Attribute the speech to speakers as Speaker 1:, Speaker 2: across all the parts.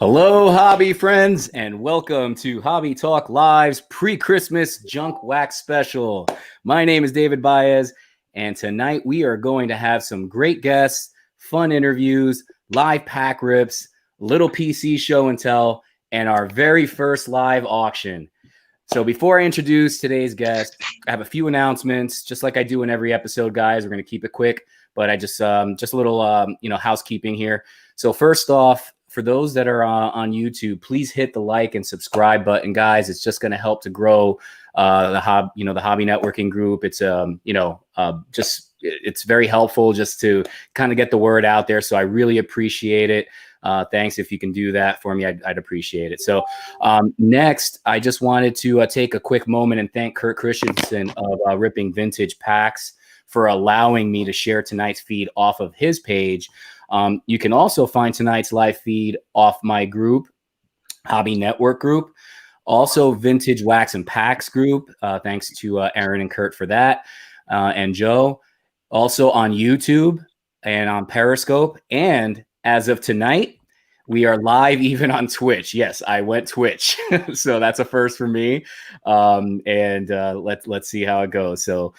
Speaker 1: Hello, hobby friends, and welcome to Hobby Talk Live's pre-Christmas junk wax special. My name is David Baez, and tonight we are going to have some great guests, fun interviews, live pack rips, little PC show and tell, and our very first live auction. So before I introduce today's guest, I have a few announcements, just like I do in every episode, guys. We're going to keep it quick, but I just a little housekeeping here. So first off, for those that are on YouTube, please hit the like and subscribe button, guys. It's just going to help to grow the hobby networking group. It's it's very helpful just to kind of get the word out there. So I really appreciate it. Thanks if you can do that for me. I'd appreciate it. So next, I just wanted to take a quick moment and thank Kurt Christensen of Ripping Vintage Packs for allowing me to share tonight's feed off of his page. You can also find tonight's live feed off my group, Hobby Network group, also Vintage Wax and Packs group. Thanks to Aarron and Kurt for that, and Joe. Also on YouTube and on Periscope. And as of tonight, we are live even on Twitch. Yes, I went Twitch. So that's a first for me. Let's see how it goes. So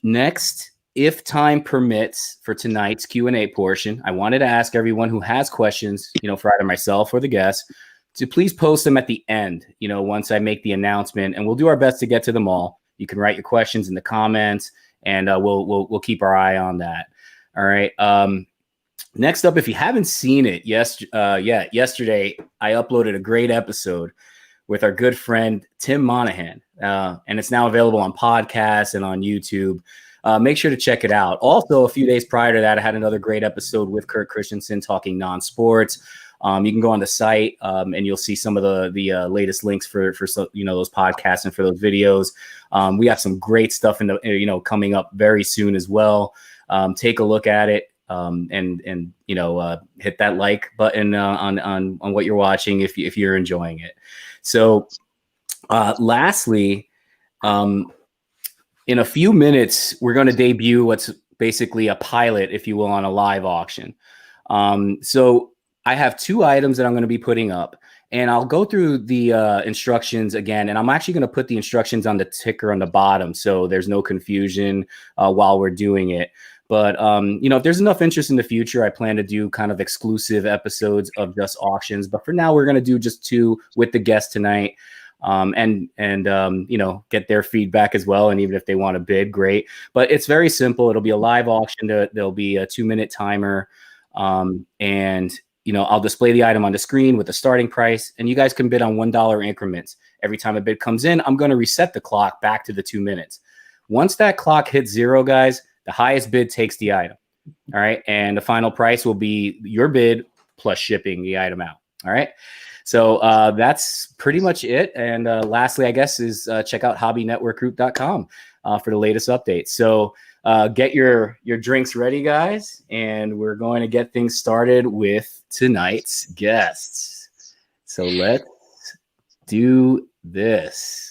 Speaker 1: next, if time permits for tonight's Q&A portion, I wanted to ask everyone who has questions, for either myself or the guests, to please post them at the end, once I make the announcement, and we'll do our best to get to them all. You can write your questions in the comments, and we'll keep our eye on that. All right. Next up, if you haven't seen it yesterday I uploaded a great episode with our good friend Tim Monahan, and it's now available on podcasts and on YouTube. Make sure to check it out. Also, a few days prior to that, I had another great episode with Kurt Christensen talking non-sports. You can go on the site and you'll see some of the latest links for those podcasts and for those videos. We have some great stuff coming up very soon as well. Take a look at it and hit that like button on what you're watching if you're enjoying it. So lastly, in a few minutes, we're going to debut what's basically a pilot, if you will, on a live auction. So I have two items that I'm going to be putting up, and I'll go through the instructions again, and I'm actually going to put the instructions on the ticker on the bottom so there's no confusion while we're doing it. But, if there's enough interest in the future, I plan to do kind of exclusive episodes of just auctions. But for now, we're going to do just two with the guests tonight. Get their feedback as well. And even if they want to bid, great. But it's very simple. It'll be a live auction. There'll be a 2-minute timer. I'll display the item on the screen with the starting price, and you guys can bid on $1 increments. Every time a bid comes in, I'm going to reset the clock back to the 2 minutes. Once that clock hits 0, guys, the highest bid takes the item. All right. And the final price will be your bid plus shipping the item out. All right. So that's pretty much it. And lastly, I guess, is check out hobbynetworkgroup.com for the latest updates. So get your drinks ready, guys. And we're going to get things started with tonight's guests. So let's do this.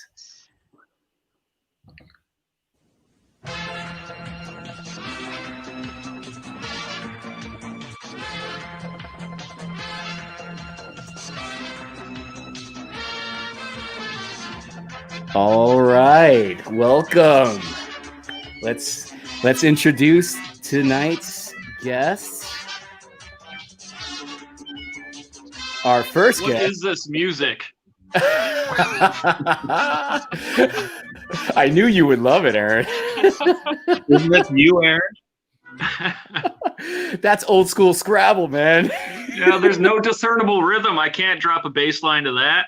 Speaker 1: All right, welcome. Let's introduce tonight's guests. Our first guest.
Speaker 2: What is this music?
Speaker 1: I knew you would love it, Aaron.
Speaker 2: Isn't this you, Aaron?
Speaker 1: That's old school Scrabble, man.
Speaker 2: Yeah, there's no discernible rhythm. I can't drop a bass line to that.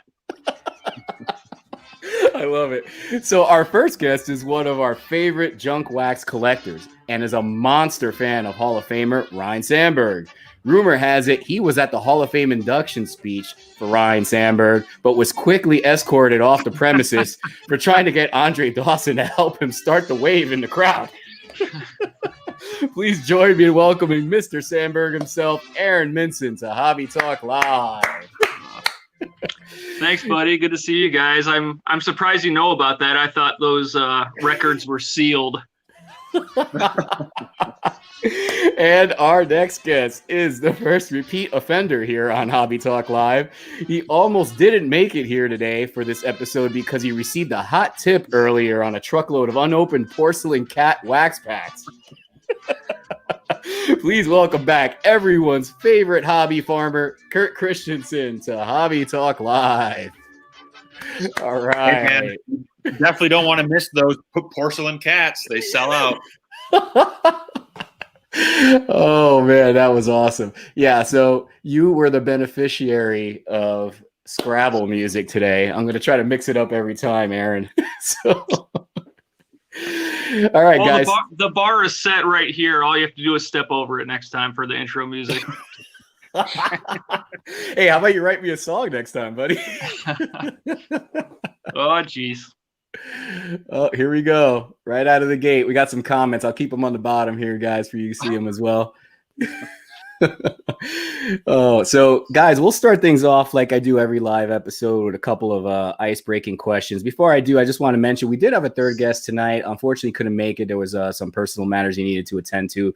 Speaker 1: I love it. So our first guest is one of our favorite junk wax collectors and is a monster fan of Hall of Famer Ryne Sandberg. Rumor has it he was at the Hall of Fame induction speech for Ryne Sandberg, but was quickly escorted off the premises for trying to get Andre Dawson to help him start the wave in the crowd. Please join me in welcoming Mr. Sandberg himself, Aarron Minson, to Hobby Talk Live.
Speaker 2: Thanks, buddy. Good to see you guys. I'm surprised you know about that. I thought those records were sealed.
Speaker 1: And our next guest is the first repeat offender here on Hobby Talk Live. He almost didn't make it here today for this episode because he received a hot tip earlier on a truckload of unopened porcelain cat wax packs. Please welcome back everyone's favorite hobby farmer, Kurt Christensen, to Hobby Talk Live. All right.
Speaker 3: Hey man, definitely don't want to miss those porcelain cats. They sell out.
Speaker 1: Oh man, that was awesome. Yeah, so you were the beneficiary of Scrabble music today. I'm going to try to mix it up every time, Aaron. So all right, guys.
Speaker 2: The bar is set right here. All you have to do is step over it next time for the intro music.
Speaker 1: Hey, how about you write me a song next time, buddy?
Speaker 2: Oh, jeez.
Speaker 1: Oh, here we go. Right out of the gate. We got some comments. I'll keep them on the bottom here, guys, for you to see them as well. Oh, so guys, we'll start things off like I do every live episode with a couple of ice-breaking questions. Before I do, I just want to mention we did have a third guest tonight. Unfortunately, couldn't make it. There was some personal matters he needed to attend to.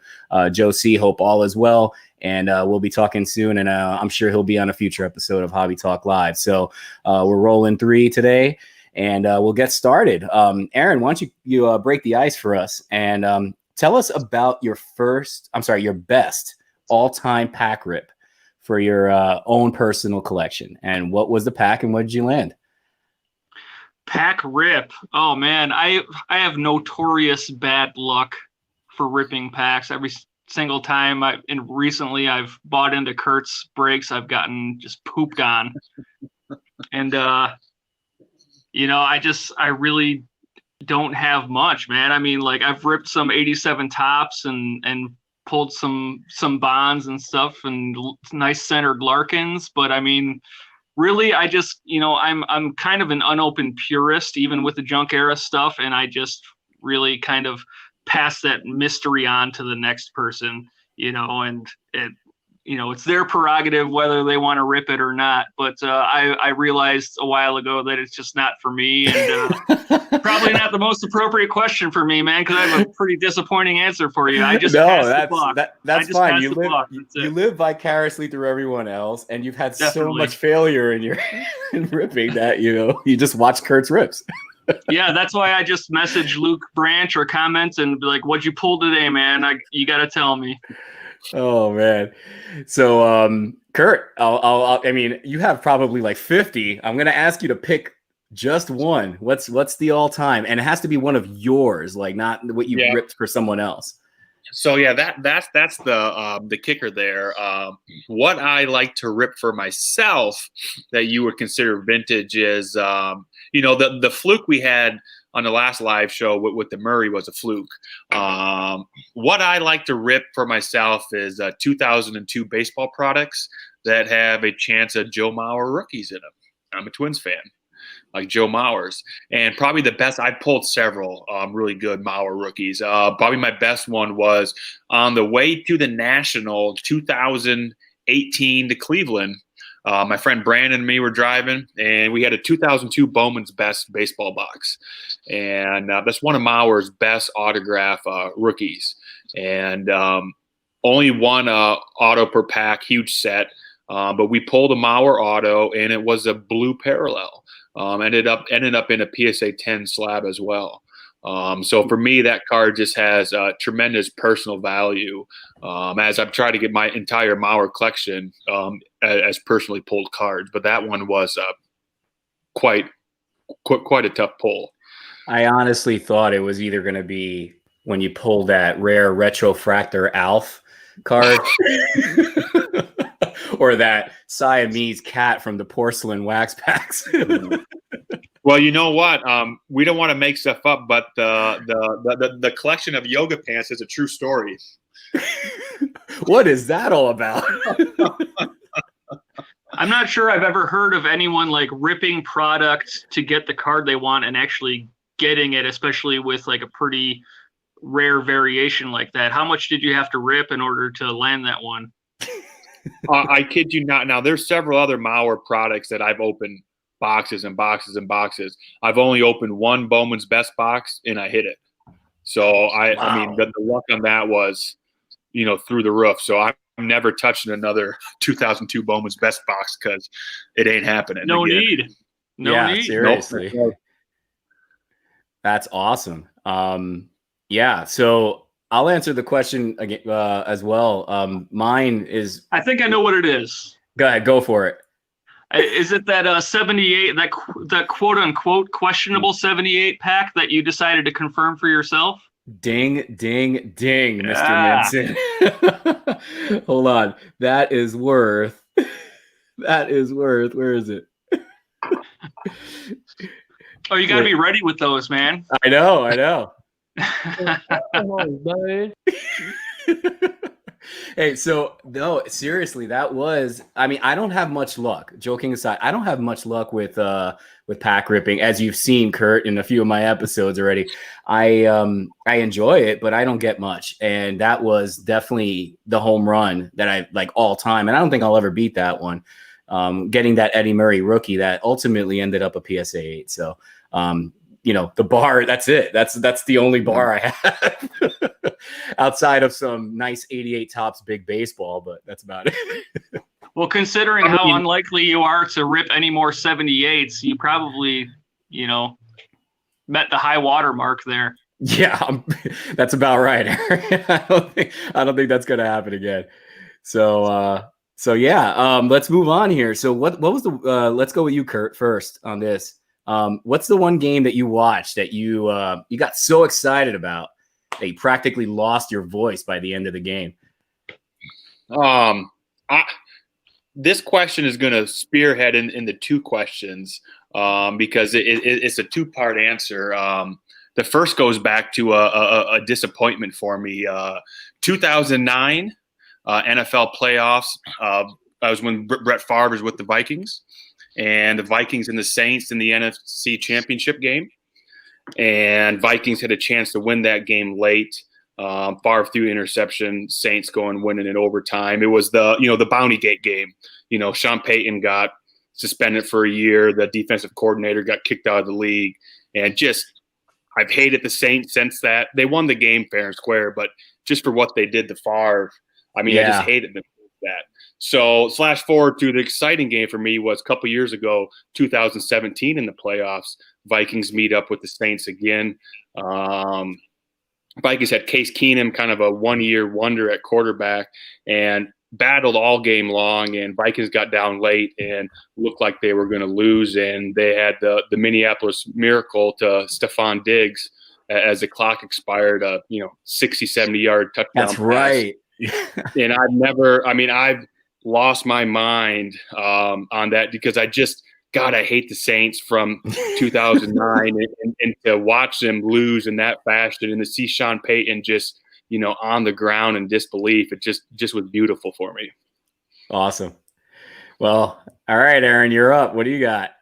Speaker 1: Joe C. Hope all is well, and we'll be talking soon. And I'm sure he'll be on a future episode of Hobby Talk Live. So we're rolling 3 today, and we'll get started. Aaron, why don't you break the ice for us and tell us about your best all-time pack rip for your own personal collection, and what was the pack and what did you land?
Speaker 2: Pack rip. Oh man, I have notorious bad luck for ripping packs. Every single time recently I've bought into Kurt's breaks, I've gotten just pooped on. And I really don't have much, man. I mean, like I've ripped some 87 tops and pulled some bonds and stuff and nice centered Larkins. But I mean, really, I just, I'm kind of an unopened purist, even with the junk era stuff. And I just really kind of pass that mystery on to the next person, and it's their prerogative whether they want to rip it or not. But I realized a while ago that it's just not for me, and probably not the most appropriate question for me, man, because I have a pretty disappointing answer for you. I just
Speaker 1: that's fine. You live vicariously through everyone else, and you've had so much failure in your in ripping that you just watch Kurt's rips.
Speaker 2: Yeah, that's why I just message Luke Branch or comment and be like, "What'd you pull today, man? You got to tell me."
Speaker 1: Oh man. So Kurt, I mean, you have probably like 50. I'm going to ask you to pick just one. What's the all-time? And it has to be one of yours, like not what you ripped for someone else.
Speaker 3: So yeah, that's the kicker there. What I like to rip for myself that you would consider vintage is the fluke we had on the last live show with the Murray was a fluke. What I like to rip for myself is 2002 baseball products that have a chance of Joe Mauer rookies in them. I'm a Twins fan, like Joe Mauer's. And probably the best, I pulled several really good Mauer rookies. Probably my best one was on the way to the National 2018 to Cleveland. My friend Brandon and me were driving, and we had a 2002 Bowman's Best baseball box. And that's one of Mauer's best autograph rookies. And only one auto per pack, huge set. But we pulled a Mauer auto, and it was a blue parallel. Ended up in a PSA 10 slab as well. So for me, that card just has tremendous personal value as I've tried to get my entire Mauer collection as personally pulled cards. But that one was quite a tough pull.
Speaker 1: I honestly thought it was either going to be when you pulled that rare Retrofractor Alf card or that Siamese cat from the porcelain wax packs.
Speaker 3: Well, you know what? We don't want to make stuff up, but the collection of yoga pants is a true story.
Speaker 1: What is that all about?
Speaker 2: I'm not sure I've ever heard of anyone like ripping product to get the card they want and actually getting it, especially with like a pretty rare variation like that. How much did you have to rip in order to land that one?
Speaker 3: I kid you not. Now, there's several other Mauer products that I've opened boxes and boxes and boxes. I've only opened one Bowman's Best box, and I hit it. So I mean,
Speaker 1: Wow.
Speaker 3: the luck on that was, through the roof. So I'm never touching another 2002 Bowman's Best box because it ain't happening
Speaker 2: No
Speaker 3: again.
Speaker 2: need. No
Speaker 1: Yeah,
Speaker 2: need.
Speaker 3: Nope.
Speaker 1: seriously. That's awesome. Yeah, so I'll answer the question again as well. Mine is.
Speaker 2: I think I know what it is.
Speaker 1: Go ahead, go for it.
Speaker 2: Is it that 78, that quote unquote questionable 78 pack that you decided to confirm for yourself?
Speaker 1: Ding, ding, ding,
Speaker 2: Yeah.
Speaker 1: Mr. Minson. Hold on. That is worth. Where is it?
Speaker 2: Oh, you got to be ready with those, man.
Speaker 1: I know. Hey, so no, seriously, that was. I mean, I don't have much luck. Joking aside, I don't have much luck with pack ripping, as you've seen, Kurt, in a few of my episodes already. I enjoy it, but I don't get much, and that was definitely the home run that I like all time, and I don't think I'll ever beat that one. Getting that Eddie Murray rookie that ultimately ended up a PSA 8. So, the bar, that's it. That's the only bar I have outside of some nice 88 Topps big baseball, but that's about it.
Speaker 2: Well, considering how unlikely you are to rip any more 78s, you probably, met the high water mark there.
Speaker 1: Yeah, that's about right. I don't think that's going to happen again. So yeah, let's move on here. So what was the let's go with you, Kurt, first on this. What's the one game that you watched that you got so excited about that you practically lost your voice by the end of the game?
Speaker 3: This question is going to spearhead in the two questions because it's a two-part answer. The first goes back to a disappointment for me. 2009 NFL playoffs. I was when Brett Favre was with the Vikings, and the Vikings and the Saints in the NFC Championship game. And Vikings had a chance to win that game late. Favre threw interception, Saints winning in overtime. It was the Bounty Gate game. Sean Payton got suspended for a year. The defensive coordinator got kicked out of the league. And I've hated the Saints since that. They won the game fair and square, but just for what they did to Favre, I just hated them for that. So flash forward to the exciting game for me was a couple years ago, 2017 in the playoffs. Vikings meet up with the Saints again. Vikings had Case Keenum, kind of a one-year wonder at quarterback, and battled all game long, and Vikings got down late and looked like they were going to lose, and they had the Minneapolis Miracle to Stephon Diggs as the clock expired, 60, 70-yard touchdown
Speaker 1: That's
Speaker 3: pass.
Speaker 1: Right.
Speaker 3: And I've lost my mind on that because I hate the Saints from 2009 and to watch them lose in that fashion and to see Sean Payton just, on the ground in disbelief. It just was beautiful for me.
Speaker 1: Awesome. Well, all right, Aaron, you're up. What do you got?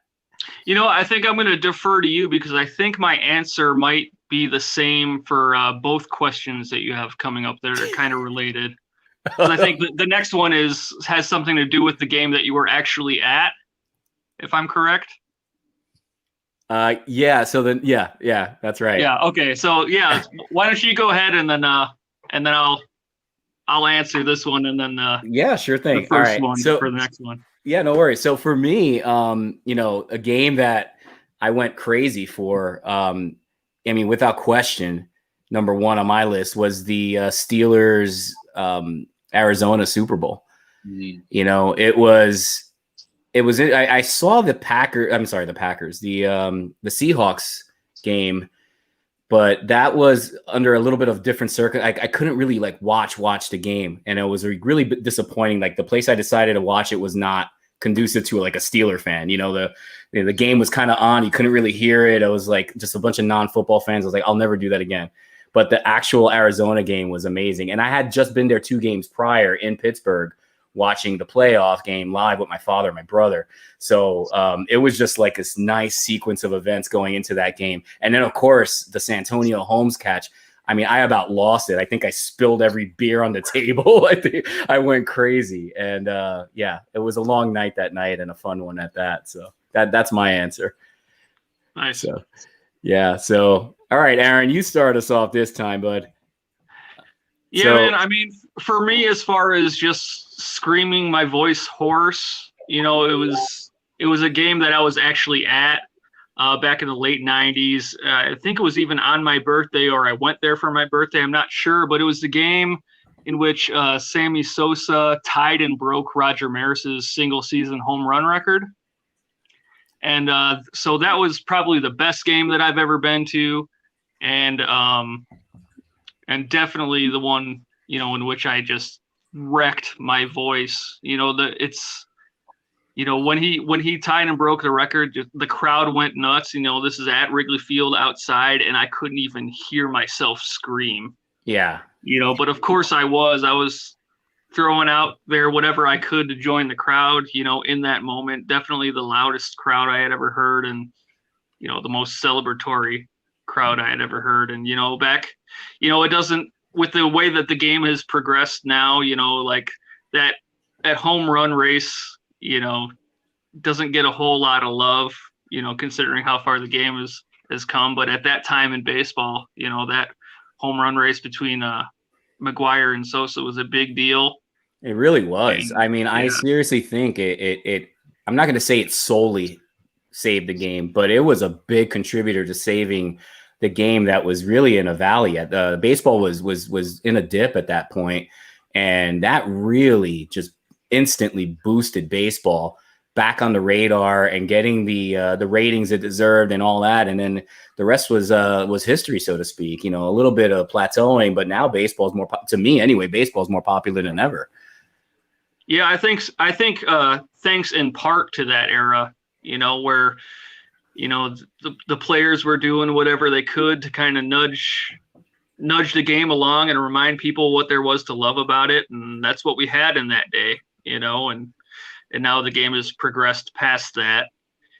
Speaker 2: I think I'm going to defer to you because I think my answer might be the same for both questions that you have coming up that are kind of related. I think the next one has something to do with the game that you were actually at, if I'm correct.
Speaker 1: Yeah. So then, yeah, that's right.
Speaker 2: Yeah. Okay. So yeah, why don't you go ahead and then I'll answer this one and then
Speaker 1: yeah, sure thing.
Speaker 2: the first one for the next one.
Speaker 1: Yeah, no worries. So for me, a game that I went crazy for, without question, number one on my list was the Steelers Arizona Super Bowl. Mm-hmm. I saw the Packers, the Seahawks game, but that was under a little bit of different circuit. I couldn't really watch the game, and it was really disappointing. Like the place I decided to watch it was not conducive to a Steeler fan. The game was kind of on. You couldn't really hear it. It was just a bunch of non-football fans. I was like, I'll never do that again. But the actual Arizona game was amazing. And I had just been there 2 games prior in Pittsburgh watching the playoff game live with my father and my brother. So it was just this nice sequence of events going into that game. And then, of course, the Santonio Holmes catch. I about lost it. I think I spilled every beer on the table. I think I went crazy. And it was a long night that night and a fun one at that. So that's my answer.
Speaker 2: Nice.
Speaker 1: So, Yeah. So, all right, Aaron, you start us off this time, bud.
Speaker 2: Yeah, man. I mean, for me, as far as just screaming my voice hoarse, it was a game that I was actually at back in the late '90s. I think it was even on my birthday, or I went there for my birthday. I'm not sure, but it was the game in which Sammy Sosa tied and broke Roger Maris's single-season home run record. And so that was probably the best game that I've ever been to, and definitely the one, in which I just wrecked my voice. When he tied and broke the record, the crowd went nuts. This is at Wrigley Field outside, and I couldn't even hear myself scream.
Speaker 1: Yeah.
Speaker 2: But of course I was throwing out there whatever I could to join the crowd, in that moment. Definitely the loudest crowd I had ever heard, and, the most celebratory crowd I had ever heard. And, it doesn't, with the way that the game has progressed now, like that home run race, doesn't get a whole lot of love, considering how far the game has come. But at that time in baseball, that home run race between McGuire and Sosa was a big deal.
Speaker 1: It really was. I mean, I seriously think it I'm not going to say it solely saved the game, but it was a big contributor to saving the game that was really in a valley. Baseball was in a dip at that point, and that really just instantly boosted baseball back on the radar and getting the ratings it deserved and all that. And then the rest was history, so to speak. A little bit of plateauing, but now baseball is more, to me anyway, baseball is more popular than ever.
Speaker 2: Yeah, I think thanks in part to that era, where the players were doing whatever they could to kind of nudge the game along and remind people what there was to love about it, and that's what we had in that day, and now the game has progressed past that.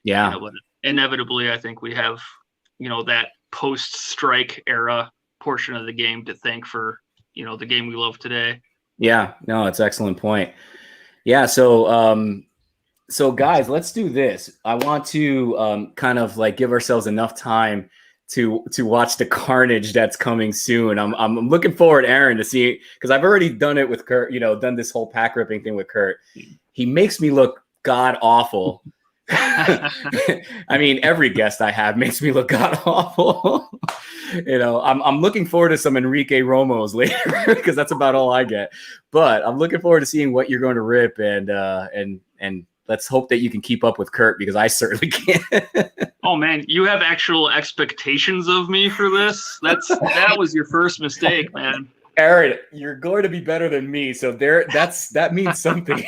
Speaker 1: Yeah.
Speaker 2: But inevitably, I think we have, that post-strike era portion of the game to thank for, the game we love today.
Speaker 1: Yeah, no, it's an excellent point. Yeah. So guys, let's do this. I want to kind of like give ourselves enough time to watch the carnage that's coming soon. I'm looking forward, Aaron, to see, because I've already done it with Kurt, done this whole pack ripping thing with Kurt. He makes me look god awful. I mean, every guest I have makes me look god awful. I'm looking forward to some Enrique Romos later because that's about all I get. But I'm looking forward to seeing what you're going to rip, and let's hope that you can keep up with Kurt, because I certainly can't.
Speaker 2: Oh man, you have actual expectations of me for this? That was your first mistake, man.
Speaker 1: Aaron, you're going to be better than me, so that means something.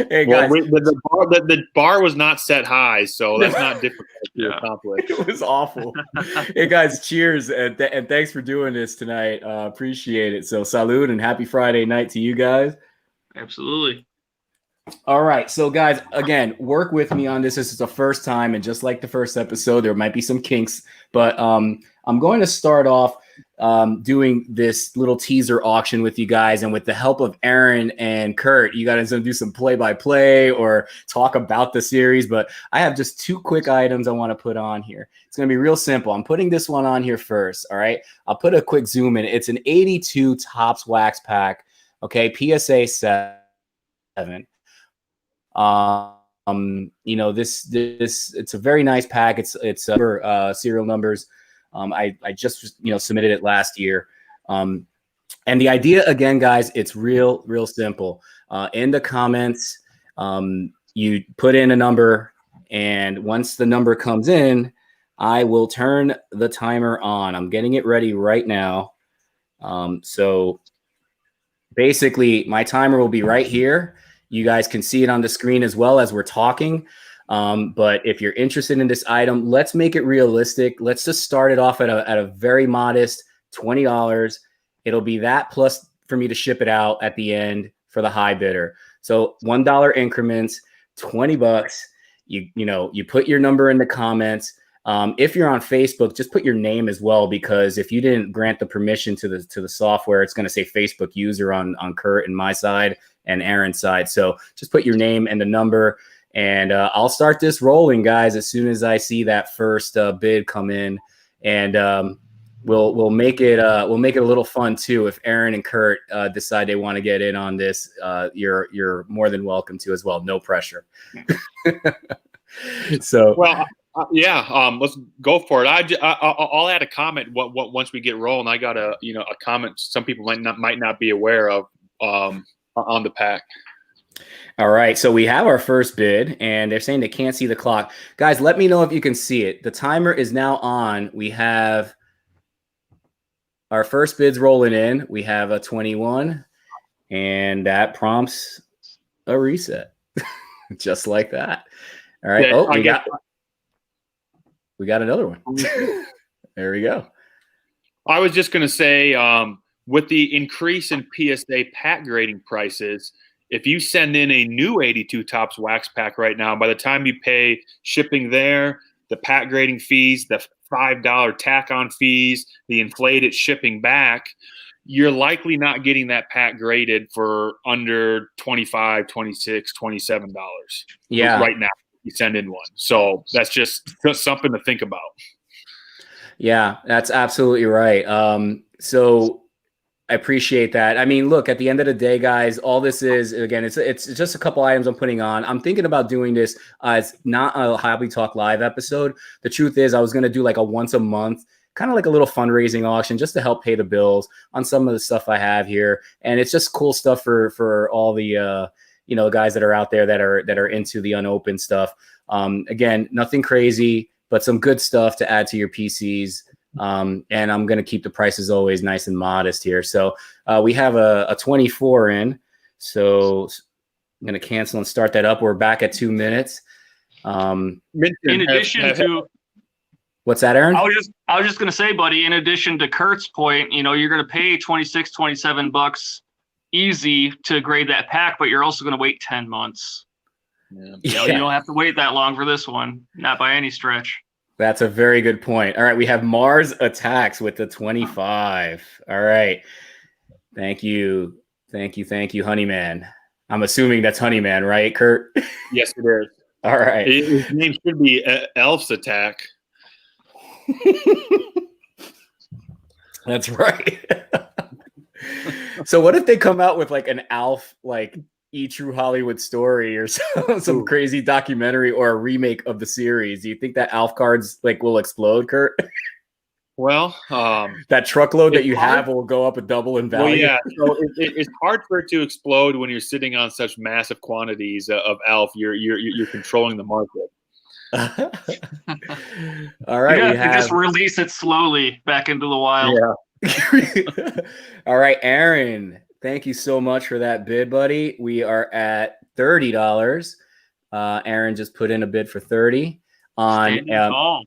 Speaker 1: Hey guys,
Speaker 3: the bar was not set high, so that's not difficult to accomplish.
Speaker 1: It was awful. Hey guys, cheers, and thanks for doing this tonight. Appreciate it. So salud and happy Friday night to you guys.
Speaker 2: Absolutely.
Speaker 1: All right, so guys, again, work with me on this. This is the first time, and just like the first episode, there might be some kinks, but I'm going to start off doing this little teaser auction with you guys, and with the help of Aaron and Kurt, you guys gonna do some play-by-play or talk about the series. But I have just two quick items I want to put on here. It's gonna be real simple. I'm putting this one on here first. All right, I'll put a quick zoom in. It's an 82 Topps wax pack. Okay, PSA 7. This it's a very nice pack. It's serial numbers. I just submitted it last year. And the idea, again, guys, it's real simple. In the comments, you put in a number, and once the number comes in, I will turn the timer on. I'm getting it ready right now. So basically my timer will be right here. You guys can see it on the screen as well as we're talking. But if you're interested in this item, let's make it realistic. Let's just start it off at a very modest $20. It'll be that plus for me to ship it out at the end for the high bidder. So $1 increments, $20. You put your number in the comments. If you're on Facebook, just put your name as well, because if you didn't grant the permission to the software, it's going to say Facebook user on Kurt and my side and Aaron's side. So just put your name and the number, And I'll start this rolling, guys, as soon as I see that first bid come in, and we'll make it a little fun too. If Aaron and Kurt decide they want to get in on this, you're more than welcome to as well. No pressure. So
Speaker 3: well, let's go for it. I'll add a comment once we get rolling. I got a comment some people might not be aware of on the pack.
Speaker 1: All right, so we have our first bid, and they're saying they can't see the clock. Guys, let me know if you can see it. The timer is now on. We have our first bids rolling in. We have a 21, and that prompts a reset, just like that. All right. Yeah, we got another one. There we go.
Speaker 3: I was just going to say, with the increase in PSA pack grading prices, if you send in a new 82 Tops wax pack right now, by the time you pay shipping there, the pack grading fees, the $5 tack-on fees, the inflated shipping back, you're likely not getting that pack graded for under $25, $26, $27 right now. You send in one. So that's just something to think about.
Speaker 1: Yeah, that's absolutely right. So I appreciate that. I mean, look, at the end of the day, guys, all this is, again, it's just a couple items I'm putting on. I'm thinking about doing this as not a Hobby Talk Live episode. The truth is I was going to do like a once a month, kind of like a little fundraising auction just to help pay the bills on some of the stuff I have here. And it's just cool stuff for all the, guys that are out there that are into the unopened stuff. Again, nothing crazy, but some good stuff to add to your PCs. And I'm going to keep the prices always nice and modest here. So we have a 24 in. So I'm going to cancel and start that up. We're back at 2 minutes.
Speaker 2: In addition to
Speaker 1: what's that, Aaron?
Speaker 2: I was just going to say, buddy, in addition to Kurt's point, you're going to pay $26, $27 easy to grade that pack, but you're also going to wait 10 months. Yeah. You don't have to wait that long for this one, not by any stretch.
Speaker 1: That's a very good point. All right, we have Mars Attacks with the 25. All right. Thank you, Honeyman. I'm assuming that's Honeyman, right, Kurt?
Speaker 3: Yes, it is.
Speaker 1: All right.
Speaker 3: His name should be Elf's Attack.
Speaker 1: That's right. So what if they come out with like an Alf, like True Hollywood Story or some crazy documentary or a remake of the series? Do you think that Alf cards like will explode, Kurt?
Speaker 3: Well,
Speaker 1: that truckload that you have will go up a double in value.
Speaker 3: Well, yeah. So it's hard for it to explode when you're sitting on such massive quantities of Alf. You're controlling the market.
Speaker 1: All right,
Speaker 2: you have to just release it slowly back into the wild.
Speaker 3: Yeah.
Speaker 1: All right, Aaron. Thank you so much for that bid, buddy. We are at $30. Aaron just put in a bid for 30 on.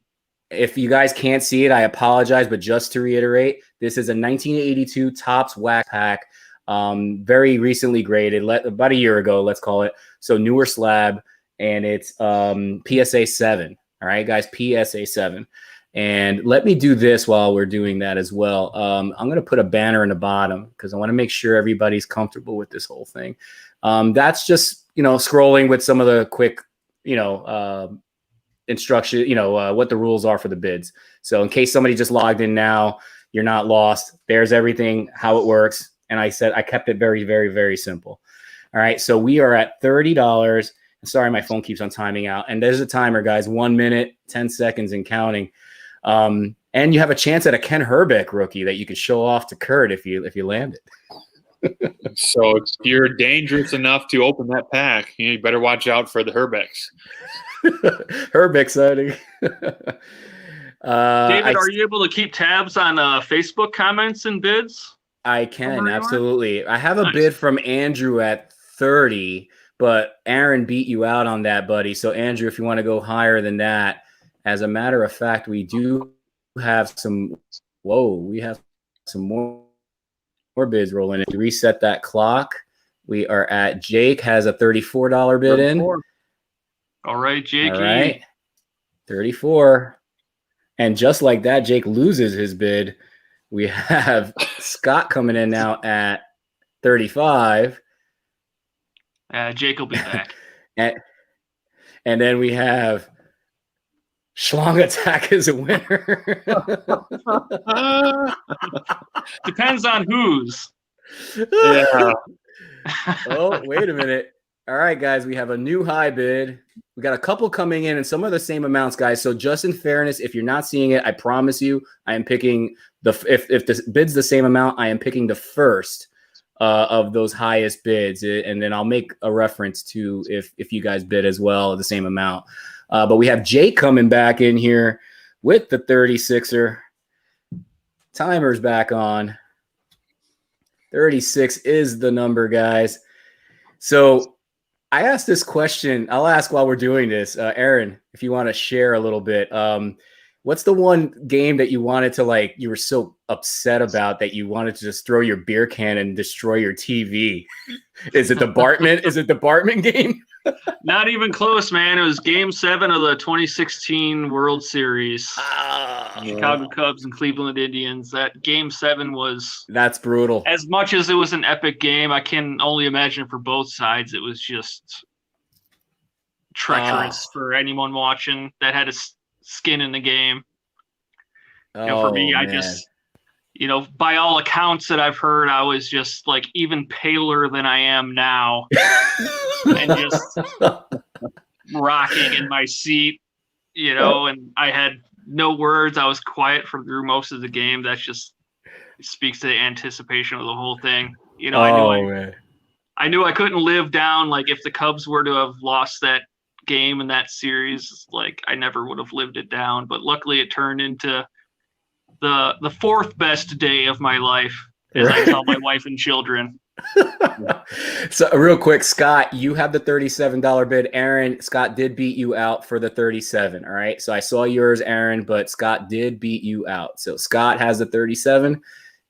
Speaker 1: If you guys can't see it, I apologize. But just to reiterate, this is a 1982 Topps wax pack, very recently graded, about a year ago, let's call it. So newer slab, and it's PSA 7. All right, guys, PSA 7. And let me do this while we're doing that as well. I'm going to put a banner in the bottom because I want to make sure everybody's comfortable with this whole thing. That's just, scrolling with some of the quick, instruction, what the rules are for the bids. So in case somebody just logged in now, you're not lost. There's everything, how it works. And I kept it very, very, very simple. All right. So we are at $30. Sorry, my phone keeps on timing out. And there's a timer, guys. 1 minute, 10 seconds and counting. And you have a chance at a Ken Herbeck rookie that you can show off to Kurt if you land it.
Speaker 3: So if you're dangerous enough to open that pack, you better watch out for the Herbecks.
Speaker 1: Herbeck sighting.
Speaker 2: David, are you able to keep tabs on Facebook comments and bids?
Speaker 1: I can, absolutely. I have a bid from Andrew at 30, but Aaron beat you out on that, buddy. So Andrew, if you want to go higher than that, as a matter of fact, we do have some. We have some more bids rolling in. To reset that clock, we are at Jake has a $34 bid in.
Speaker 2: All right, Jake.
Speaker 1: All right, 34. And just like that, Jake loses his bid. We have Scott coming in now at 35.
Speaker 2: Jake will be back.
Speaker 1: And then we have Schlong Attack is a winner.
Speaker 2: Depends on whose.
Speaker 3: Yeah.
Speaker 1: Oh, wait a minute. All right, guys, we have a new high bid. We got a couple coming in and some of the same amounts, guys. So just in fairness, if you're not seeing it, I promise you, I am picking if the bid's the same amount, I am picking the first of those highest bids. And then I'll make a reference to if you guys bid as well the same amount. But we have Jake coming back in here with the 36er. Timer's back on. 36 is the number, guys. So I asked this question. I'll ask while we're doing this. Aarron, if you want to share a little bit. What's the one game that you wanted to you were so upset about that you wanted to just throw your beer can and destroy your TV? Is it the Bartman? Is it the Bartman game?
Speaker 2: Not even close, man. It was Game 7 of the 2016 World Series. Chicago Cubs and Cleveland Indians. That Game 7 was...
Speaker 1: That's brutal.
Speaker 2: As much as it was an epic game, I can only imagine for both sides, it was just treacherous for anyone watching that had a skin in the game. For me, I just... by all accounts that I've heard, I was just even paler than I am now and just rocking in my seat, and I had no words. I was quiet through most of the game. That just speaks to the anticipation of the whole thing. I knew I couldn't live down. If the Cubs were to have lost that game in that series, I never would have lived it down. But luckily it turned into the fourth best day of my life, as I tell my wife and children.
Speaker 1: So real quick, Scott, you have the $37 bid. Aarron, Scott did beat you out for the 37. All right. So I saw yours, Aarron, but Scott did beat you out. So Scott has the 37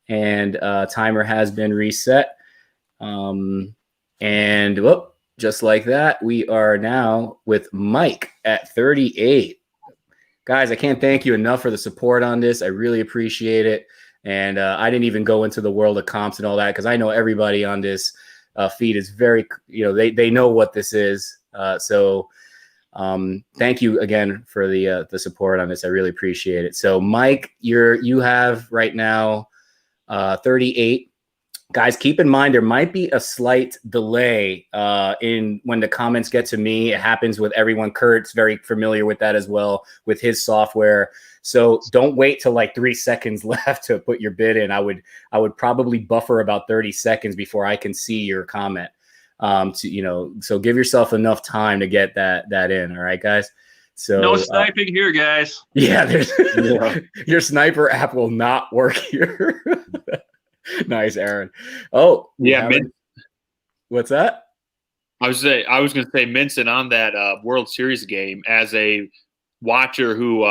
Speaker 1: and timer has been reset. And just like that, we are now with Mike at 38. Guys, I can't thank you enough for the support on this. I really appreciate it. And I didn't even go into the world of comps and all that because I know everybody on this feed is very, they know what this is. So thank you again for the support on this. I really appreciate it. So Mike, you have right now 38. Guys, keep in mind there might be a slight delay in when the comments get to me. It happens with everyone. Kurt's very familiar with that as well with his software. So don't wait till 3 seconds left to put your bid in. I would probably buffer about 30 seconds before I can see your comment. So give yourself enough time to get that in. All right, guys. So
Speaker 2: no sniping here, guys.
Speaker 1: Yeah, your sniper app will not work here. Nice, Aarron. Oh,
Speaker 3: yeah.
Speaker 1: What's that?
Speaker 3: I was going to say Minson on that World Series game as a watcher who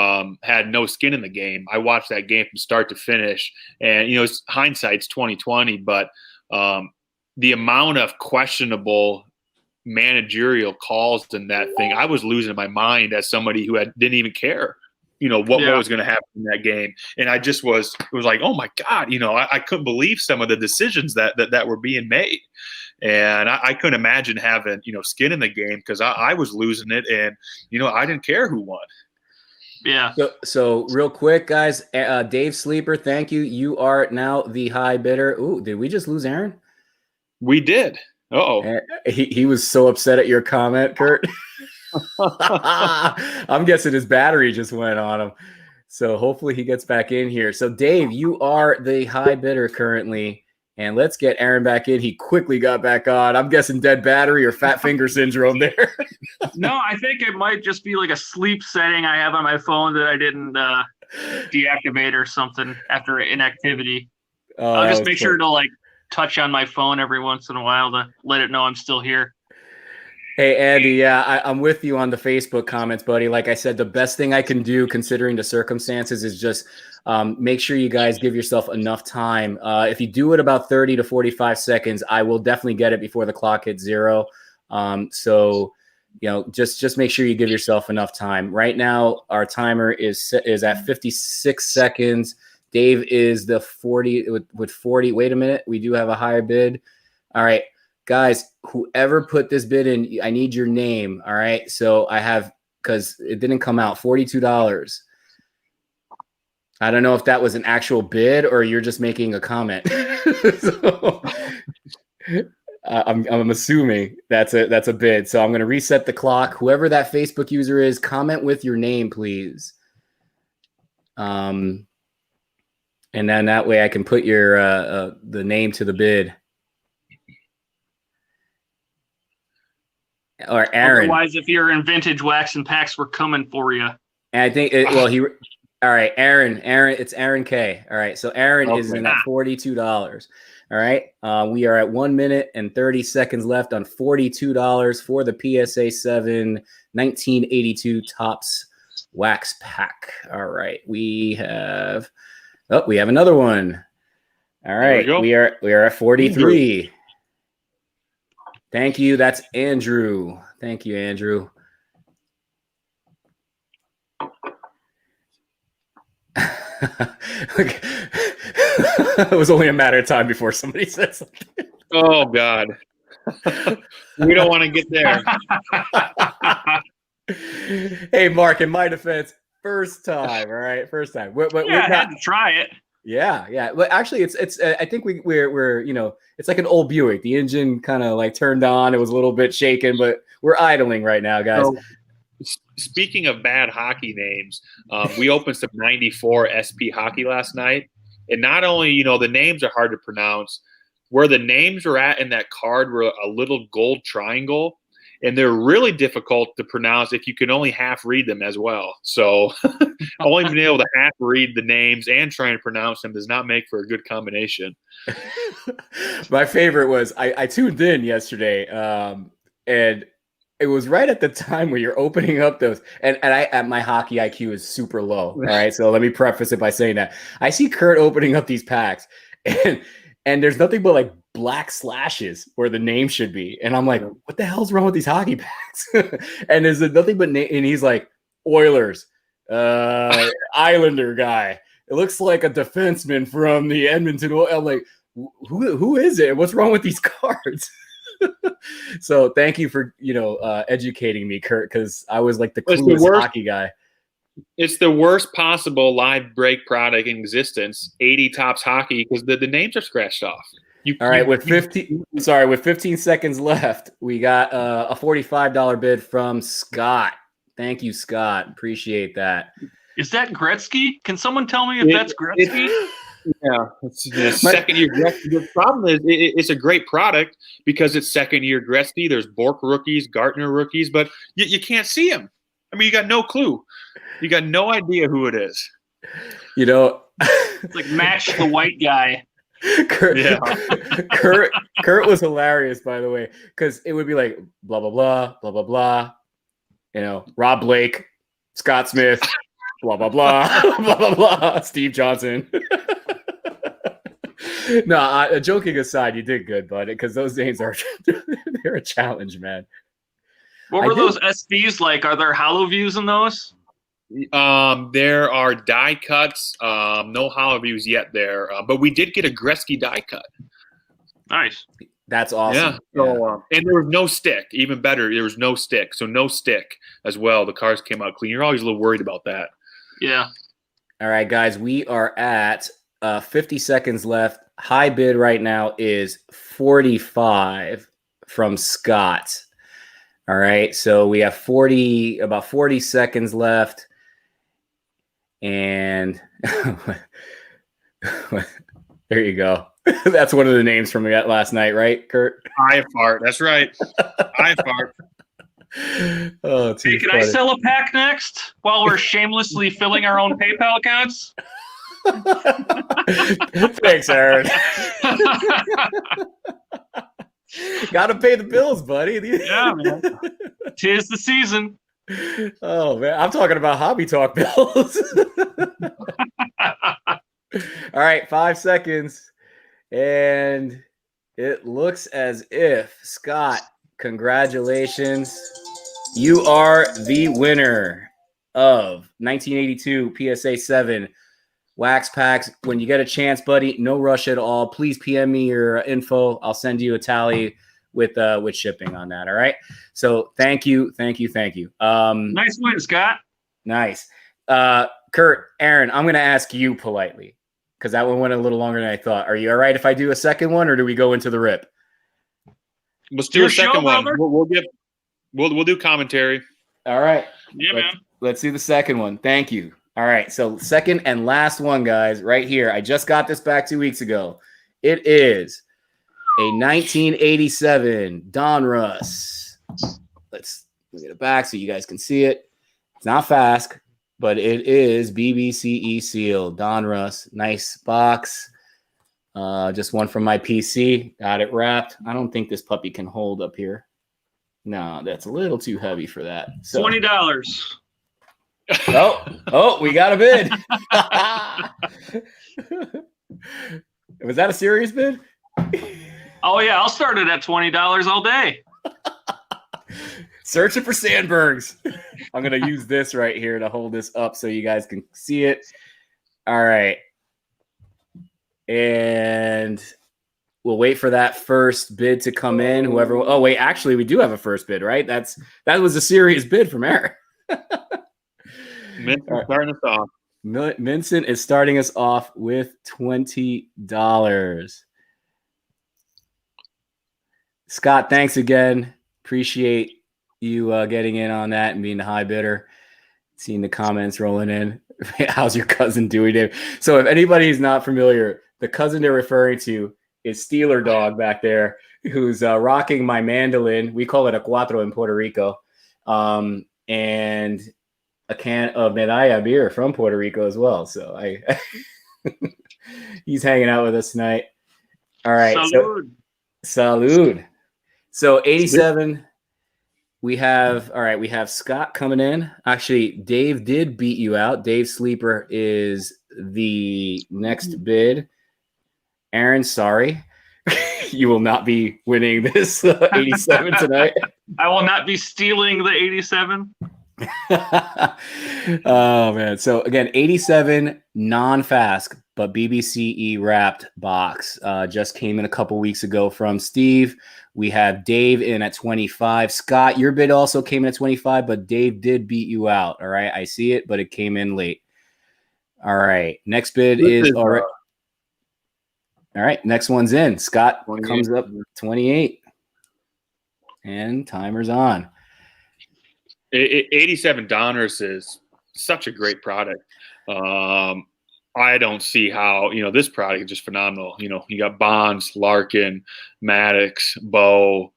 Speaker 3: had no skin in the game. I watched that game from start to finish, and hindsight's 20/20, but the amount of questionable managerial calls in that thing, I was losing my mind as somebody who didn't even care. What was going to happen in that game. And I just it was like, oh my God, I couldn't believe some of the decisions that were being made. And I couldn't imagine having, skin in the game because I was losing it and, I didn't care who won.
Speaker 2: Yeah.
Speaker 1: So real quick, guys, Dave Sleeper, thank you. You are now the high bidder. Ooh, did we just lose Aarron?
Speaker 3: We did. Uh-oh.
Speaker 1: He was so upset at your comment, Kurt. I'm guessing his battery just went on him. So hopefully he gets back in here. So Dave, you are the high bidder currently. And let's get Aarron back in. He quickly got back on. I'm guessing dead battery or fat finger syndrome there.
Speaker 2: No, I think it might just be a sleep setting I have on my phone that I didn't deactivate or something after inactivity. I'll just make sure to touch on my phone every once in a while to let it know I'm still here.
Speaker 1: Hey, Andy, yeah, I'm with you on the Facebook comments, buddy. Like I said, the best thing I can do considering the circumstances is just make sure you guys give yourself enough time. If you do it about 30 to 45 seconds, I will definitely get it before the clock hits 0. So, just make sure you give yourself enough time. Right now, our timer is at 56 seconds. Dave is the 40 with 40. Wait a minute. We do have a higher bid. All right. guys, whoever put this bid in, I need your name. All right. So I have, because it didn't come out, $42. I don't know if that was an actual bid or you're just making a comment. So, I'm assuming that's a bid. So I'm going to reset the clock. Whoever that Facebook user is, comment with your name, please. And then that way I can put your the name to the bid. Or Aaron.
Speaker 2: Otherwise, if you're in vintage wax and packs, we're coming for you.
Speaker 1: And I think all right, Aaron, it's Aaron K. All right, so Aaron is in at $42. All right, we are at 1 minute and 30 seconds left on $42 for the PSA 7 1982 Topps wax pack. All right, we have another one. All right, we are at 43. Thank you. That's Andrew. Thank you, Andrew. It was only a matter of time before somebody said something.
Speaker 3: Oh God, we don't want to get there.
Speaker 1: Hey, Mark, in my defense, first time. All right, first time.
Speaker 2: I had to try it.
Speaker 1: Yeah. Well, actually, it's. I think we're it's like an old Buick. The engine kind of like turned on. It was a little bit shaken, but we're idling right now, guys.
Speaker 3: So, speaking of bad hockey names, we opened some 94 SP hockey last night. And not only, the names are hard to pronounce, where the names are at in that card were a little gold triangle. And they're really difficult to pronounce if you can only half read them as well. So only being able to half read the names and trying to pronounce them does not make for a good combination.
Speaker 1: My favorite was I tuned in yesterday, and it was right at the time where you're opening up those, and my hockey IQ is super low. All right, so let me preface it by saying that I see Kurt opening up these packs, and there's nothing but like black slashes where the name should be, and I'm like, what the hell's wrong with these hockey packs? And there's nothing but and he's like, Oilers, Islander guy. It looks like a defenseman from the Edmonton. I'm like, who is it? What's wrong with these cards? So thank you for educating me, Kurt, because I was like the clueless hockey guy.
Speaker 3: It's the worst possible live break product in existence, 80 Topps hockey, because the names are scratched off.
Speaker 1: With 15 seconds left, we got a $45 bid from Scott. Thank you, Scott. Appreciate that.
Speaker 2: Is that Gretzky? Can someone tell me if that's Gretzky?
Speaker 3: Yeah, it's second year Gretzky. The problem is it's a great product because it's second year Gretzky. There's Bork rookies, Gartner rookies, but you can't see them. I mean, you got no clue. You got no idea who it is.
Speaker 2: It's like match the white guy.
Speaker 1: Kurt was hilarious, by the way, because it would be like blah blah blah blah blah blah. Rob Blake, Scott Smith, blah blah blah blah blah blah. Steve Johnson. No, joking aside, you did good, bud, because those names they're a challenge, man.
Speaker 2: What were those SVs like? Are there hollow views in those?
Speaker 3: There are die cuts. No hollow views yet there, but we did get a Gretzky die cut.
Speaker 2: Nice.
Speaker 1: That's awesome.
Speaker 3: Yeah. So, and there was no stick. Even better, there was no stick. So no stick as well. The cards came out clean. You're always a little worried about that.
Speaker 2: Yeah.
Speaker 1: All right, guys, we are at 50 seconds left. High bid right now is 45 from Scott. All right, so we have about 40 seconds left. And there you go. That's one of the names from last night, right, Kurt?
Speaker 3: IFart. That's right. IFart.
Speaker 1: Oh,
Speaker 2: hey, can I sell a pack next while we're shamelessly filling our own PayPal accounts?
Speaker 1: Thanks, Aaron. Got to pay the bills, buddy.
Speaker 2: Yeah, man. 'Tis the season.
Speaker 1: Oh, man. I'm talking about hobby talk bills. All right, 5 seconds. And it looks as if, Scott, congratulations. You are the winner of 1982 PSA 7 wax packs. When you get a chance, buddy, no rush at all. Please PM me your info. I'll send you a tally with shipping on that. All right. So thank you.
Speaker 2: Nice win, Scott.
Speaker 1: Nice. Kurt, Aaron, I'm going to ask you politely because that one went a little longer than I thought. Are you all right if I do a second one, or do we go into the rip?
Speaker 3: Let's do a second one. We'll do commentary.
Speaker 1: All right.
Speaker 2: Yeah, man.
Speaker 1: Let's do the second one. Thank you. All right. So second and last one, guys, right here. I just got this back 2 weeks ago. It is a 1987 Donruss. Let's get it back so you guys can see it. It's not fast, but it is BBCE sealed Donruss. Nice box. Just one from my PC. Got it wrapped. I don't think this puppy can hold up here. No, that's a little too heavy for that. So,
Speaker 2: $20.
Speaker 1: Oh, we got a bid. Was that a serious bid?
Speaker 2: Oh yeah, I'll start it at $20 all day.
Speaker 1: Searching for Sandbergs. I'm going to use this right here to hold this up so you guys can see it. All right. And we'll wait for that first bid to come in. Whoever. Oh, wait. Actually, we do have a first bid, right? That was a serious bid from Aaron.
Speaker 3: Minson starting us off.
Speaker 1: Minson is starting us off with $20. Scott, thanks again. Appreciate you getting in on that and being the high bidder. Seeing the comments rolling in. How's your cousin doing, Dave? So if anybody's not familiar, the cousin they're referring to is Steeler Dog back there, who's rocking my mandolin. We call it a cuatro in Puerto Rico. And a can of Medalla beer from Puerto Rico as well. So he's hanging out with us tonight. All right.
Speaker 2: Salud.
Speaker 1: Salud. So 87, we have Scott coming in. Actually, Dave did beat you out. Dave Sleeper is the next bid. Aaron, sorry. You will not be winning this 87 tonight.
Speaker 2: I will not be stealing the 87.
Speaker 1: Oh man. So again, 87 non-fast but BBCE wrapped box just came in a couple weeks ago from Steve. We have Dave in at 25. Scott, your bid also came in at 25, but Dave did beat you out. All right, I see it, but it came in late. All right, next bid is all right. All right, next one's in. Scott comes up 28, and timer's on.
Speaker 3: 87 Donruss is such a great product. I don't see how, this product is just phenomenal. You got Bonds, Larkin, Maddox, Bo,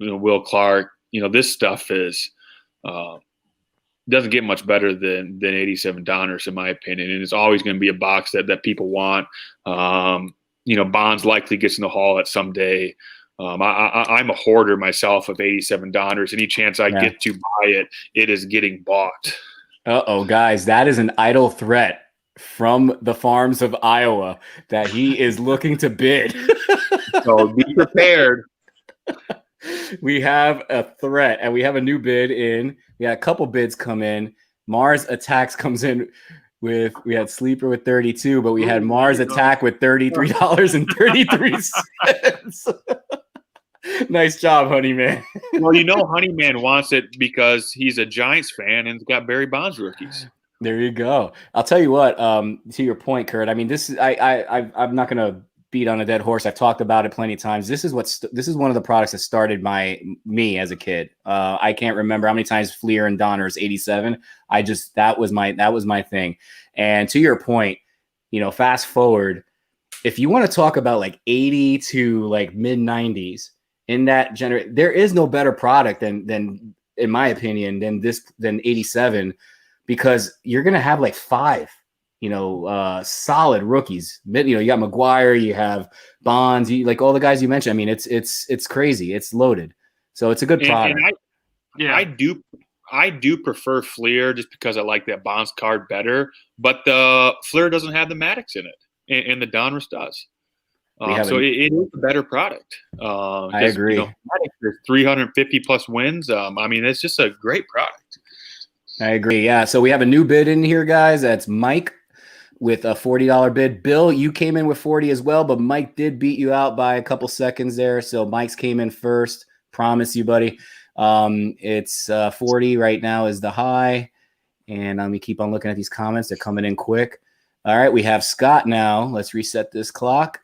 Speaker 3: Will Clark. This stuff is doesn't get much better than 87 Donruss in my opinion. And it's always going to be a box that people want. Bonds likely gets in the hall at some day. I'm a hoarder myself of 87 Donruss. Any chance I get to buy it, it is getting bought.
Speaker 1: Uh-oh, guys, that is an idle threat from the farms of Iowa that he is looking to bid.
Speaker 3: So be prepared.
Speaker 1: We have a threat, and we have a new bid in. We had a couple bids come in. Mars Attacks comes in with, we had Sleeper with 32, but we had Mars Attack with $33.33. Nice job, Honeyman.
Speaker 3: Well, Honeyman wants it because he's a Giants fan and got Barry Bonds rookies.
Speaker 1: There you go. I'll tell you what, to your point, Kurt, I mean, this is, I'm not going to beat on a dead horse. I've talked about it plenty of times. This is one of the products that started me as a kid. I can't remember how many times Fleer and Donruss 87. That was my thing. And to your point, fast forward, if you want to talk about like 80 to like mid 90s in that generation, there is no better product than in my opinion, than 87, because you're going to have like 5, solid rookies. You got McGuire, you have Bonds, like all the guys you mentioned. I mean, it's crazy. It's loaded. So it's a good product.
Speaker 3: I do prefer Fleer just because I like that Bonds card better, but the Fleer doesn't have the Maddox in it, and the Donruss does. So it is a better product.
Speaker 1: I agree.
Speaker 3: Maddox is 350 plus wins. I mean, it's just a great product.
Speaker 1: I agree. Yeah. So we have a new bid in here, guys. That's Mike with a $40 bid. Bill, you came in with 40 as well, but Mike did beat you out by a couple seconds there. So Mike's came in first. Promise you, buddy. It's 40 right now is the high. And let me keep on looking at these comments. They're coming in quick. All right, we have Scott now. Let's reset this clock.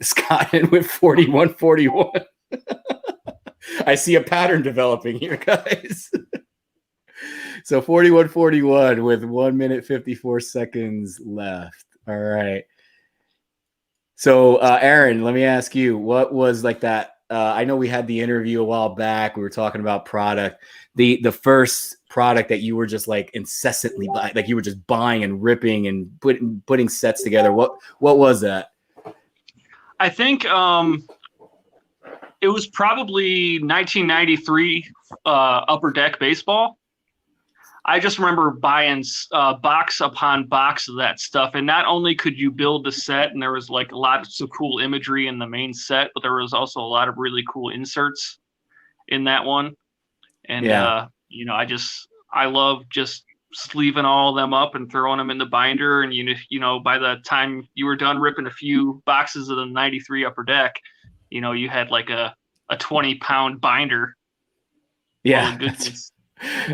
Speaker 1: Scott in with 41.41. I see a pattern developing here, guys. So 41.41 with 1 minute 54 seconds left. All right. So Aarron, let me ask you, what was like that? I know we had the interview a while back. We were talking about product. The first product that you were just like incessantly buying, like you were just buying and ripping and putting sets together. What was that?
Speaker 2: I think it was probably 1993 Upper Deck baseball. I just remember buying box upon box of that stuff. And not only could you build the set, and there was like a lot of cool imagery in the main set, but there was also a lot of really cool inserts in that one. And, I love just sleeving all of them up and throwing them in the binder. And, by the time you were done ripping a few boxes of the 93 Upper Deck, you had like a 20-pound binder.
Speaker 1: Yeah,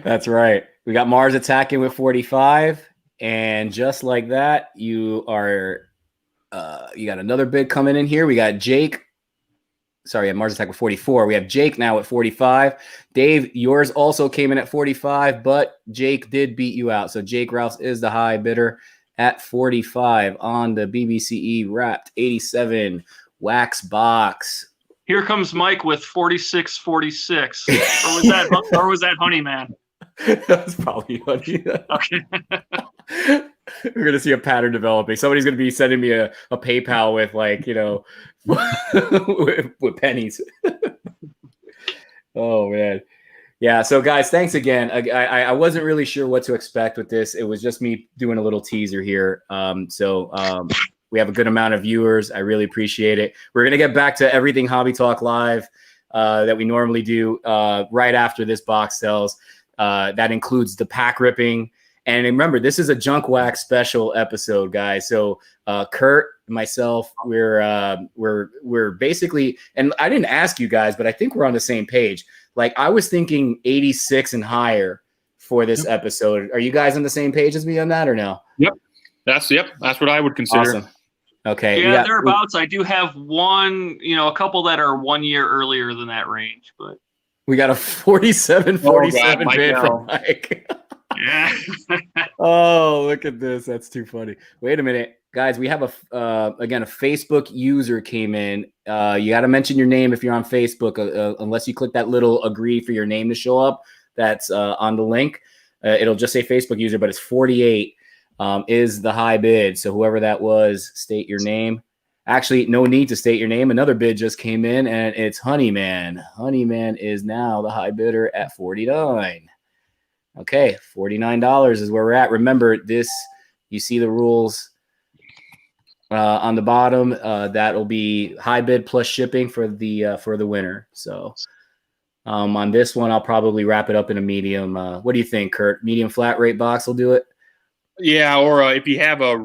Speaker 1: that's right. We got Mars attacking with 45, and just like that, you got another bid coming in here. We got Jake. Sorry, Mars attack with 44. We have Jake now at 45. Dave, yours also came in at 45, but Jake did beat you out. So Jake Rouse is the high bidder at 45 on the BBCE wrapped 87 wax box.
Speaker 2: Here comes Mike with 46.46. or was that Honey Man?
Speaker 1: That was probably Honey.
Speaker 2: Okay.
Speaker 1: We're gonna see a pattern developing. Somebody's gonna be sending me a PayPal with with pennies. Oh man. Yeah. So guys, thanks again. I wasn't really sure what to expect with this. It was just me doing a little teaser here. We have a good amount of viewers. I really appreciate it. We're going to get back to everything Hobby Talk Live that we normally do right after this box sells. That includes the pack ripping. And remember, this is a junk wax special episode, guys. So Kurt, myself, we're basically, and I didn't ask you guys, but I think we're on the same page. Like I was thinking 86 and higher for this episode. Are you guys on the same page as me on that or no?
Speaker 3: Yep. That's what I would consider.
Speaker 1: Awesome. Okay.
Speaker 2: Yeah, thereabouts. I do have one, a couple that are 1 year earlier than that range, but
Speaker 1: we got a 47 bid from Mike.
Speaker 2: Yeah.
Speaker 1: Oh, look at this. That's too funny. Wait a minute, guys. We have a Facebook user came in. You got to mention your name if you're on Facebook, unless you click that little agree for your name to show up. That's on the link. It'll just say Facebook user, but it's 48. Is the high bid. So whoever that was, state your name. Actually, no need to state your name. Another bid just came in, and it's Honeyman. Honeyman is now the high bidder at 49. Okay, $49 is where we're at. Remember this. You see the rules on the bottom. That'll be high bid plus shipping for the winner. So on this one, I'll probably wrap it up in a medium. What do you think, Kurt? Medium flat rate box will do it.
Speaker 3: Yeah, or if you have a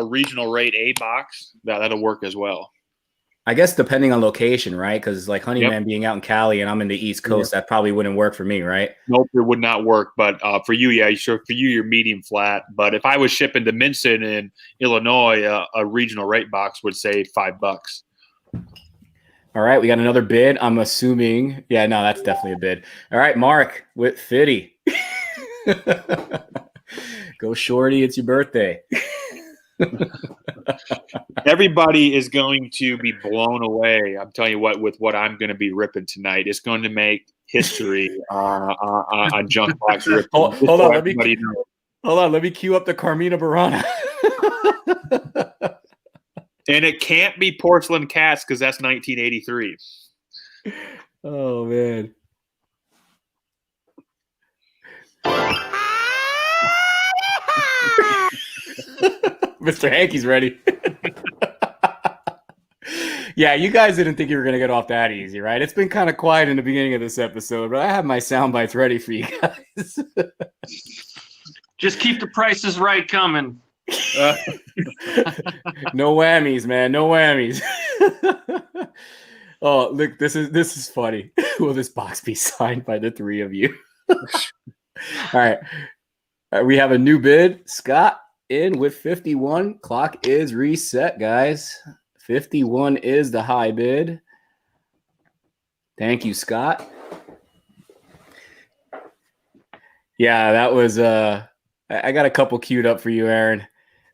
Speaker 3: regional rate A box, that'll work as well.
Speaker 1: I guess depending on location, right? Because like Honeyman being out in Cali and I'm in the East Coast, that probably wouldn't work for me, right?
Speaker 3: Nope, it would not work. But for you, for you, you're medium flat. But if I was shipping to Minson in Illinois, a regional rate box would save $5.
Speaker 1: All right, we got another bid. I'm assuming. Yeah, no, that's definitely a bid. All right, Mark with 50. Go shorty, it's your birthday.
Speaker 3: Everybody is going to be blown away. I'm telling you what, with what I'm going to be ripping tonight. It's going to make history on junk box ripping.
Speaker 1: Hold on, let me cue up the Carmina Burana.
Speaker 3: And it can't be Porcelain Cats because that's 1983.
Speaker 1: Oh, man. Mr. Hankey's ready. Yeah, you guys didn't think you were going to get off that easy, right? It's been kind of quiet in the beginning of this episode, but I have my sound bites ready for you guys.
Speaker 2: Just keep the prices right coming.
Speaker 1: No whammies, man. No whammies. Oh, look, this is funny. Will this box be signed by the three of you? All right. We have a new bid. Scott in with 51. Clock is reset, guys. 51 is the high bid. Thank you, Scott. Yeah, that was I got a couple queued up for you, Aaron.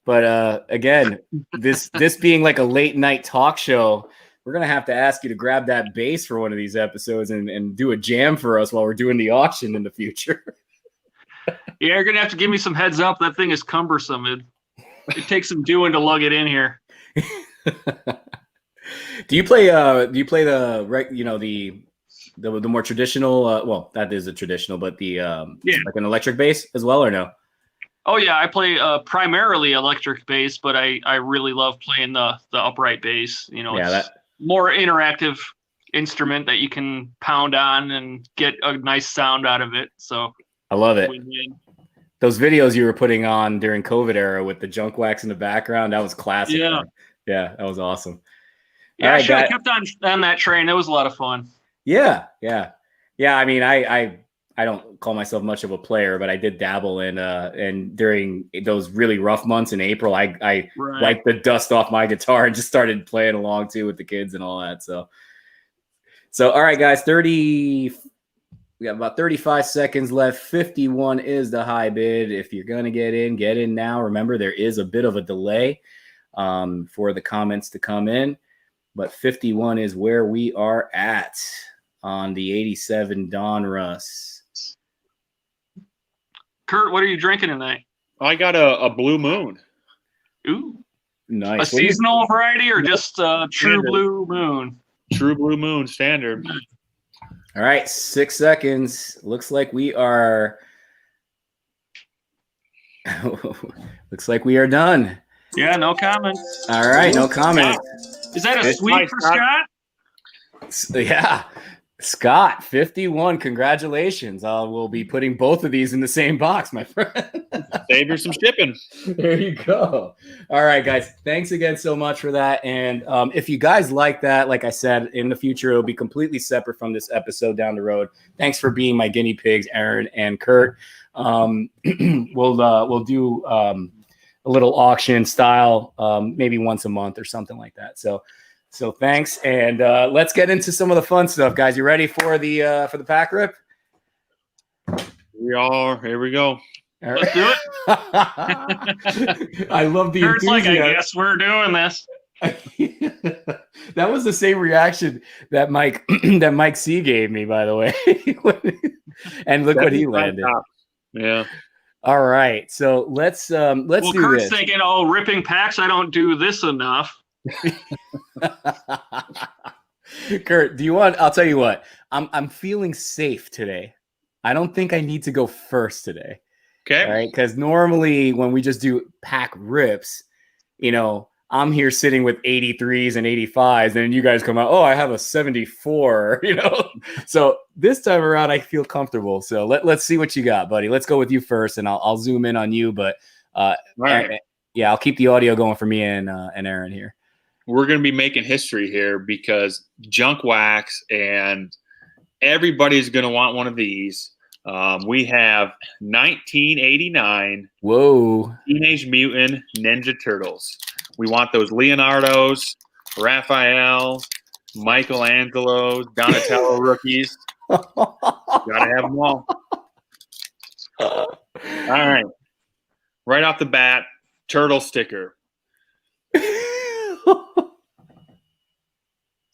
Speaker 1: But again, this being like a late night talk show, we're gonna have to ask you to grab that bass for one of these episodes and do a jam for us while we're doing the auction in the future.
Speaker 2: Yeah, you're gonna have to give me some heads up. That thing is cumbersome. It takes some doing to lug it in here.
Speaker 1: Do you play the more traditional well, that is a traditional, but the like an electric bass as well, or no?
Speaker 2: Oh yeah, I play primarily electric bass, but I really love playing the upright bass. You know, it's more interactive instrument that you can pound on and get a nice sound out of it. So
Speaker 1: I love it. Those videos you were putting on during COVID era with the junk wax in the background, that was classic.
Speaker 2: Yeah,
Speaker 1: man. Yeah, that was awesome.
Speaker 2: Yeah, right, I should have kept on that train. It was a lot of fun.
Speaker 1: Yeah. I mean, I don't call myself much of a player, but I did dabble in and during those really rough months in April, I wiped the dust off my guitar and just started playing along too with the kids and all that. So all right, guys, we got about 35 seconds left. 51 is the high bid. If you're gonna get in now. Remember, there is a bit of a delay for the comments to come in, but 51 is where we are at on the 87 Donruss.
Speaker 2: Kurt, what are you drinking tonight?
Speaker 3: I got a Blue Moon.
Speaker 2: Ooh,
Speaker 1: nice.
Speaker 2: A seasonal variety or just true Blue Moon?
Speaker 3: True Blue Moon standard.
Speaker 1: All right, 6 seconds. Looks like we are. Looks like we are done.
Speaker 2: Yeah, no comments.
Speaker 1: All right, no comments.
Speaker 2: Is that a sweep for Scott?
Speaker 1: Yeah. Scott, 51. Congratulations. We'll be putting both of these in the same box, my friend.
Speaker 3: Save you some shipping.
Speaker 1: There you go. All right, guys. Thanks again so much for that. And if you guys like that, like I said, in the future, it'll be completely separate from this episode down the road. Thanks for being my guinea pigs, Aaron and Kurt. We'll do a little auction style, maybe once a month or something like that. So thanks, and let's get into some of the fun stuff, guys. You ready for the pack rip?
Speaker 3: We are. Here we go.
Speaker 1: All right.
Speaker 2: Let's do it.
Speaker 1: I love the
Speaker 2: Kurt's
Speaker 1: enthusiasm.
Speaker 2: like, I guess we're doing this.
Speaker 1: That was the same reaction that Mike C gave me, by the way. And look what he landed.
Speaker 3: Yeah.
Speaker 1: All right, so let's do
Speaker 2: Kurt's
Speaker 1: this.
Speaker 2: thinking, ripping packs. I don't do this enough.
Speaker 1: Kurt, do you want? I'll tell you what. I'm feeling safe today. I don't think I need to go first today.
Speaker 3: Okay.
Speaker 1: All right, because normally when we just do pack rips, I'm here sitting with 83s and 85s, and you guys come out, I have a 74, So this time around, I feel comfortable. So let's see what you got, buddy. Let's go with you first, and I'll zoom in on you. But
Speaker 3: right.
Speaker 1: Yeah, I'll keep the audio going for me and Aaron here.
Speaker 3: We're going to be making history here because junk wax, and everybody's going to want one of these. We have 1989 Teenage Mutant Ninja Turtles. We want those Leonardos, Raphael, Michelangelo, Donatello rookies. Gotta have them all. All right. Right off the bat, turtle sticker.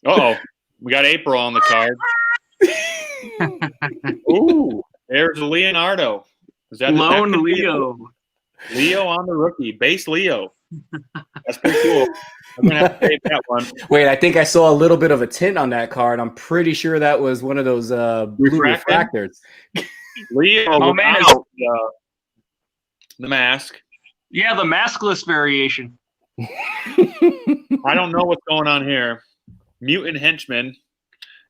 Speaker 3: Uh-oh. We got April on the card. Ooh, there's a Leonardo. Is that
Speaker 2: Lone Leo?
Speaker 3: Leo on the rookie. Base Leo. That's pretty cool. I'm going to have to save that one.
Speaker 1: Wait, I think I saw a little bit of a tint on that card. I'm pretty sure that was one of those blue refractors.
Speaker 3: Leo
Speaker 2: without
Speaker 3: the mask.
Speaker 2: Yeah, the maskless variation.
Speaker 3: I don't know what's going on here. Mutant henchmen,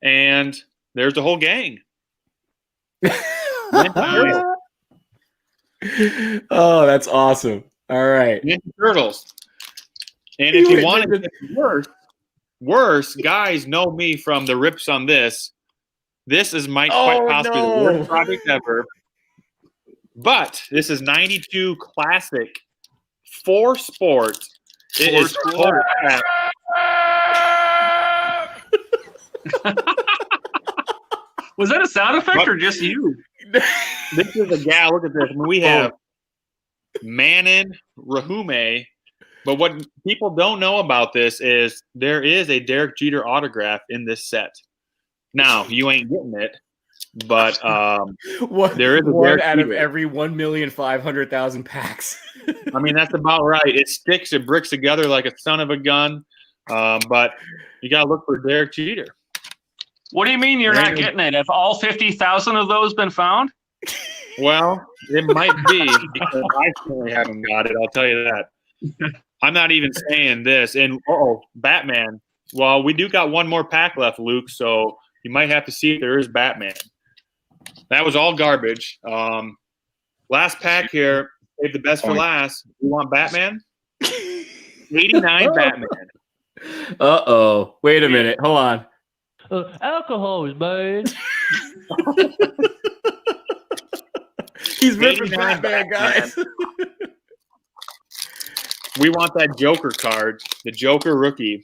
Speaker 3: and there's the whole gang.
Speaker 1: Oh, that's awesome. All right.
Speaker 3: Ninja Turtles. And if you want to get worse, guys know me from the rips on this. This is quite possibly the worst project ever. But this is 92 Classic 4 Sport. It is total crap.
Speaker 2: Was that a sound effect or just you?
Speaker 3: This is a gal. Look at this. I mean, we have Manon, Rahume. But what people don't know about this is there is a Derek Jeter autograph in this set. Now, you ain't getting it, but there is a
Speaker 1: one
Speaker 3: Derek
Speaker 1: out
Speaker 3: Jeter.
Speaker 1: of every 1,500,000 packs.
Speaker 3: I mean, that's about right. It sticks, it bricks together like a son of a gun. But you got to look for Derek Jeter.
Speaker 2: What do you mean you're not getting it? Have all 50,000 of those been found?
Speaker 3: Well, it might be because I certainly haven't got it. I'll tell you that. I'm not even saying this. And Batman. Well, we do got one more pack left, Luke. So you might have to see if there is Batman. That was all garbage. Last pack here. Save the best for last. You want Batman? 89 Batman.
Speaker 1: Uh-oh. Wait a minute. Hold on.
Speaker 4: Alcohol is bad.
Speaker 1: He's ripping Batman, guys.
Speaker 3: We want that Joker card, the Joker rookie.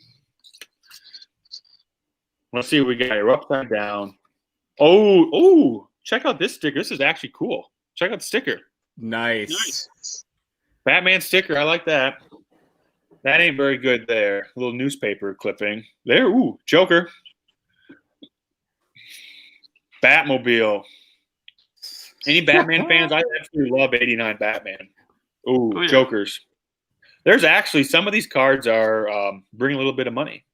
Speaker 3: Let's see what we got here. Upside down. Oh, check out this sticker. This is actually cool. Check out the sticker.
Speaker 1: Nice.
Speaker 3: Batman sticker. I like that. That ain't very good there. A little newspaper clipping. There, Joker. Batmobile. Any Batman fans? I absolutely love 89 Batman. Yeah. Jokers. There's actually some of these cards are bring a little bit of money.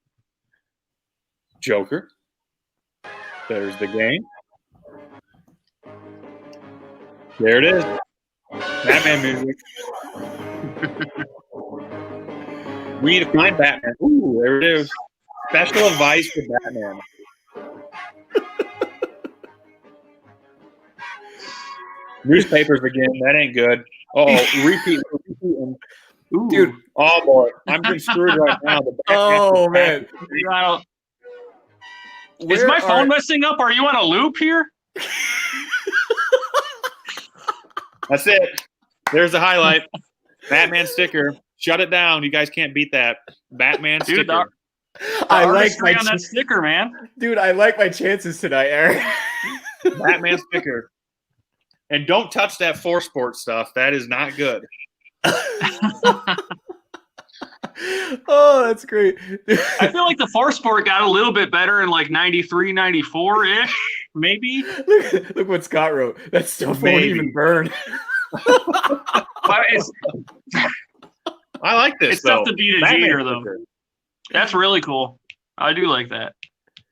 Speaker 3: Joker. There's the game. There it is. Batman music. We need to find Batman. There it is. Special advice for Batman. Newspapers again. That ain't good. Repeat.
Speaker 1: Dude.
Speaker 3: Oh, boy. I'm getting screwed right now.
Speaker 1: Man.
Speaker 2: Is my phone messing up? Are you on a loop here?
Speaker 3: That's it. There's the highlight. Batman sticker. Shut it down. You guys can't beat that. Batman sticker.
Speaker 2: I like on that sticker, man.
Speaker 1: Dude, I like my chances tonight, Aaron.
Speaker 3: Batman sticker. And don't touch that 4 Sport stuff. That is not good.
Speaker 1: Oh, that's great.
Speaker 2: I feel like the 4 Sport got a little bit better in like 93, 94-ish, maybe.
Speaker 1: Look what Scott wrote. That stuff won't even burn.
Speaker 3: I like this.
Speaker 2: It's tough to beat a Jeter, though. That's really cool. I do like that.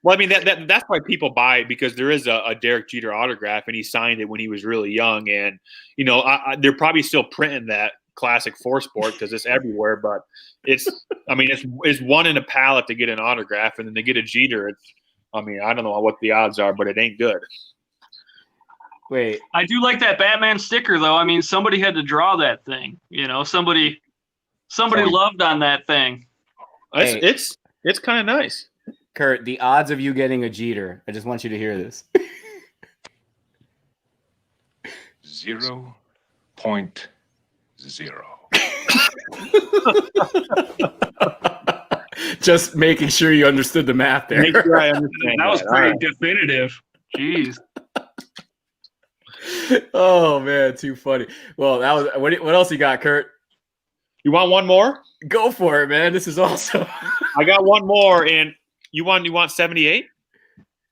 Speaker 3: Well, I mean, that's why people buy it, because there is a Derek Jeter autograph, and he signed it when he was really young. And, you know, they're probably still printing that classic 4 Sport because it's everywhere. But it's one in a pallet to get an autograph, and then to get a Jeter. I don't know what the odds are, but it ain't good.
Speaker 1: Wait.
Speaker 2: I do like that Batman sticker, though. I mean, somebody had to draw that thing. You know, somebody loved on that thing.
Speaker 1: Hey.
Speaker 3: It's kind of nice.
Speaker 1: Kurt, the odds of you getting a Jeter, I just want you to hear this.
Speaker 5: 0.0.
Speaker 1: Just making sure you understood the math there.
Speaker 3: Make sure I understand.
Speaker 2: That was pretty definitive. Jeez.
Speaker 1: Oh man, too funny. Well, that was what else you got, Kurt?
Speaker 3: You want one more?
Speaker 1: Go for it, man. This is awesome.
Speaker 3: I got one more, and you want 78?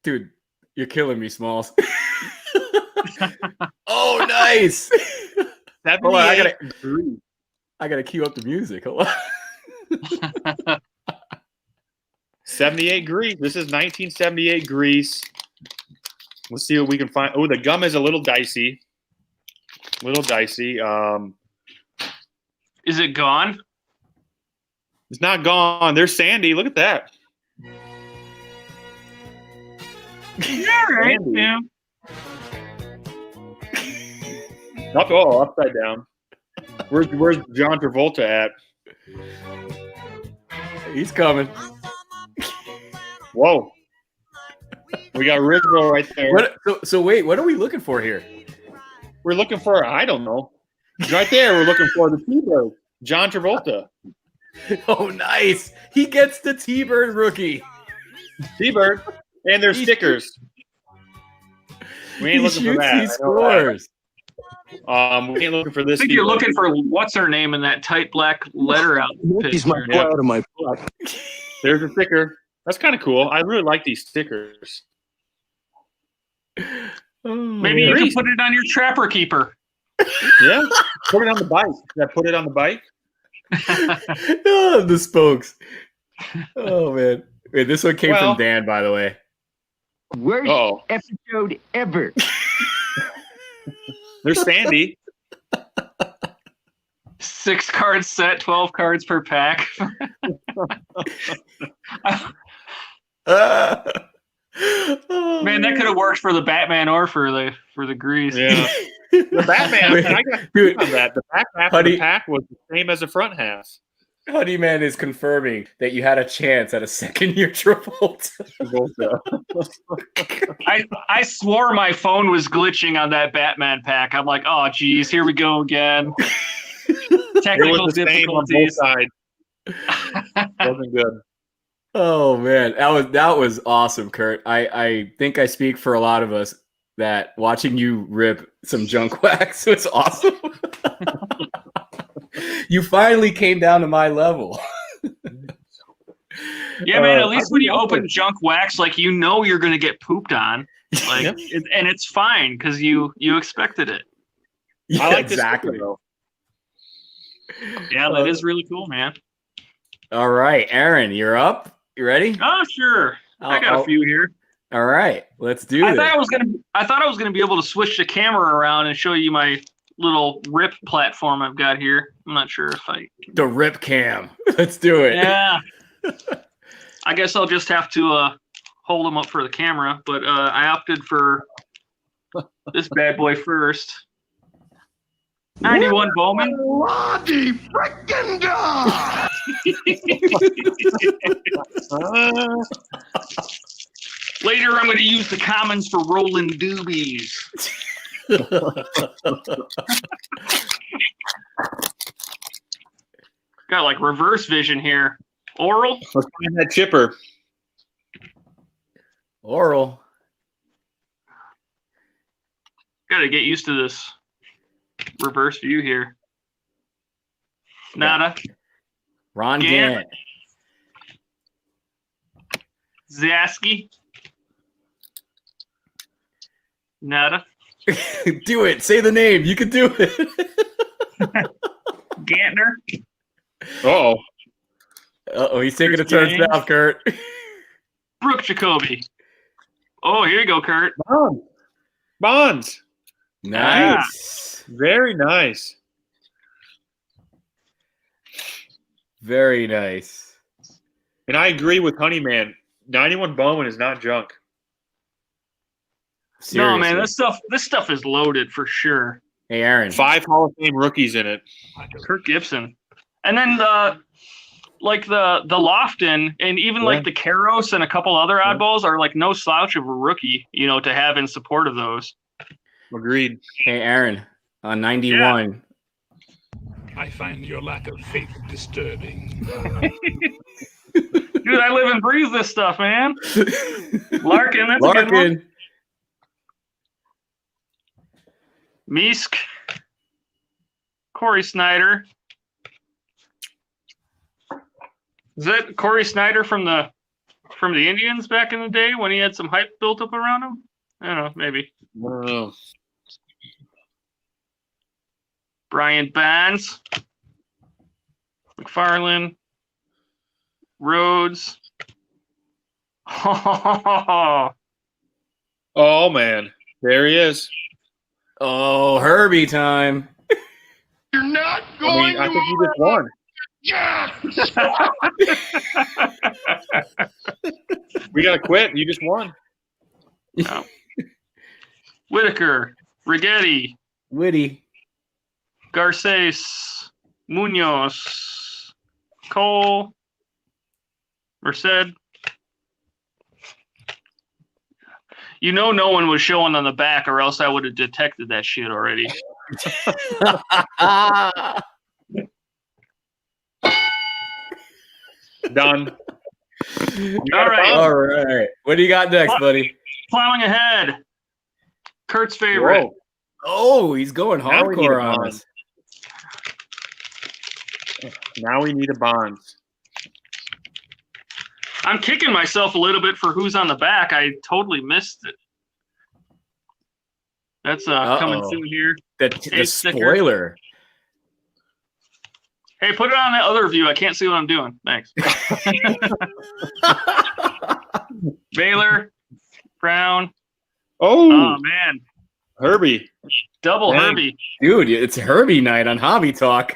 Speaker 1: Dude, you're killing me, Smalls. Oh, nice. Hold on, I gotta cue up the music. Hold on.
Speaker 3: 78 Grease. This is 1978 Grease. Let's see what we can find. Oh, the gum is a little dicey.
Speaker 2: Is it gone?
Speaker 3: It's not gone. There's Sandy. Look at that.
Speaker 2: Yeah, right. Yeah.
Speaker 3: Upside down. Where's John Travolta at?
Speaker 1: He's coming.
Speaker 3: Whoa. We got Rizzo right there.
Speaker 1: So wait, what are we looking for here?
Speaker 3: We're looking for, I don't know. Right there, we're looking for the T-Bird, John Travolta.
Speaker 1: Oh, nice. He gets the T-Bird rookie.
Speaker 3: T-Bird. And there's stickers. We ain't looking for that.
Speaker 1: He scores.
Speaker 3: We ain't looking for this.
Speaker 2: I think you're looking for what's her name in that tight black letter out.
Speaker 6: He's my boy out of my butt.
Speaker 3: There's a sticker. That's kind of cool. I really like these stickers.
Speaker 2: Maybe you can put it on your Trapper Keeper.
Speaker 3: Yeah. Put it on the bike. Should I put it on the bike?
Speaker 1: Oh, the spokes. Oh, man. Wait, this one came from Dan, by the way.
Speaker 6: Worst episode ever.
Speaker 3: There's Sandy.
Speaker 2: 6 card set, 12 cards per pack. Man, that could have worked for the Batman or for the Grease.
Speaker 3: Yeah. The Batman, I got on that. The back half of the pack was the same as the front half.
Speaker 1: Honeyman is confirming that you had a chance at a second-year Travolta.
Speaker 2: I swore my phone was glitching on that Batman pack. I'm like, oh, geez, here we go again. Technical difficulties.
Speaker 3: On both sides. Wasn't good.
Speaker 1: Oh man, that was awesome, Kurt. I think I speak for a lot of us that watching you rip some junk wax was awesome. You finally came down to my level.
Speaker 2: Yeah, man. At least when you open junk wax, like you know you're going to get pooped on, like, and it's fine because you expected it.
Speaker 1: Yeah,
Speaker 3: I like
Speaker 1: exactly.
Speaker 3: This though.
Speaker 2: Yeah, that is really cool, man.
Speaker 1: All right, Aaron, you're up. You ready?
Speaker 2: Oh, sure. I got a few here.
Speaker 1: All right, let's do this.
Speaker 2: I thought I was gonna be able to switch the camera around and show you my little rip platform I've got here. I'm not sure if I can.
Speaker 1: The rip cam. Let's do it.
Speaker 2: Yeah. I guess I'll just have to hold them up for the camera, but I opted for this bad boy first. 91 Bowman.
Speaker 6: Bloody frickin' God!
Speaker 2: Later, I'm going to use the commons for rolling doobies. Got like reverse vision here. Oral.
Speaker 3: Let's find that chipper.
Speaker 1: Oral.
Speaker 2: Got to get used to this reverse view here. Nada.
Speaker 1: Ron Gant.
Speaker 2: Zasky. Nada.
Speaker 1: Do it. Say the name. You can do it.
Speaker 2: Gantner.
Speaker 3: Uh-oh.
Speaker 1: Uh-oh, he's taking a turn south, Kurt.
Speaker 2: Brooke Jacoby. Oh, here you go, Kurt.
Speaker 3: Bonds.
Speaker 1: Nice.
Speaker 3: Very nice.
Speaker 1: Very nice.
Speaker 3: And I agree with Honeyman. 91 Bowman is not junk.
Speaker 1: Seriously.
Speaker 2: No, man, this stuff is loaded for sure.
Speaker 1: Hey, Aaron.
Speaker 3: 5 Hall of Fame rookies in it.
Speaker 2: Kirk Gibson. And then the Lofton and even like the Karos and a couple other oddballs are like no slouch of a rookie, to have in support of those.
Speaker 3: Agreed.
Speaker 1: Hey, Aaron, on 91.
Speaker 5: I find your lack of faith disturbing.
Speaker 2: Dude, I live and breathe this stuff, man. Larkin, that's a good one. Meesk. Corey Snyder. Is that Corey Snyder from the Indians back in the day when he had some hype built up around him? I don't know, maybe.
Speaker 3: I don't know.
Speaker 2: Brian Bonds. McFarlane. Rhodes.
Speaker 3: Oh, man. There he is.
Speaker 1: Oh, Herbie time.
Speaker 6: You're not going
Speaker 3: I think you just won.
Speaker 6: Yeah.
Speaker 3: We got to quit. You just won.
Speaker 2: No. Whitaker. Rigetti.
Speaker 1: Witty.
Speaker 2: Garces, Munoz, Cole, Merced. You know, no one was showing on the back, or else I would have detected that shit already.
Speaker 3: Done.
Speaker 2: All right.
Speaker 1: All right. What do you got next, buddy?
Speaker 2: Plowing ahead. Kurt's favorite.
Speaker 3: Whoa.
Speaker 1: Oh, he's going
Speaker 3: Now we need
Speaker 1: hardcore
Speaker 3: a
Speaker 1: on
Speaker 3: bond.
Speaker 1: us.
Speaker 3: Now we need a bond.
Speaker 2: I'm kicking myself a little bit for who's on the back. I totally missed it. That's coming soon here.
Speaker 1: The spoiler.
Speaker 2: Hey, put it on the other view. I can't see what I'm doing. Thanks. Baylor, Brown.
Speaker 3: Oh,
Speaker 2: man.
Speaker 3: Herbie.
Speaker 2: Double
Speaker 3: Dang.
Speaker 2: Herbie.
Speaker 1: Dude, it's Herbie night on Hobby Talk.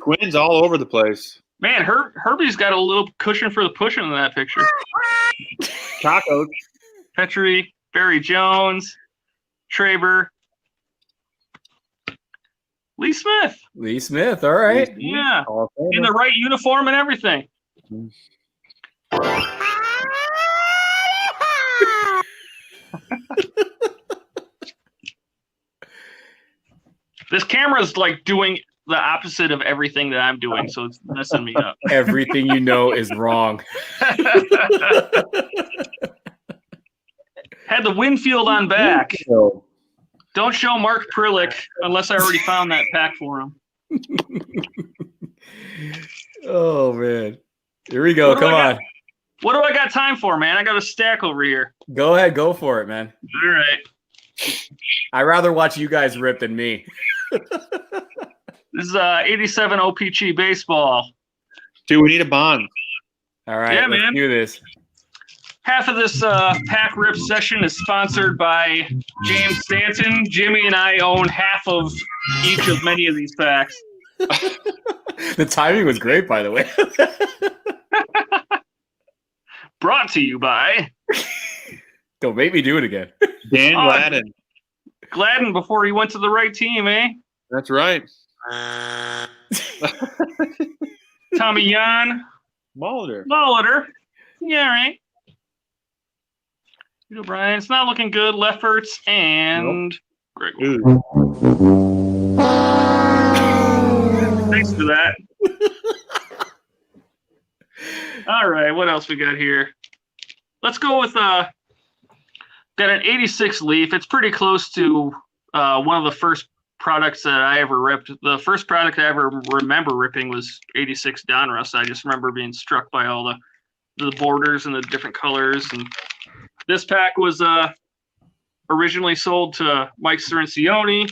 Speaker 3: Quinn's all over the place.
Speaker 2: Man, Herbie's got a little cushion for the pushing in that picture.
Speaker 3: Tacos.
Speaker 2: Petrie, Barry Jones, Traber, Lee Smith.
Speaker 1: Lee Smith, all right.
Speaker 2: Yeah, in the right uniform and everything. This camera's like doing the opposite of everything that I'm doing, so it's messing me up.
Speaker 1: Everything you know is wrong.
Speaker 2: Had the Winfield on back. Don't show Mark Prillick unless I already found that pack for him.
Speaker 1: Oh, man. Here we go. Come on.
Speaker 2: What do I got time for, man? I got a stack over here.
Speaker 1: Go ahead. Go for it, man.
Speaker 2: All right.
Speaker 1: I'd rather watch you guys rip than me.
Speaker 2: This is 87 OPG baseball.
Speaker 3: Dude, we need a bond.
Speaker 1: All right.
Speaker 2: Yeah,
Speaker 1: let's
Speaker 2: man.
Speaker 1: do this.
Speaker 2: Half of this pack rip session is sponsored by James Stanton. Jimmy and I own half of each of many of these packs.
Speaker 1: The timing was great, by the way.
Speaker 2: Brought to you by
Speaker 1: Don't make me do it again.
Speaker 3: Dan Gladden.
Speaker 2: Gladden before he went to the right team, eh?
Speaker 3: That's right.
Speaker 2: Tommy Yan.
Speaker 3: Molitor.
Speaker 2: Molitor. Yeah, right. O'Brien. It's not looking good. Lefferts and Greg.
Speaker 3: Ooh.
Speaker 2: Thanks for that. All right, what else we got here? Let's go with got an 86 Leaf. It's pretty close to one of the first products that I ever ripped. The first product I ever remember ripping was 86 Donruss. I just remember being struck by all the borders and the different colors. And this pack was originally sold to Mike Cirincione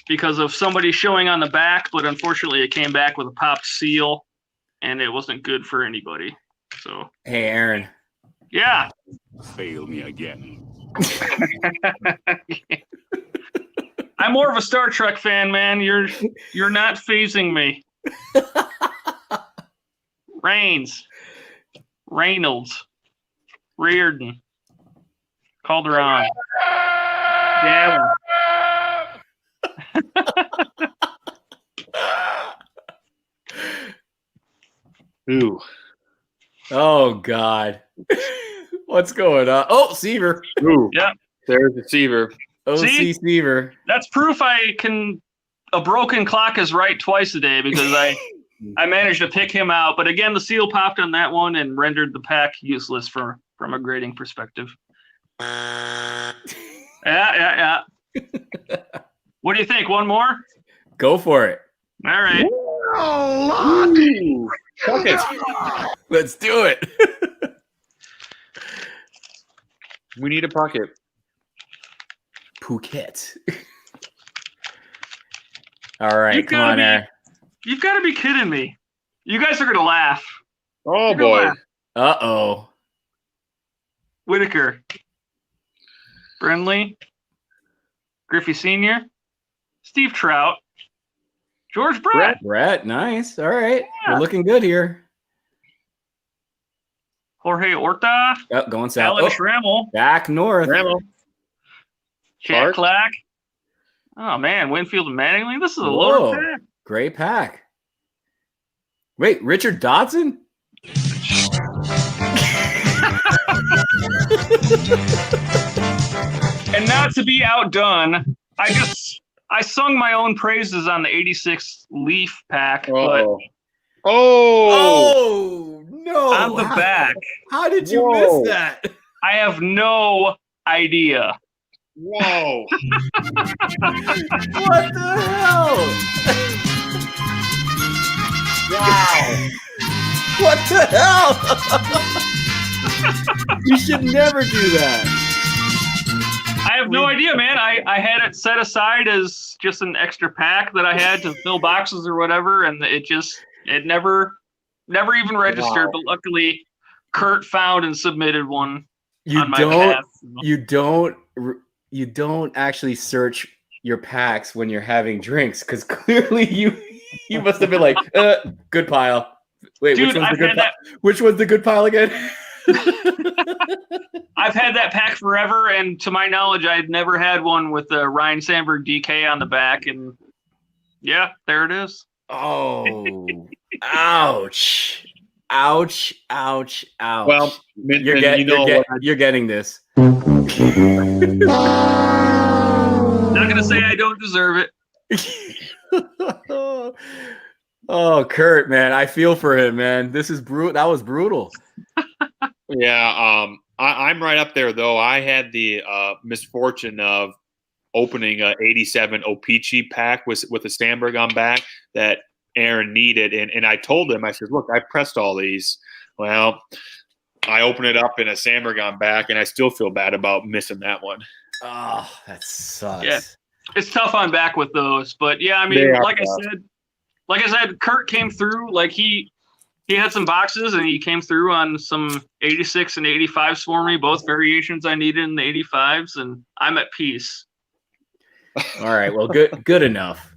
Speaker 2: because of somebody showing on the back, but unfortunately it came back with a popped seal, and it wasn't good for anybody. So,
Speaker 1: Hey, Aaron.
Speaker 2: yeah.
Speaker 5: Fail me again.
Speaker 2: I'm more of a Star Trek fan, man. You're not phasing me. Reynolds, Reardon, Calderon, Gavin.
Speaker 3: Ooh.
Speaker 1: Oh, God. What's going on? Oh, Seaver.
Speaker 3: Ooh.
Speaker 2: Yeah.
Speaker 3: There's the Seaver.
Speaker 1: OC
Speaker 2: See?
Speaker 1: Seaver.
Speaker 2: That's proof a broken clock is right twice a day because I managed to pick him out. But again, the seal popped on that one and rendered the pack useless from a grading perspective. Yeah. What do you think? One more?
Speaker 1: Go for it.
Speaker 2: All right.
Speaker 3: Ooh. Fuck it.
Speaker 1: Let's do it.
Speaker 3: We need a pocket.
Speaker 1: Phuket. All right, come on, Aaron.
Speaker 2: You've got to be kidding me. You guys are going to laugh.
Speaker 3: Oh,
Speaker 2: You're gonna
Speaker 3: boy.
Speaker 2: laugh.
Speaker 1: Uh-oh.
Speaker 2: Whitaker. Brenly. Griffey Sr. Steve Trout. George Brett.
Speaker 1: Brett, nice. All right.
Speaker 2: Yeah.
Speaker 1: We're looking good here.
Speaker 2: Jorge Orta.
Speaker 1: Oh, going south.
Speaker 2: Alan Schrammel.
Speaker 1: Back north.
Speaker 3: Grandma.
Speaker 2: Chad
Speaker 3: Clark.
Speaker 2: Clack. Oh man, Winfield and Mattingly. This is a
Speaker 1: Whoa.
Speaker 2: loaded pack.
Speaker 1: Great pack. Wait, Richard Dodson?
Speaker 2: And not to be outdone, I sung my own praises on the 86 Leaf pack, but
Speaker 1: Oh no!
Speaker 2: on the back,
Speaker 1: How did you
Speaker 3: Whoa.
Speaker 1: miss that?
Speaker 2: I have no idea.
Speaker 3: Whoa.
Speaker 1: What the hell?
Speaker 3: Wow.
Speaker 1: What the hell? You should never do that.
Speaker 2: I have no idea, man. I had it set aside as just an extra pack that I had to fill boxes or whatever, and it never even registered.
Speaker 3: Wow.
Speaker 2: But luckily, Kurt found and submitted one on my path.
Speaker 1: You don't actually search your packs when you're having drinks, because clearly you must have been like, good pile. Wait,
Speaker 2: Dude,
Speaker 1: which was the good pile again?
Speaker 2: I've had that pack forever, and to my knowledge, I had never had one with the Ryan Sandberg DK on the back, and yeah, there it is.
Speaker 1: Oh, ouch. Ouch, ouch, ouch.
Speaker 3: Well, Minson,
Speaker 1: you're getting this.
Speaker 2: Not gonna say I don't deserve it.
Speaker 1: Oh, Kurt, man, I feel for him, man. This is brutal. That was brutal.
Speaker 3: Yeah, I'm right up there though. I had the misfortune of opening a 87 O-Pee-Chee pack with a Sandberg on back that Aarron needed, and I told him, I said, look, I pressed all these. Well, I opened it up in a Sandberg on back, and I still feel bad about missing that one.
Speaker 1: Oh, that sucks.
Speaker 2: Yeah. It's tough on back with those, but yeah, I mean, like I said, Kurt came through. Like he had some boxes, and he came through on some 86 and 85s for me, both variations I needed in the 85s, and I'm at peace.
Speaker 1: All right, well, good enough.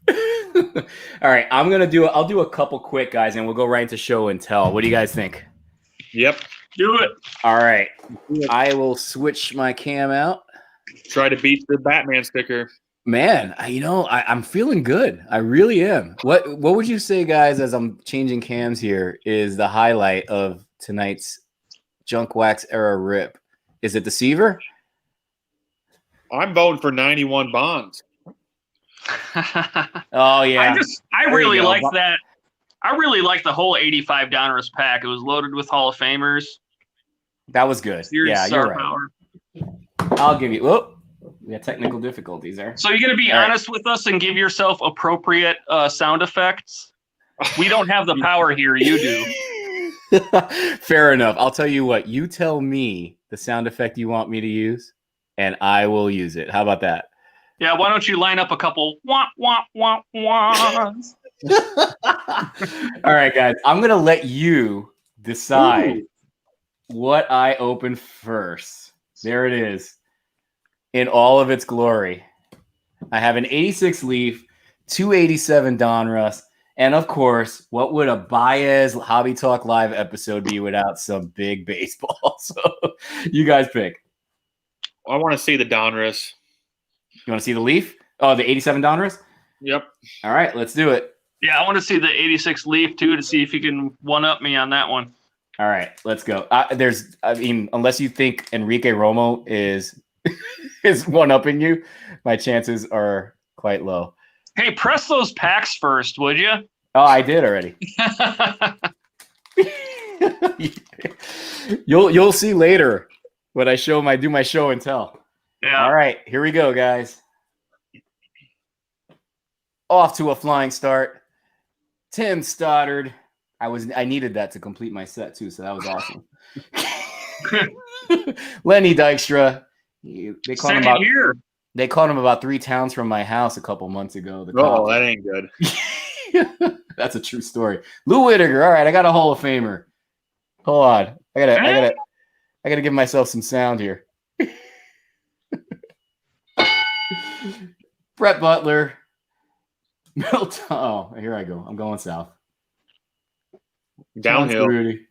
Speaker 1: All right, I'll do a couple quick, guys, and we'll go right into show and tell. What do you guys think?
Speaker 3: Yep.
Speaker 2: Do it.
Speaker 1: All right, I will switch my cam out.
Speaker 3: Try to beat the Batman sticker.
Speaker 1: Man, I'm feeling good. I really am. What would you say, guys, as I'm changing cams here, is the highlight of tonight's Junk Wax era rip? Is it the Seaver?
Speaker 3: I'm voting for 91 Bonds.
Speaker 1: Oh yeah.
Speaker 2: I really like that. I really like the whole 85 Donruss pack. It was loaded with Hall of Famers.
Speaker 1: That was good.
Speaker 2: Serious
Speaker 1: Yeah, you're right. I'll give you. Whoop. We got technical difficulties there.
Speaker 2: So you're going to be honest with us and give yourself appropriate sound effects? We don't have the power here. You do.
Speaker 1: Fair enough. I'll tell you what. You tell me the sound effect you want me to use, and I will use it. How about that?
Speaker 2: Yeah, why don't you line up a couple wah, wah, wah, wah.
Speaker 1: All right, guys. I'm going to let you decide what I open first. There it is. In all of its glory. I have an 86 Leaf, 287 Donruss, and of course, what would a Baez Hobby Talk Live episode be without some big baseball? So you guys pick.
Speaker 3: I want to see the Donruss.
Speaker 1: You want to see the Leaf? Oh, the 87 Donruss?
Speaker 3: Yep.
Speaker 1: All right, let's do it.
Speaker 2: Yeah, I want to see the 86 Leaf too to see if you can one-up me on that one.
Speaker 1: All right, let's go. Unless you think Enrique Romo is one-upping you, my chances are quite low.
Speaker 2: Hey, press those packs first, would you?
Speaker 1: Oh, I did already. You'll see later when I do my show and tell.
Speaker 2: Yeah.
Speaker 1: All right, here we go, guys. Off to a flying start. Tim Stoddard. I needed that to complete my set too, so that was awesome. Lenny Dykstra. They caught him about 3 towns from my house a couple months ago.
Speaker 3: That ain't good.
Speaker 1: That's a true story. Lou Whitaker. All right, I got a Hall of Famer. Hold on. I gotta give myself some sound here. Brett Butler. Milton. Oh, here I go. I'm going south.
Speaker 3: Downhill.
Speaker 1: Rudy.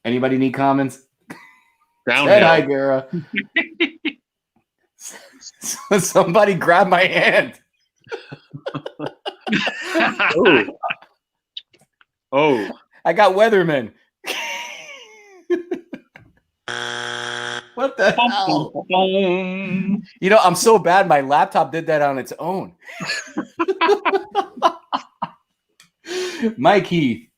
Speaker 1: Anybody need comments?
Speaker 3: Downhill.
Speaker 1: Said hi, Gara. Somebody grab my hand.
Speaker 3: Oh.
Speaker 1: I got Weatherman. What the hell? You know, I'm so bad. My laptop did that on its own. Mike Heath,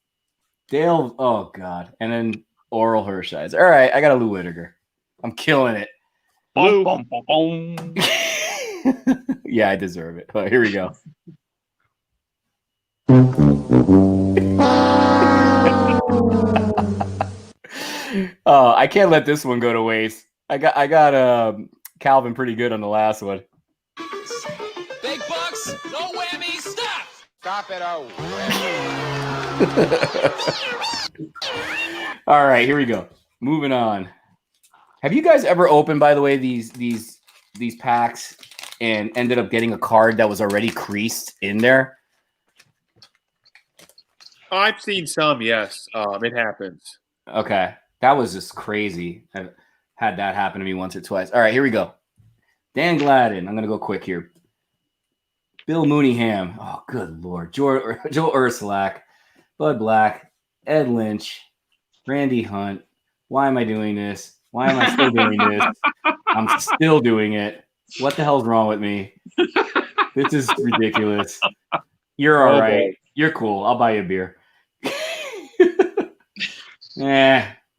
Speaker 1: Dale. Oh God, and then Oral Hershides. All right, I got a Lou Whitaker. I'm killing it.
Speaker 3: Lou.
Speaker 1: Yeah, I deserve it. But here we go. Oh, I can't let this one go to waste. I got Calvin pretty good on the last one.
Speaker 7: Big bucks, no whammy, stop!
Speaker 6: Stop it, oh.
Speaker 1: All right, here we go. Moving on. Have you guys ever opened, by the way, these packs and ended up getting a card that was already creased in there?
Speaker 3: I've seen some, yes. It happens.
Speaker 1: Okay. That was just crazy. I've had that happen to me once or twice. All right, here we go. Dan Gladden. I'm going to go quick here. Bill Mooneyham. Oh, good Lord. Joe Ursulak. Bud Black. Ed Lynch. Randy Hunt. Why am I doing this? Why am I still doing this? I'm still doing it. What the hell's wrong with me? This is ridiculous. You're all right.
Speaker 3: Boy.
Speaker 1: You're cool. I'll buy you a beer.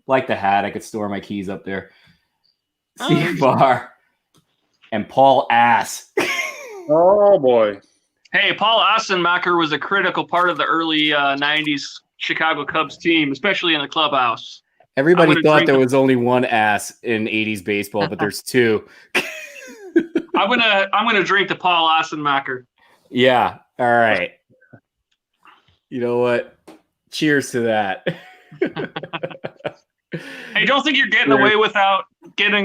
Speaker 1: Like the hat. I could store my keys up there. Steve Barr and Paul Ass.
Speaker 3: Oh, boy.
Speaker 2: Hey, Paul Assenmacher was a critical part of the early 90s Chicago Cubs team, especially in the clubhouse.
Speaker 1: Everybody thought there was only one ass in 80s baseball, but there's two.
Speaker 2: I'm gonna drink to Paul Assenmacher.
Speaker 1: Yeah. All right. You know what? Cheers to that.
Speaker 2: Hey, don't think you're getting away without giving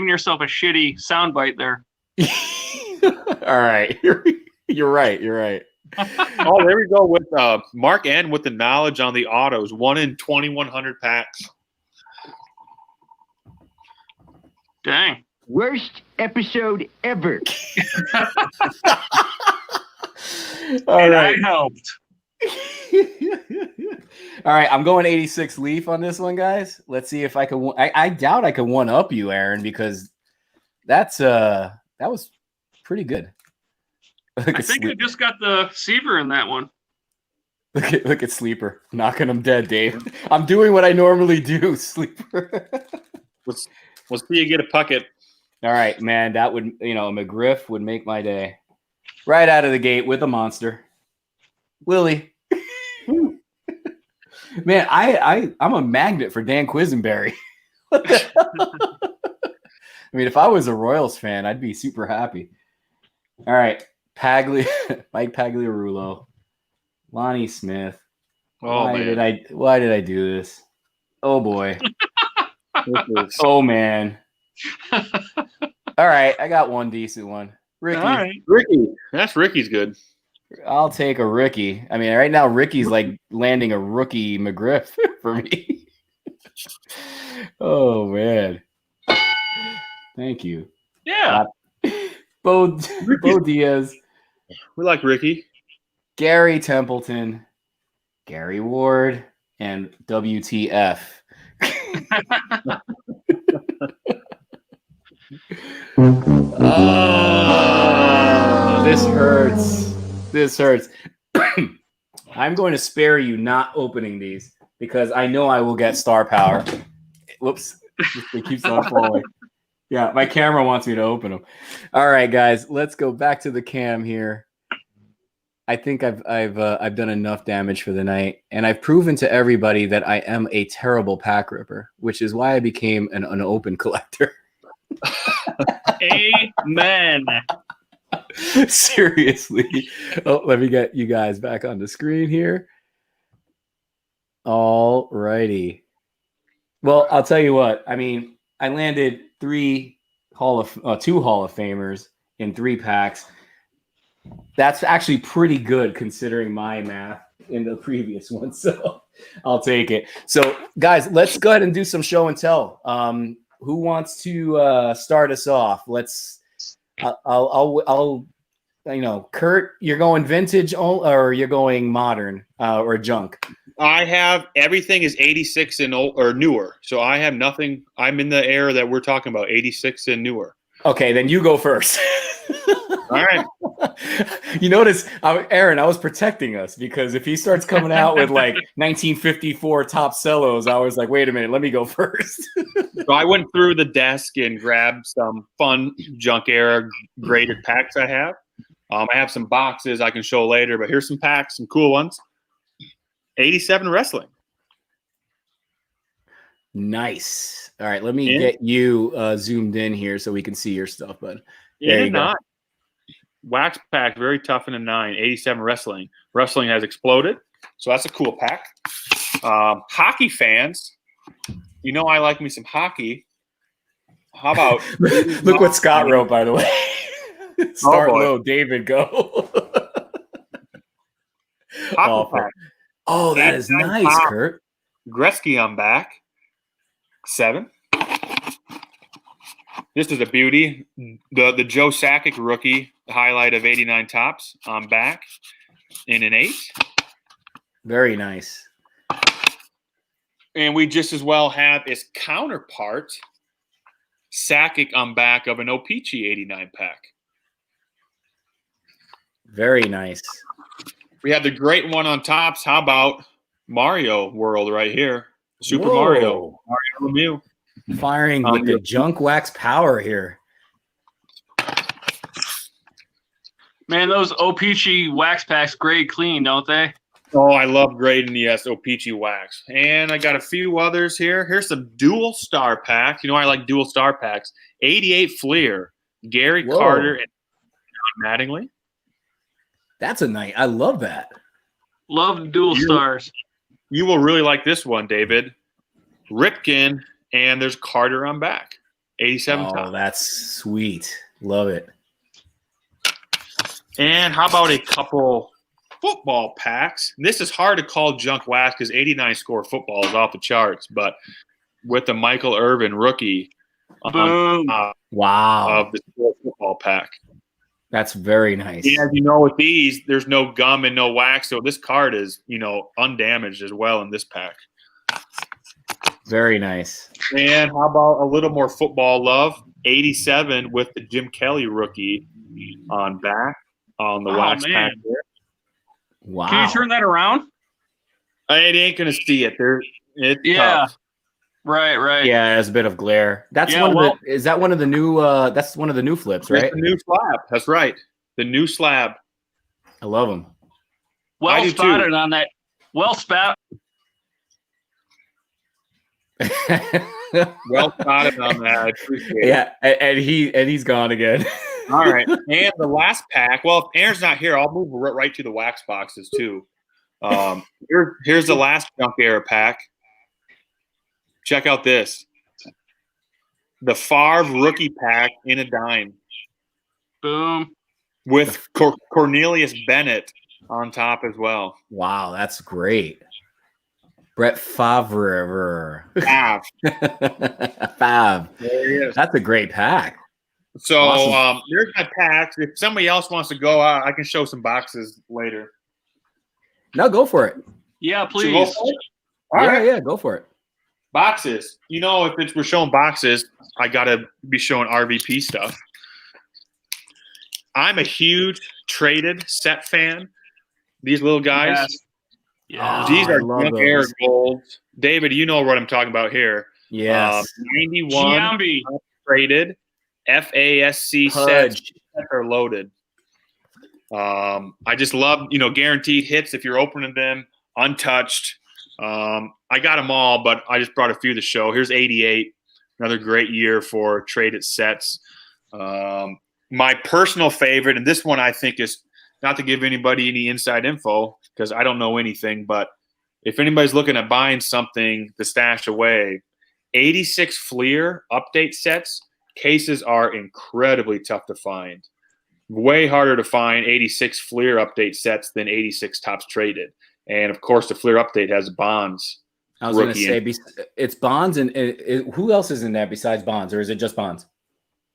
Speaker 2: yourself a shitty soundbite there.
Speaker 1: All right. You're right.
Speaker 3: Oh, there we go with Mark N with the knowledge on the autos. 1 in 2,100 packs.
Speaker 2: Dang.
Speaker 6: Worst episode ever.
Speaker 1: All right.
Speaker 2: I helped.
Speaker 1: All right, I'm going 86 Leaf on this one, guys. Let's see if I can. I doubt I can one up you, Aaron, because that was pretty good.
Speaker 2: I think I just got the Seaver in that one.
Speaker 1: Look at Sleeper knocking him dead, Dave. I'm doing what I normally do, Sleeper.
Speaker 3: Let's see you get a pucket.
Speaker 1: All right, man. That would a McGriff would make my day. Right out of the gate with a monster, Willie. Man, I'm a magnet for Dan Quisenberry. What the hell? I mean, if I was a Royals fan, I'd be super happy. All right, Mike Pagliarulo, Lonnie Smith.
Speaker 3: Oh, man.
Speaker 1: Why did I do this? Oh boy. Oh man. All right, I got one decent one. Ricky.
Speaker 2: All right.
Speaker 3: Ricky. That's Ricky's good.
Speaker 1: I'll take a Ricky. I mean, right now Ricky's like landing a rookie McGriff for me. Oh man. Thank you.
Speaker 2: Yeah.
Speaker 1: Bo Diaz.
Speaker 3: We like Ricky.
Speaker 1: Gary Templeton, Gary Ward, and WTF. Oh, this hurts. This hurts. I'm going to spare you not opening these because I know I will get star power. Whoops. It keeps on falling. Yeah, my camera wants me to open them. All right, guys, let's go back to the cam here. I think I've done enough damage for the night, and I've proven to everybody that I am a terrible pack ripper, which is why I became an open collector.
Speaker 2: Amen.
Speaker 1: Seriously. Oh, let me get you guys back on the screen here. All righty. Well, I'll tell you what. I mean, I landed two Hall of Famers in 3 packs. That's actually pretty good considering my math in the previous one. So I'll take it. So guys, let's go ahead and do some show and tell. Who wants to start us off? Let's I'll Kurt, you're going vintage or you're going modern or junk?
Speaker 3: I have everything is 86 and old, or newer. So I have nothing. I'm in the era that we're talking about, 86 and newer.
Speaker 1: Okay, then you go first.
Speaker 3: All right.
Speaker 1: You notice, Aaron, I was protecting us because if he starts coming out with like 1954 top cellos, I was like, wait a minute, let me go first.
Speaker 3: So I went through the desk and grabbed some fun junk era graded packs I have. I have some boxes I can show later, but here's some packs, some cool ones. 87 wrestling.
Speaker 1: Nice. All right, let me get you zoomed in here so we can see your stuff, bud.
Speaker 3: In a 9. Wax pack, very tough in a 9. 87 wrestling. Wrestling has exploded, so that's a cool pack. Hockey fans, you know I like me some hockey. How about
Speaker 1: look what Scott wrote, by the way. Start low, David, go. Oh, that is nice, pop. Kurt.
Speaker 3: Gretzky on back. 7. This is a beauty. The Joe Sakic rookie, the highlight of 89 tops on back in an 8.
Speaker 1: Very nice.
Speaker 3: And we just as well have his counterpart, Sakic on back of an O-Pee-Chee 89 pack.
Speaker 1: Very nice.
Speaker 3: We have the great one on tops. How about Mario World right here? Super Mario Lemieux.
Speaker 1: Firing with the junk wax power here.
Speaker 2: Man, those O-Pee-Chee wax packs grade clean, don't they?
Speaker 3: Oh, I love grading the O-Pee-Chee wax. And I got a few others here. Here's some dual star packs. You know I like dual star packs. 88 Fleer, Gary Carter, and John Mattingly.
Speaker 1: That's a night. I love that.
Speaker 2: Love the dual stars.
Speaker 3: You will really like this one, David. Ripken, and there's Carter on back. 87 top.
Speaker 1: Oh, that's sweet. Love it.
Speaker 3: And how about a couple football packs? This is hard to call junk wax because 89 score football is off the charts, but with the Michael Irvin rookie
Speaker 1: wow.
Speaker 3: of the football pack.
Speaker 1: That's very nice.
Speaker 3: Yeah, as you know, with these, there's no gum and no wax, so this card is, undamaged as well in this pack.
Speaker 1: Very nice.
Speaker 3: And how about a little more football love? 87 with the Jim Kelly rookie on back on the wax pack there.
Speaker 1: Wow.
Speaker 2: Can you turn that around?
Speaker 3: It ain't going to see it. It's tough.
Speaker 2: Right.
Speaker 1: Yeah, there's a bit of glare. That's is that one of the new that's one of the new flips, right?
Speaker 3: That's the new slab. That's right. The new slab.
Speaker 1: I love them.
Speaker 2: Well spotted on that. Well spotted.
Speaker 3: Well spotted on that. I appreciate it.
Speaker 1: Yeah, and he's gone again.
Speaker 3: All right. And the last pack. Well, if Aaron's not here, I'll move right to the wax boxes too. Here's the last junk era pack. Check out this. The Favre rookie pack in a dime.
Speaker 2: Boom.
Speaker 3: With Cornelius Bennett on top as well.
Speaker 1: Wow, that's great. Brett Favre.
Speaker 3: Fav.
Speaker 1: There he is. That's a great pack.
Speaker 3: So
Speaker 1: awesome.
Speaker 3: There's my packs. If somebody else wants to go out, I can show some boxes later.
Speaker 1: No, go for it.
Speaker 2: Yeah, please.
Speaker 3: All right.
Speaker 1: Yeah, go for it.
Speaker 3: Boxes. If we're showing boxes, I got to be showing RVP stuff. I'm a huge traded set fan. These little guys.
Speaker 2: Yes. Yeah.
Speaker 3: These are junk era golds. David, you know what I'm talking about here.
Speaker 1: Yes.
Speaker 3: 91 traded FASC sets are loaded. I just love, guaranteed hits if you're opening them untouched. I got them all, but I just brought a few to show. Here's 88, another great year for traded sets. My personal favorite, and this one I think is not to give anybody any inside info because I don't know anything, but if anybody's looking at buying something to stash away, 86 Fleer update sets, cases are incredibly tough to find. Way harder to find 86 Fleer update sets than 86 tops traded. And, of course, the Fleer update has Bonds.
Speaker 1: I was going to say it's Bonds, and who else is in that besides Bonds, or is it just Bonds?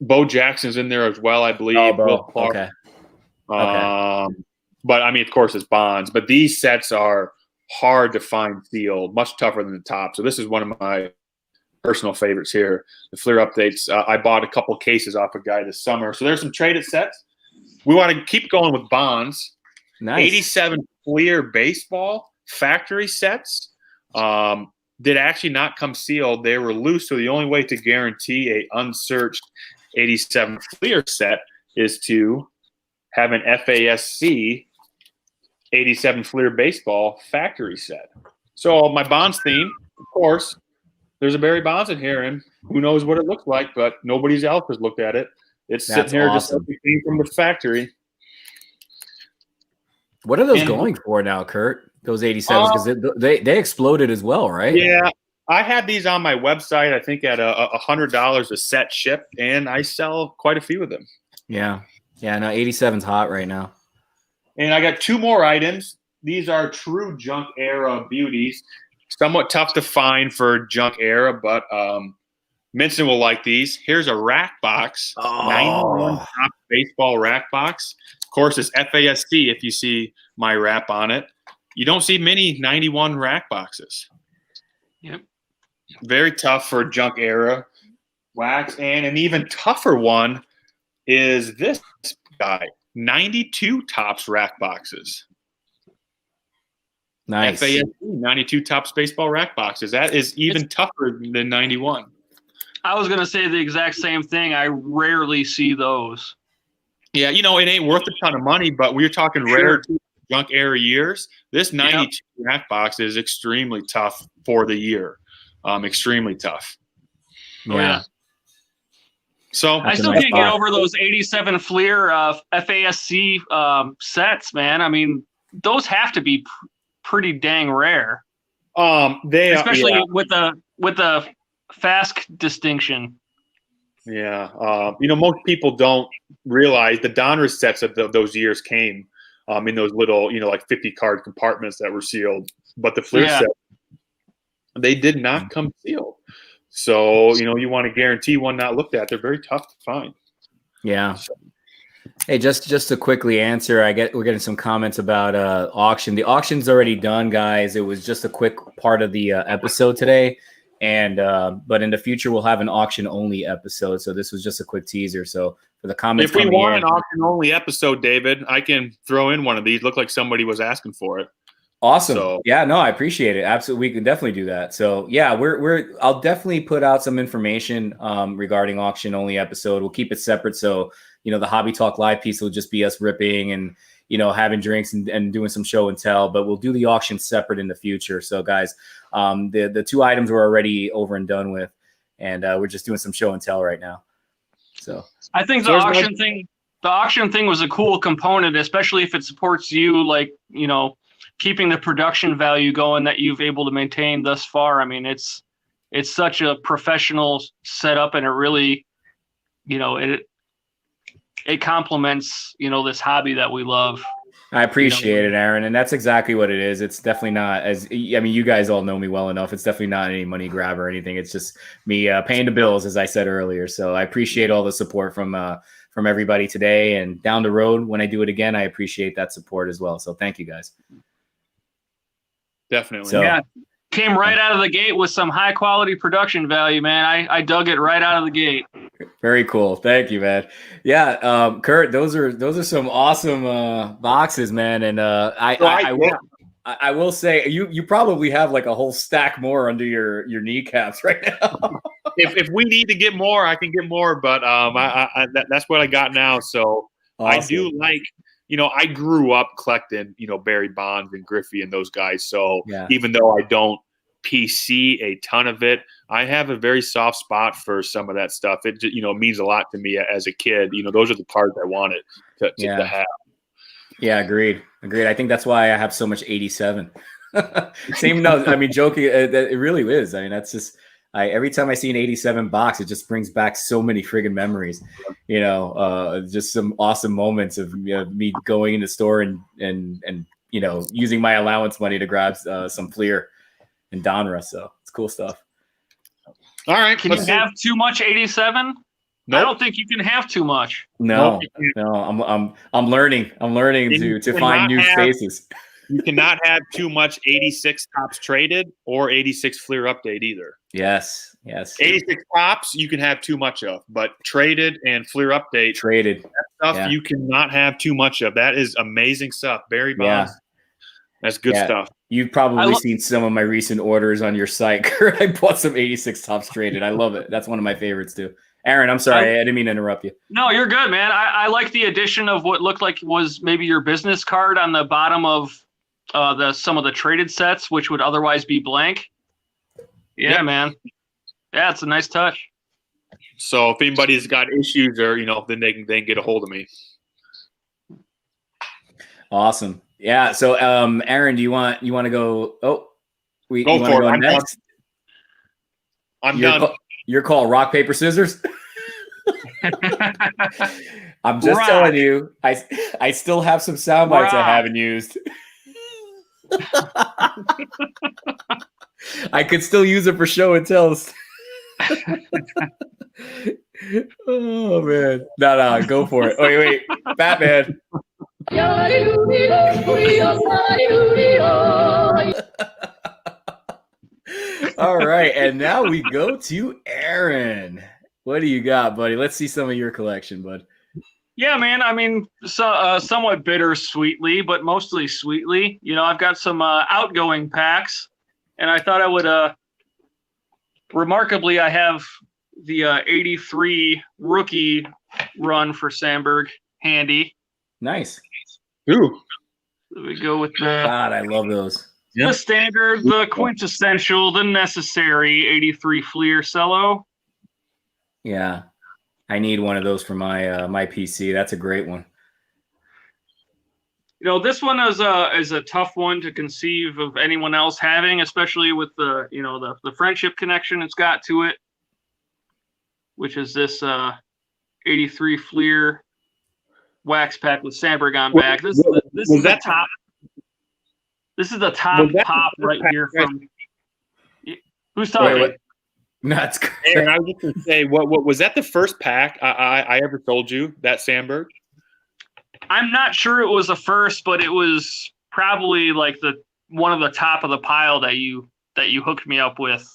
Speaker 3: Bo Jackson's in there as well, I believe.
Speaker 1: Oh, Bo.
Speaker 3: Will Clark.
Speaker 1: Okay.
Speaker 3: But I mean, of course, it's Bonds. But these sets are hard to find sealed, much tougher than the top. So this is one of my personal favorites here. The Fleer updates. I bought a couple cases off a guy this summer. So there's some traded sets. We want to keep going with Bonds.
Speaker 1: Nice.
Speaker 3: 87 Fleer baseball factory sets. Did actually not come sealed. They were loose. So the only way to guarantee a unsearched 87 Fleer set is to have an FASC 87 Fleer baseball factory set. So my Bonds theme, of course, there's a Barry Bonds in here, and who knows what it looks like, but nobody else has looked at it. It's sitting here
Speaker 1: awesome.
Speaker 3: just like it came from the factory.
Speaker 1: What are those going for now, Kurt? Those 87s, because they exploded as well, right?
Speaker 3: Yeah, I had these on my website, I think at $100 a set shipped, and I sell quite a few of them.
Speaker 1: Yeah. Yeah, no, 87's hot right now.
Speaker 3: And I got two more items. These are true junk era beauties. Somewhat tough to find for junk era, but Minson will like these. Here's a rack box, 91 top baseball rack box. Of course, it's FASC if you see my wrap on it. You don't see many 91 rack boxes.
Speaker 2: Yep.
Speaker 3: Very tough for junk era wax. And an even tougher one is this guy, 92 tops rack boxes.
Speaker 1: Nice.
Speaker 3: FASC, 92 tops baseball rack boxes. That is even tougher than 91.
Speaker 2: I was going to say the exact same thing. I rarely see those.
Speaker 3: Yeah, you know, it ain't worth a ton of money, but we're talking rare junk era years. This 92 rack box is extremely tough for the year. Extremely tough.
Speaker 1: Yeah.
Speaker 3: So
Speaker 2: I still can't get over those 87 Fleer FASC sets, man. I mean, those have to be pretty dang rare.
Speaker 3: They
Speaker 2: especially with the FASC distinction.
Speaker 3: Yeah. You know, most people don't realize the DONRUSS sets of those years came in those little, you know, like 50 card compartments that were sealed. But the Fleer set, they did not come sealed. So, you know, you want to guarantee one not looked at. They're very tough to find.
Speaker 1: Yeah. Hey, just to quickly answer, we're getting some comments about auction. The auction's already done, guys. It was just a quick part of the episode today. And but in the future, we'll have an auction-only episode. So this was just a quick teaser. So for the comments,
Speaker 3: if we want an auction-only episode, David, I can throw in one of these. Looked like somebody was asking for it.
Speaker 1: Awesome.
Speaker 3: So,
Speaker 1: yeah, no, I appreciate it. Absolutely. We can definitely do that. So yeah, I'll definitely put out some information regarding auction only episode. We'll keep it separate. So, you know, the Hobby Talk live piece will just be us ripping and, you know, having drinks and doing some show and tell, but we'll do the auction separate in the future. So guys, the two items we're already over and done with, and we're just doing some show and tell right now. So
Speaker 2: I think the auction thing was a cool component, especially if it supports you, like, you know, keeping the production value going that you've able to maintain thus far. I mean, it's such a professional setup, and it really, you know, it complements, you know, this hobby that we love.
Speaker 1: I appreciate it, Aaron. And that's exactly what it is. It's definitely not you guys all know me well enough. It's definitely not any money grab or anything. It's just me paying the bills, as I said earlier. So I appreciate all the support from everybody today, and down the road when I do it again, I appreciate that support as well. So thank you guys.
Speaker 3: Definitely.
Speaker 1: So,
Speaker 2: yeah. Came right out of the gate with some high quality production value, man. I dug it right out of the gate.
Speaker 1: Very cool. Thank you, man. Yeah, Kurt, those are some awesome boxes, man. And I will say you probably have like a whole stack more under your kneecaps right now.
Speaker 3: if we need to get more, I can get more, but that's what I got now. So awesome. I do like. You know, I grew up collecting, you know, Barry Bonds and Griffey and those guys. So even though I don't PC a ton of it, I have a very soft spot for some of that stuff. It, you know, means a lot to me as a kid. You know, those are the cards I wanted to have. Yeah,
Speaker 1: agreed. I think that's why I have so much 87. Same note. I mean, joking, it really is. I mean, that's just. Every time I see an 87 box, it just brings back so many friggin' memories, you know, just some awesome moments of me going in the store and you know, using my allowance money to grab some Fleer and DONRUSS. So it's cool stuff.
Speaker 3: All right.
Speaker 2: Can you have too much 87? I don't think you can have too much.
Speaker 1: No. I'm learning. I'm learning to find new spaces.
Speaker 3: You cannot have too much 86 tops traded or 86 Fleer update either.
Speaker 1: Yes.
Speaker 3: 86 tops you can have too much of, but traded and Fleer update that stuff you cannot have too much of. That is amazing stuff. Barry Bonds. That's good stuff.
Speaker 1: You've probably seen some of my recent orders on your site. I bought some 86 tops traded. I love it. That's one of my favorites too. Aaron, I'm sorry. I didn't mean to interrupt you.
Speaker 2: No, you're good, man. I like the addition of what looked like was maybe your business card on the bottom of some of the traded sets, which would otherwise be blank. Yeah, man. Yeah, it's a nice touch.
Speaker 3: So if anybody's got issues or, then they can get a hold of me.
Speaker 1: Awesome. Yeah. So, Aaron, do you want to go? Oh,
Speaker 3: go for it.
Speaker 1: I'm next.
Speaker 3: I'm done.
Speaker 1: Your call. Rock, paper, scissors. I'm just telling you. I still have some sound bites I haven't used. I could still use it for show and tells. Oh man. No, go for it. Wait. Batman. All right, and now we go to Aaron. What do you got, buddy? Let's see some of your collection, bud.
Speaker 2: Yeah, man. I mean, somewhat bittersweetly, but mostly sweetly. I've got some outgoing packs, and I thought I would. Remarkably, I have the 83 rookie run for Sandberg handy.
Speaker 1: Nice.
Speaker 3: Ooh.
Speaker 2: So we go with the.
Speaker 1: God, I love those.
Speaker 2: The standard, the quintessential, the necessary 83 Fleer cello.
Speaker 1: Yeah. I need one of those for my PC. That's a great one.
Speaker 2: This one is a tough one to conceive of anyone else having, especially with the the friendship connection it's got to it, which is this 83 Fleer wax pack with Sandberg on back. This is the top. This is the top pop right here from. Who's talking?
Speaker 1: Nuts.
Speaker 3: And I was just going to say, what was that the first pack I ever sold you, that Sandberg?
Speaker 2: I'm not sure it was the first, but it was probably like one of the top of the pile that you hooked me up with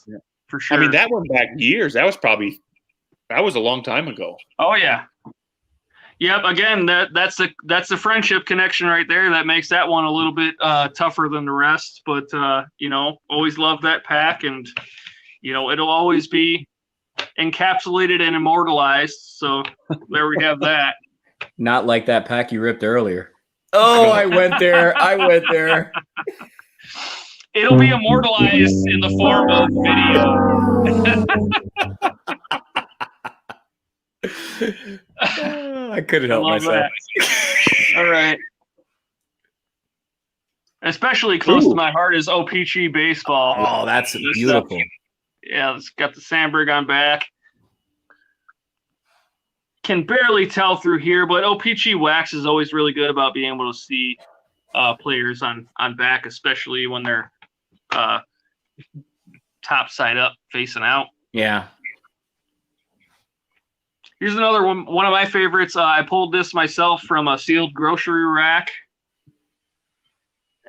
Speaker 2: for sure.
Speaker 3: I mean, that went back years. That was a long time ago.
Speaker 2: Oh yeah. Yep. Again, that's the friendship connection right there that makes that one a little bit tougher than the rest. But always love that pack, and it'll always be encapsulated and immortalized. So there we have that.
Speaker 1: Not like that pack you ripped earlier. Oh, I went there.
Speaker 2: It'll be immortalized in the form of video.
Speaker 1: I couldn't help myself.
Speaker 2: All right. Especially close to my heart is OPG baseball.
Speaker 1: Oh, that's beautiful.
Speaker 2: Yeah, it's got the Sandberg on back. Can barely tell through here, but OPG wax is always really good about being able to see players on back, especially when they're top side up, facing out.
Speaker 1: Yeah.
Speaker 2: Here's another one of my favorites. I pulled this myself from a sealed grocery rack.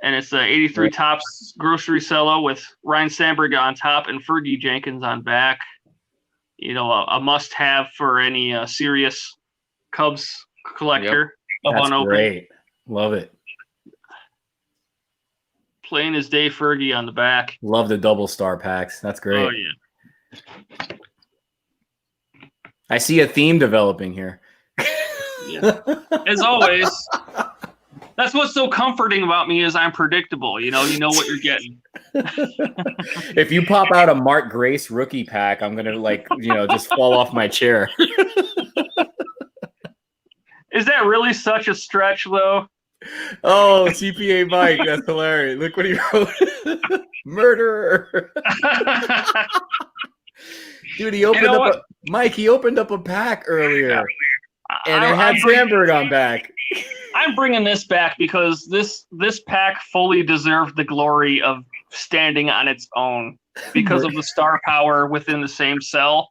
Speaker 2: And it's the 83 Topps grocery cello with Ryan Sandberg on top and Fergie Jenkins on back. A must-have for any serious Cubs collector.
Speaker 1: That's great. Love it.
Speaker 2: Plain as day Fergie on the back.
Speaker 1: Love the double star packs. That's great.
Speaker 2: Oh, yeah.
Speaker 1: I see a theme developing here.
Speaker 2: Yeah. As always, that's what's so comforting about me is I'm predictable. You know what you're getting.
Speaker 1: If you pop out a Mark Grace rookie pack, I'm gonna just fall off my chair.
Speaker 2: Is that really such a stretch, though?
Speaker 1: Oh, CPA Mike, that's hilarious. Look what he wrote. Murderer. Dude, he opened he opened up a pack earlier, and it had Sandberg on back.
Speaker 2: I'm bringing this back because this pack fully deserved the glory of standing on its own because of the star power within the same cell.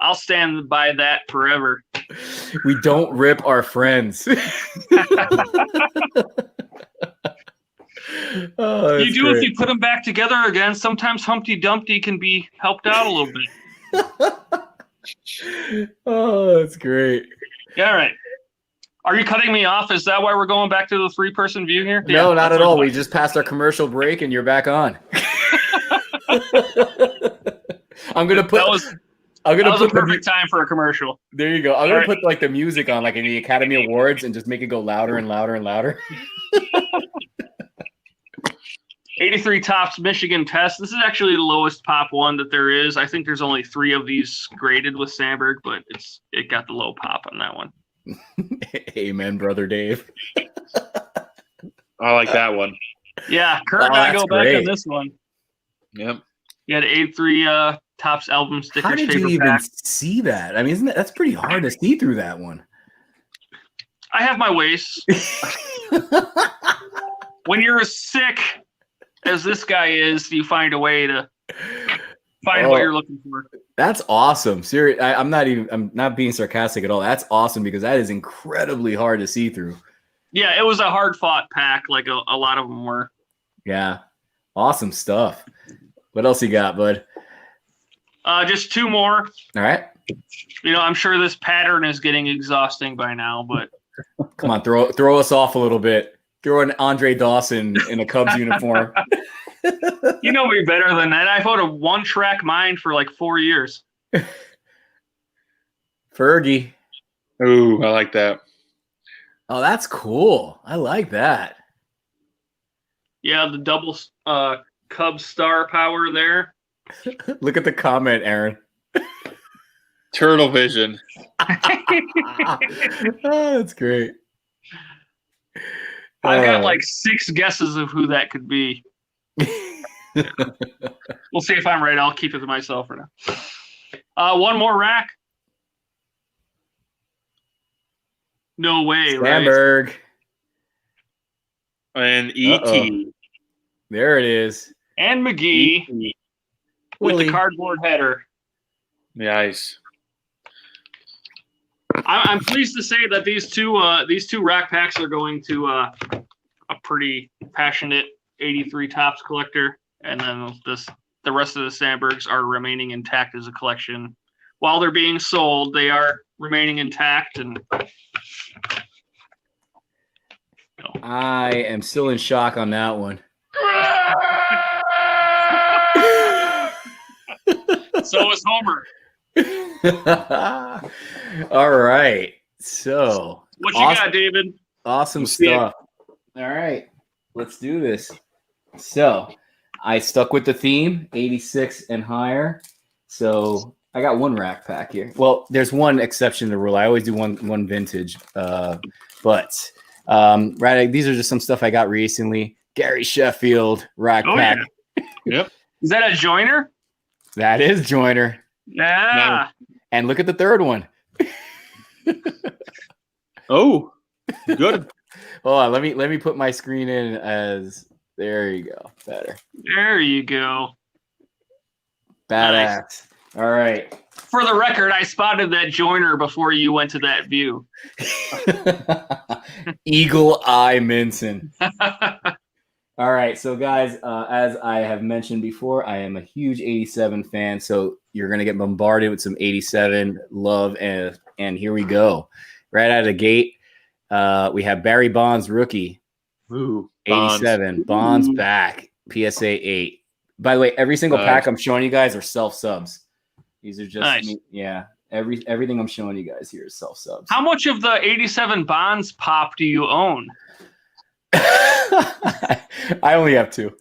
Speaker 2: I'll stand by that forever.
Speaker 1: We don't rip our friends. Oh,
Speaker 2: You
Speaker 1: that's
Speaker 2: do if
Speaker 1: great.
Speaker 2: you put them back together again. Sometimes Humpty Dumpty can be helped out a little bit.
Speaker 1: Oh, that's great.
Speaker 2: Yeah, all right. Are you cutting me off? Is that why we're going back to the 3-person view here?
Speaker 1: No,
Speaker 2: Yeah,
Speaker 1: not
Speaker 2: that's
Speaker 1: at
Speaker 2: what I
Speaker 1: all.
Speaker 2: thought.
Speaker 1: We just passed our commercial break and you're back on. I'm gonna put.
Speaker 2: That was a perfect time for a commercial.
Speaker 1: There you go. I'm
Speaker 2: All
Speaker 1: gonna
Speaker 2: right.
Speaker 1: put like the music on, like in the Academy Awards, and just make it go louder and louder and louder.
Speaker 2: 83 tops Michigan test. This is actually the lowest pop one that there is. I think there's only 3 of these graded with Sandberg, but it got the low pop on that one.
Speaker 1: Amen, brother Dave.
Speaker 3: I like that one.
Speaker 2: Yeah, Kurt and
Speaker 1: Oh,
Speaker 2: I
Speaker 1: that's
Speaker 2: go back
Speaker 1: great.
Speaker 2: on this one.
Speaker 3: Yep.
Speaker 2: You had 83 tops album stickers.
Speaker 1: How did you
Speaker 2: favorite
Speaker 1: even
Speaker 2: pack.
Speaker 1: see that? I mean, that's pretty hard to see through that one.
Speaker 2: I have my ways. When you're as sick as this guy is, you find a way to find what you're looking for.
Speaker 1: That's awesome. Serious. I'm not being sarcastic at all. That's awesome because that is incredibly hard to see through.
Speaker 2: Yeah, it was a hard fought pack, like a lot of them were.
Speaker 1: Yeah. Awesome stuff. What else you got, bud?
Speaker 2: Just 2 more.
Speaker 1: All right.
Speaker 2: You know, I'm sure this pattern is getting exhausting by now, but
Speaker 1: Come on, throw us off a little bit. Throw an Andre Dawson in a Cubs uniform.
Speaker 2: you know me better than that. I've owned a 1-track mind for like 4 years.
Speaker 1: Fergie.
Speaker 3: Ooh, I like that.
Speaker 1: Oh, that's cool. I like that.
Speaker 2: Yeah, the double Cubs star power there.
Speaker 1: Look at the comment, Aaron.
Speaker 3: Turtle Vision.
Speaker 1: Oh, that's great.
Speaker 2: I've got like 6 guesses of who that could be. We'll see if I'm right. I'll keep it to myself for now. One more rack. No way,
Speaker 1: Sandberg.
Speaker 2: right?
Speaker 3: And E.T.
Speaker 1: There it is.
Speaker 2: And McGee
Speaker 3: E.T.
Speaker 2: with
Speaker 1: Willie.
Speaker 2: the cardboard header.
Speaker 3: Nice.
Speaker 2: I'm pleased to say that these two rack packs are going to a pretty passionate 83 tops collector, and then the rest of the Sandbergs are remaining intact as a collection. While they're being sold, they are remaining intact, and
Speaker 1: I am still in shock on that one.
Speaker 2: so is Homer.
Speaker 1: All right. So
Speaker 2: What you got, David?
Speaker 1: Awesome
Speaker 3: Let's see it.
Speaker 1: stuff. All right. Let's do this. So I stuck with the theme, 86 and higher. So I got 1 rack pack here. Well, there's one exception to the rule. I always do one vintage. But these are just some stuff I got recently. Gary Sheffield rack pack.
Speaker 2: Yeah.
Speaker 3: Yep.
Speaker 2: Is that a joiner?
Speaker 1: That is Joyner.
Speaker 2: Yeah.
Speaker 1: And look at the third one.
Speaker 3: Oh, good.
Speaker 1: Hold on, let me put my screen in as there you go. Better.
Speaker 2: There you go.
Speaker 1: Badass.
Speaker 2: Nice.
Speaker 1: All right.
Speaker 2: For the record, I spotted that joiner before you went to that view.
Speaker 1: Eagle Eye Minson. All right, so guys, as I have mentioned before, I am a huge 87 fan, so you're going to get bombarded with some 87 love, and here we go. Right out of the gate, we have Barry Bonds rookie,
Speaker 3: Ooh,
Speaker 1: 87. Bonds back, PSA 8. By the way, every single pack I'm showing you guys are self-subs. These are just,
Speaker 2: nice.
Speaker 1: Yeah, everything I'm showing you guys here is self-subs.
Speaker 2: How much of the 87 Bonds pop do you own?
Speaker 1: I only have 2.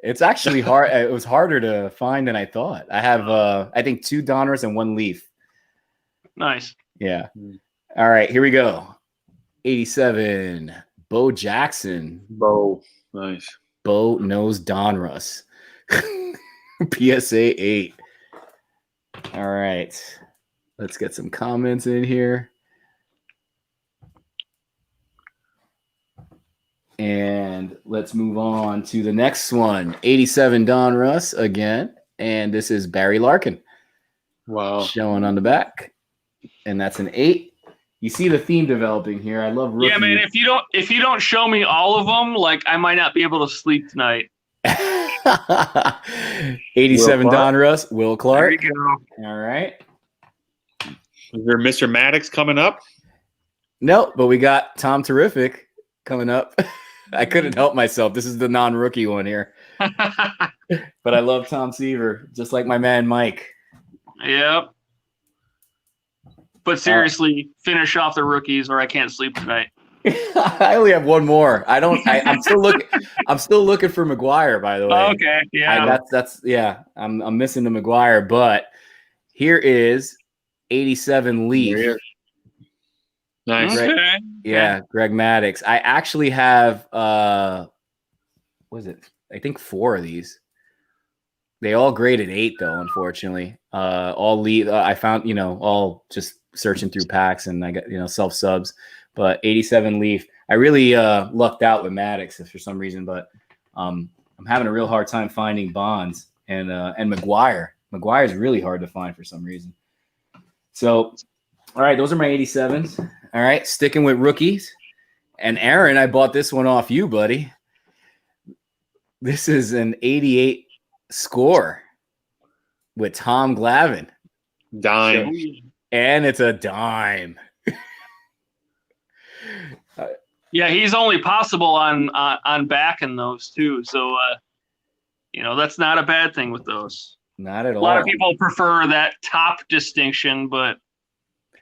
Speaker 1: It's actually hard. It was harder to find than I thought. I have, I think, 2 Donruss and 1 Leaf.
Speaker 2: Nice.
Speaker 1: Yeah. All right, here we go. 87, Bo Jackson.
Speaker 3: Bo. Nice.
Speaker 1: Bo knows Donruss. PSA 8. All right. Let's get some comments in here. And let's move on to the next one. 87 Donruss again. And this is Barry Larkin.
Speaker 3: Wow.
Speaker 1: showing on the back, and that's an 8. You see the theme developing here. I love rookies.
Speaker 2: Yeah, man. If you don't show me all of them, like I might not be able to sleep tonight.
Speaker 1: 87
Speaker 3: Will Clark.
Speaker 1: Donruss, Will Clark.
Speaker 2: There you go.
Speaker 1: All right.
Speaker 3: Is there Mr. Maddox coming up?
Speaker 1: Nope, but we got Tom Terrific coming up. I couldn't help myself. This is the non-rookie one here. But I love Tom Seaver, just like my man Mike.
Speaker 2: Yep. But seriously, finish off the rookies, or I can't sleep tonight.
Speaker 1: I only have one more. I'm still looking. I'm still looking for McGuire. By the way.
Speaker 2: Okay. Yeah.
Speaker 1: That's yeah. I'm missing the McGuire, but here is 87 Leaf.
Speaker 3: Nice.
Speaker 2: Okay.
Speaker 1: Yeah, Greg Maddox. I actually have what is it? I think 4 of these. They all graded 8 though, unfortunately. All Leaf. I found all just searching through packs, and I got self subs. But 87 Leaf. I really lucked out with Maddox for some reason, but I'm having a real hard time finding Bonds and McGuire. McGuire is really hard to find for some reason. So, all right, those are my 87s. All right, sticking with rookies. And Aarron, I bought this one off you, buddy. This is an 88 score with Tom Glavine.
Speaker 3: Dime.
Speaker 1: And it's a dime.
Speaker 2: Yeah, he's only possible on backing those too. So, that's not a bad thing with those.
Speaker 1: Not at all.
Speaker 2: A lot of people prefer that top distinction, but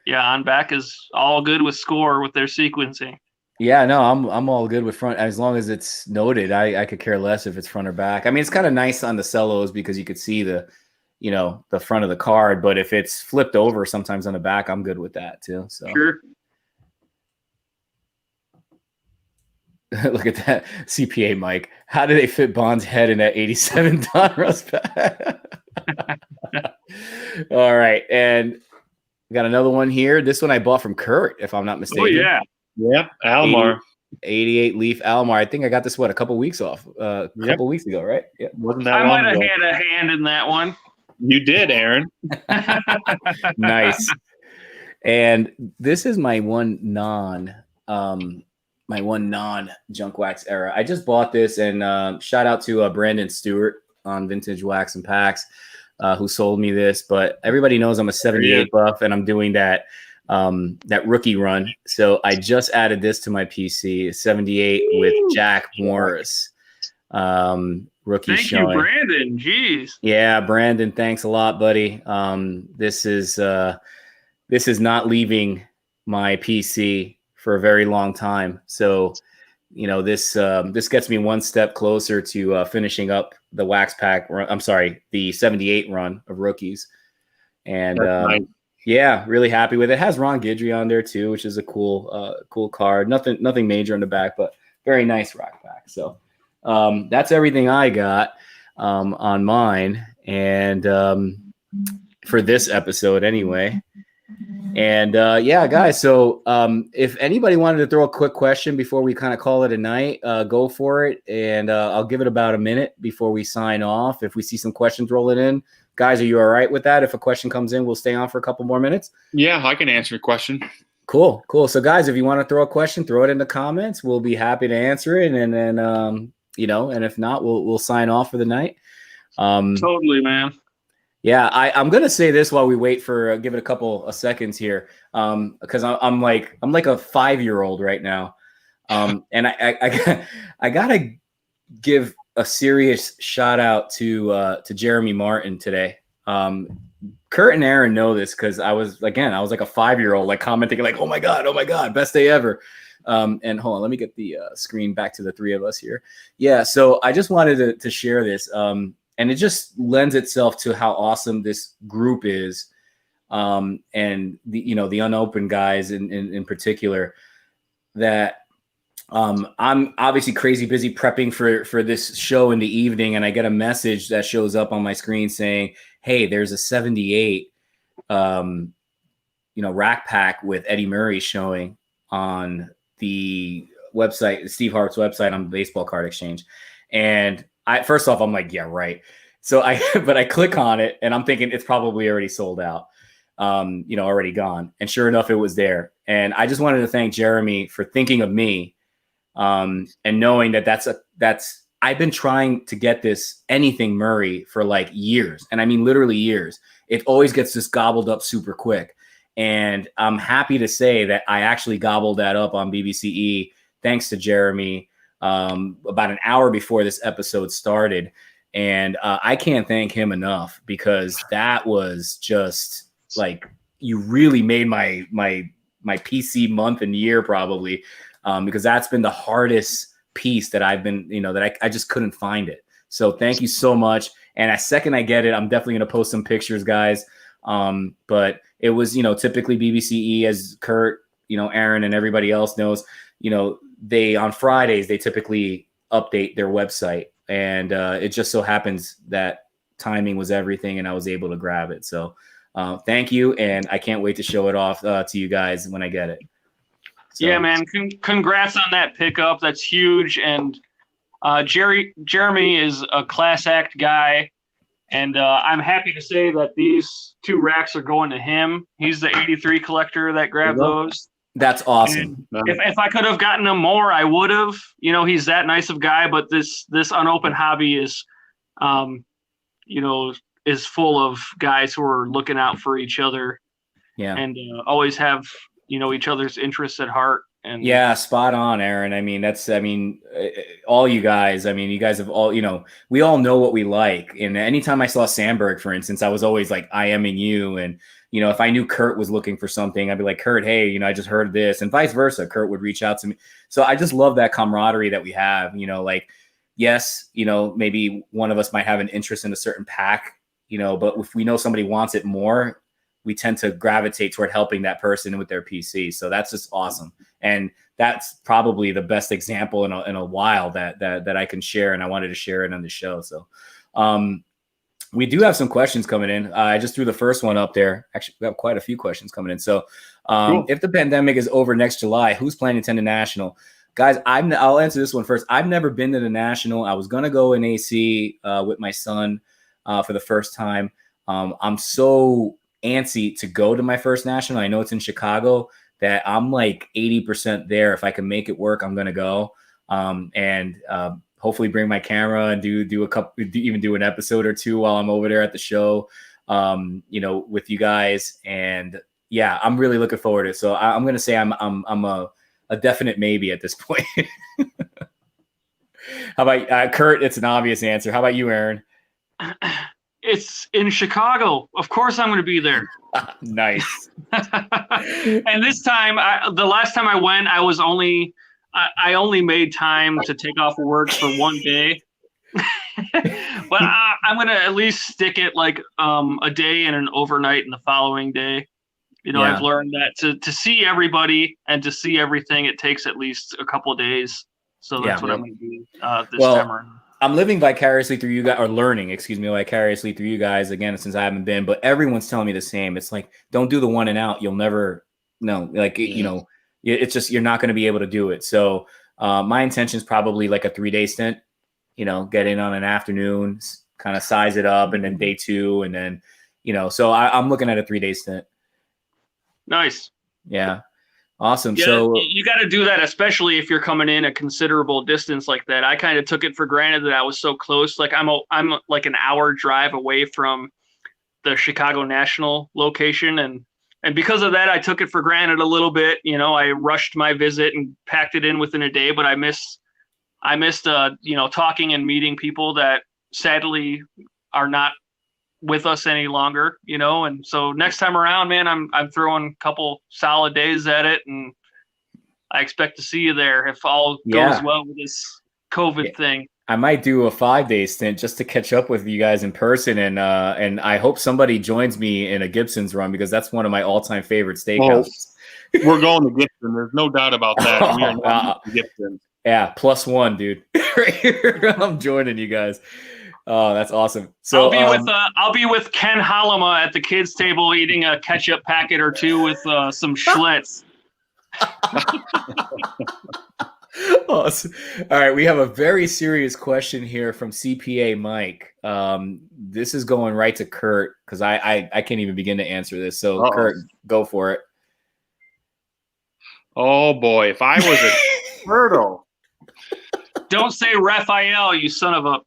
Speaker 2: yeah, on back is all good with score with their sequencing.
Speaker 1: Yeah, no, I'm all good with front as long as it's noted. I could care less if it's front or back. I mean, it's kind of nice on the cellos because you could see the front of the card, but if it's flipped over sometimes on the back, I'm good with that too. So
Speaker 2: Sure.
Speaker 1: Look at that CPA, Mike. How do they fit Bond's head in that 87 Donruss pack? All right, and we got another one here. This one I bought from Kurt, if I'm not mistaken.
Speaker 2: Oh yeah.
Speaker 3: Yep. Almar.
Speaker 1: 88 Leaf Almar. I think I got this a couple weeks off. Couple weeks ago, right? Yeah.
Speaker 3: Wasn't that
Speaker 2: I
Speaker 3: long
Speaker 2: might have
Speaker 3: ago.
Speaker 2: had a hand in that one.
Speaker 3: You did, Aaron.
Speaker 1: Nice. And this is my one non junk wax era. I just bought this, and shout out to Brandon Stewart on Vintage Wax and Packs, who sold me this. But everybody knows I'm a 78 buff, and I'm doing that rookie run. So I just added this to my PC, 78 with Jack Morris. Rookie
Speaker 2: Thank
Speaker 1: showing.
Speaker 2: you, Brandon. Jeez.
Speaker 1: Yeah, Brandon, thanks a lot, buddy. This is not leaving my PC for a very long time. So, this gets me one step closer to finishing up the wax pack run. I'm sorry, the 78 run of rookies. And
Speaker 3: Nice.
Speaker 1: yeah, really happy with it. It has Ron Guidry on there too, which is a cool card. Nothing major on the back, but very nice rack pack. So that's everything I got on mine. And for this episode anyway. And yeah, guys. So if anybody wanted to throw a quick question before we kind of call it a night, go for it. And I'll give it about a minute before we sign off. If we see some questions rolling in, guys, are you all right with that? If a question comes in, we'll stay on for a couple more minutes.
Speaker 3: Yeah, I can answer your question.
Speaker 1: Cool. So guys, if you want to throw a question, throw it in the comments. We'll be happy to answer it. And then, and if not, we'll sign off for the night.
Speaker 2: Totally, man.
Speaker 1: Yeah, I'm gonna say this while we wait for give it a couple of seconds here, because I'm like a 5-year-old right now, and I gotta give a serious shout out to Jeremy Martin today. Kurt and Aaron know this because I was like a 5-year-old, like commenting like, oh my god, best day ever. And hold on, let me get the screen back to the three of us here. Yeah, so I just wanted to share this. And it just lends itself to how awesome this group is, and the unopened guys in particular. That I'm obviously crazy busy prepping for this show in the evening, and I get a message that shows up on my screen saying, "Hey, there's a 78, rack pack with Eddie Murray showing on the website, Steve Hart's website on Baseball Card Exchange," and first off, I'm like, yeah, right. So but I click on it and I'm thinking it's probably already sold out, already gone. And sure enough, it was there. And I just wanted to thank Jeremy for thinking of me, and knowing that I've been trying to get this anything Murray for like years. And I mean, literally years. It always gets just gobbled up super quick. And I'm happy to say that I actually gobbled that up on BBCE, thanks to Jeremy, about an hour before this episode started. And I can't thank him enough, because that was just like, you really made my PC month and year probably, because that's been the hardest piece that I've been, that I just couldn't find it. So thank you so much. And the second I get it, I'm definitely going to post some pictures, guys. But it was, typically BBCE, as Kurt, Aaron and everybody else knows, they, on Fridays, they typically update their website. And it just so happens that timing was everything, and I was able to grab it. So thank you. And I can't wait to show it off to you guys when I get it. So.
Speaker 2: Yeah, man. Congrats on that pickup. That's huge. And Jeremy is a class act guy. And I'm happy to say that these 2 racks are going to him. He's the 83 collector that grabbed those.
Speaker 1: That's awesome.
Speaker 2: If I could have gotten him more, I would have. He's that nice of guy. But this unopened hobby is, is full of guys who are looking out for each other.
Speaker 1: Yeah.
Speaker 2: And always have, each other's interests at heart. And
Speaker 1: yeah, spot on, Aaron. All you guys, you guys have all, we all know what we like. And anytime I saw Sandberg, for instance, I was always like, IMing you. And, if I knew Kurt was looking for something, I'd be like, Kurt, hey, I just heard this, and vice versa. Kurt would reach out to me. So I just love that camaraderie that we have, yes, maybe one of us might have an interest in a certain pack, but if we know somebody wants it more, we tend to gravitate toward helping that person with their PC. So that's just awesome. And that's probably the best example in a while that I can share. And I wanted to share it on the show. So we do have some questions coming in. I just threw the first one up there. Actually, we have quite a few questions coming in. So cool. If the pandemic is over next July, who's planning to attend the National? Guys, I'll answer this one first. I've never been to the National. I was going to go in AC with my son for the first time. I'm so antsy to go to my first National. I know it's in Chicago, that I'm like 80% there. If I can make it work, I'm going to go. And hopefully bring my camera and do an episode or 2 while I'm over there at the show, with you guys. And yeah, I'm really looking forward to it. So I'm going to say I'm a definite maybe at this point. How about Kurt? It's an obvious answer. How about you, Aaron?
Speaker 2: It's in Chicago. Of course I'm going to be there.
Speaker 1: Nice.
Speaker 2: And this time, the last time I went, I only made time to take off work for 1 day. But I'm going to at least stick it like a day and an overnight in the following day. I've learned that to see everybody and to see everything, it takes at least a couple of days. So that's what I'm going to do this time around.
Speaker 1: I'm living vicariously through you guys, or learning, vicariously through you guys again, since I haven't been, but everyone's telling me the same. It's like, don't do the one and out. You'll never know. It's just, you're not going to be able to do it. So my intention is probably like a 3-day stint, get in on an afternoon, kind of size it up, and then day 2. And then, so I'm looking at a 3-day stint.
Speaker 2: Nice.
Speaker 1: Yeah. Awesome.
Speaker 2: Yeah,
Speaker 1: so
Speaker 2: you got to do that, especially if you're coming in a considerable distance like that. I kind of took it for granted that I was so close. Like I'm like an hour drive away from the Chicago National location, and because of that, I took it for granted a little bit. I rushed my visit and packed it in within a day, but I missed talking and meeting people that sadly are not with us any longer, and so next time around, man, I'm throwing a couple solid days at it, and I expect to see you there if all goes well with this COVID thing.
Speaker 1: I might do a 5-day stint just to catch up with you guys in person, and I hope somebody joins me in a Gibson's run, because that's one of my all-time favorite steakhouses.
Speaker 3: We're going to Gibson. There's no doubt about that. We are not Gibson.
Speaker 1: Yeah, +1, dude. Right here, I'm joining you guys. Oh, that's awesome. So
Speaker 2: I'll be with Ken Hollema at the kids' table eating a ketchup packet or 2 with some Schlitz.
Speaker 1: Awesome. All right, we have a very serious question here from CPA Mike. This is going right to Kurt because I can't even begin to answer this. So, Kurt, go for it.
Speaker 3: Oh boy, if I was a turtle.
Speaker 2: Don't say Raphael, you son of a.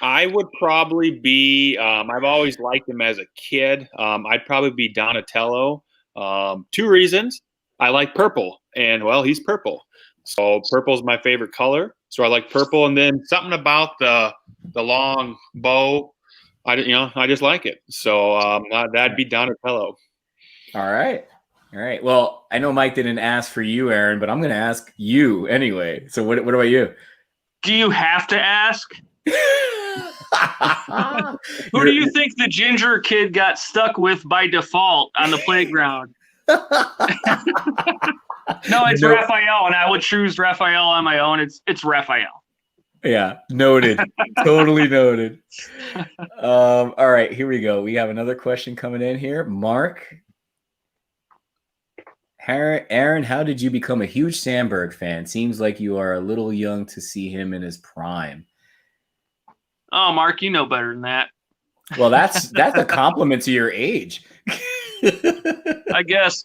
Speaker 3: I would probably be. I've always liked him as a kid. I'd probably be Donatello. 2 reasons. I like purple, and well, he's purple, so purple is my favorite color. So I like purple, and then something about the long bow. I just like it. So that'd be Donatello.
Speaker 1: All right. Well, I know Mike didn't ask for you, Aaron, but I'm going to ask you anyway. So what about you?
Speaker 2: Do you have to ask? Who do you think the ginger kid got stuck with by default on the playground? No, it's Raphael, and I would choose Raphael on my own. It's Raphael.
Speaker 1: Yeah, noted. Totally noted. All right, here we go. We have another question coming in here. Mark. Aaron, how did you become a huge Sandberg fan? Seems like you are a little young to see him in his prime.
Speaker 2: Oh, Mark, you know better than that.
Speaker 1: Well, that's a compliment to your age.
Speaker 2: I guess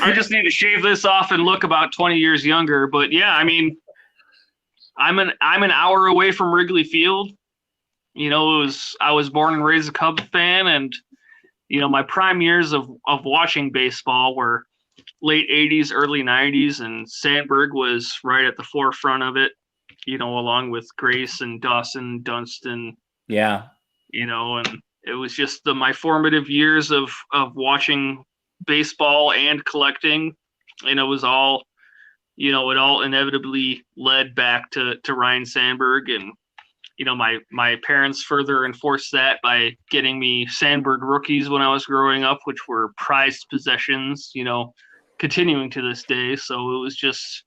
Speaker 2: I just need to shave this off and look about 20 years younger. But yeah, I mean, I'm an hour away from Wrigley Field. I was born and raised a Cubs fan, and my prime years of watching baseball were late 80s, early 90s, and Sandberg was right at the forefront of it, along with Grace and Dawson, Dunston.
Speaker 1: Yeah.
Speaker 2: And it was just my formative years of watching baseball and collecting. And it was all, it all inevitably led back to Ryne Sandberg. And, my parents further enforced that by getting me Sandberg rookies when I was growing up, which were prized possessions, continuing to this day. So it was just,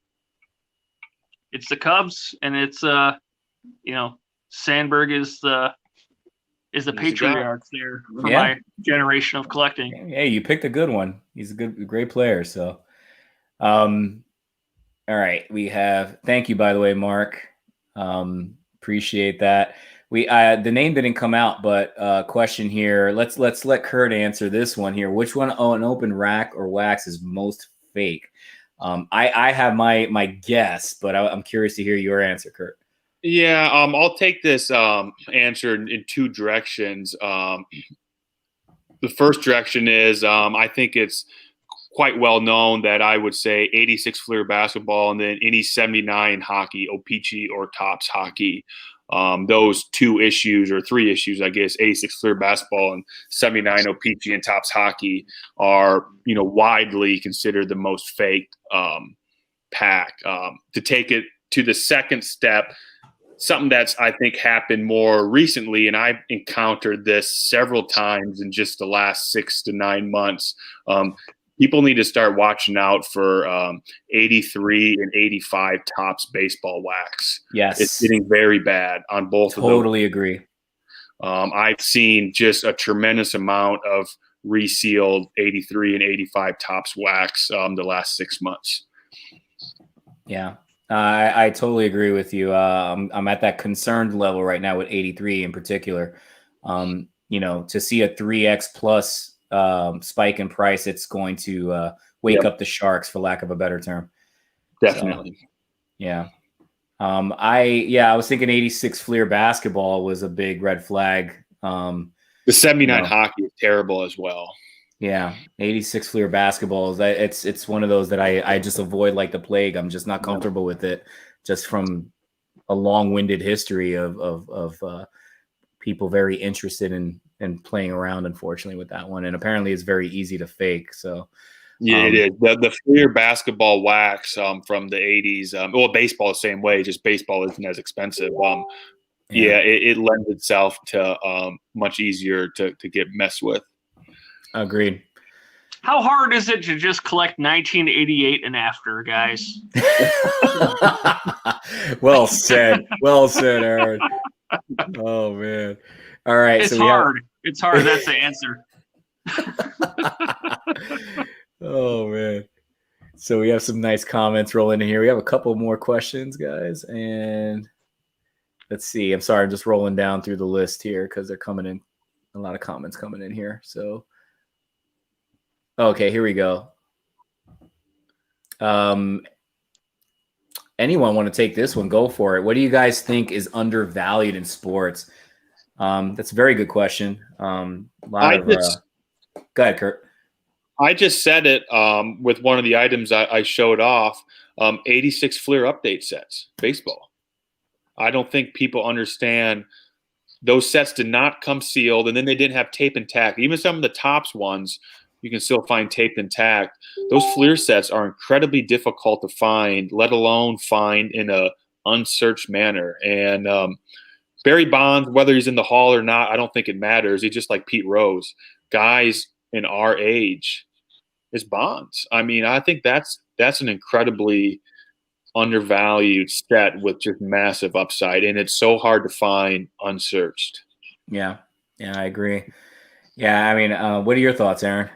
Speaker 2: it's the Cubs, and it's Sandberg is the patriarch there for my generation of collecting.
Speaker 1: Hey, you picked a good one. He's a great player. So, all right, thank you, by the way, Mark. Appreciate that. The name didn't come out, but question here. Let's let Kurt answer this one here. Which one an open rack or wax is most fake? I have my guess, but I'm curious to hear your answer, Kurt.
Speaker 3: Yeah, I'll take this answer in 2 directions. The first direction is I think it's quite well known that I would say 86 Fleer basketball and then any 79 hockey, O-Pee-Chee or Topps hockey. Those 2 issues or 3 issues, I guess, 86 Fleer basketball and 79 O-Pee-Chee and Topps hockey are, widely considered the most faked pack. To take it to the second step, something that's, I think, happened more recently, and I've encountered this several times in just the last 6 to 9 months. People need to start watching out for 83 and 85 Topps baseball wax.
Speaker 1: Yes.
Speaker 3: It's getting very bad on both of those.
Speaker 1: Totally agree.
Speaker 3: I've seen just a tremendous amount of resealed 83 and 85 Topps wax the last 6 months.
Speaker 1: Yeah. I totally agree with you. I'm at that concerned level right now with 83 in particular. To see a 3x plus spike in price, it's going to wake up the sharks, for lack of a better term.
Speaker 3: Definitely.
Speaker 1: So, yeah. I was thinking 86 Fleer basketball was a big red flag.
Speaker 3: The 79 hockey is terrible as well.
Speaker 1: Yeah, 86 Fleer basketballs. It's one of those that I just avoid like the plague. I'm just not comfortable with it, just from a long-winded history of people very interested in playing around, unfortunately, with that one. And apparently it's very easy to fake. So
Speaker 3: yeah, it is. The Fleer basketball wax from the 80s. Baseball the same way, just baseball isn't as expensive. It lends itself to much easier to get messed with.
Speaker 1: Agreed.
Speaker 2: How hard is it to just collect 1988 and after, guys?
Speaker 1: Well said, Aaron. Oh man! All right,
Speaker 2: it's hard. It's hard. That's the answer.
Speaker 1: Oh man! So we have some nice comments rolling in here. We have a couple more questions, guys. And let's see. I'm sorry, I'm just rolling down through the list here because they're coming in. A lot of comments coming in here. So, okay, here we go. Anyone want to take this one? Go for it. What do you guys think is undervalued in sports? That's a very good question. Go ahead, Kurt.
Speaker 3: I just said it with one of the items I showed off. 86 Fleer update sets, baseball. I don't think people understand those sets did not come sealed, and then they didn't have tape and tack. Even some of the tops ones, you can still find taped and tacked. Those Fleer sets are incredibly difficult to find, let alone find in a unsearched manner. And Barry Bonds, whether he's in the Hall or not, I don't think it matters. He's just like Pete Rose. Guys in our age is Bonds. I mean, I think that's an incredibly undervalued set with just massive upside, and it's so hard to find unsearched.
Speaker 1: Yeah, I agree. Yeah, I mean, what are your thoughts, Aaron?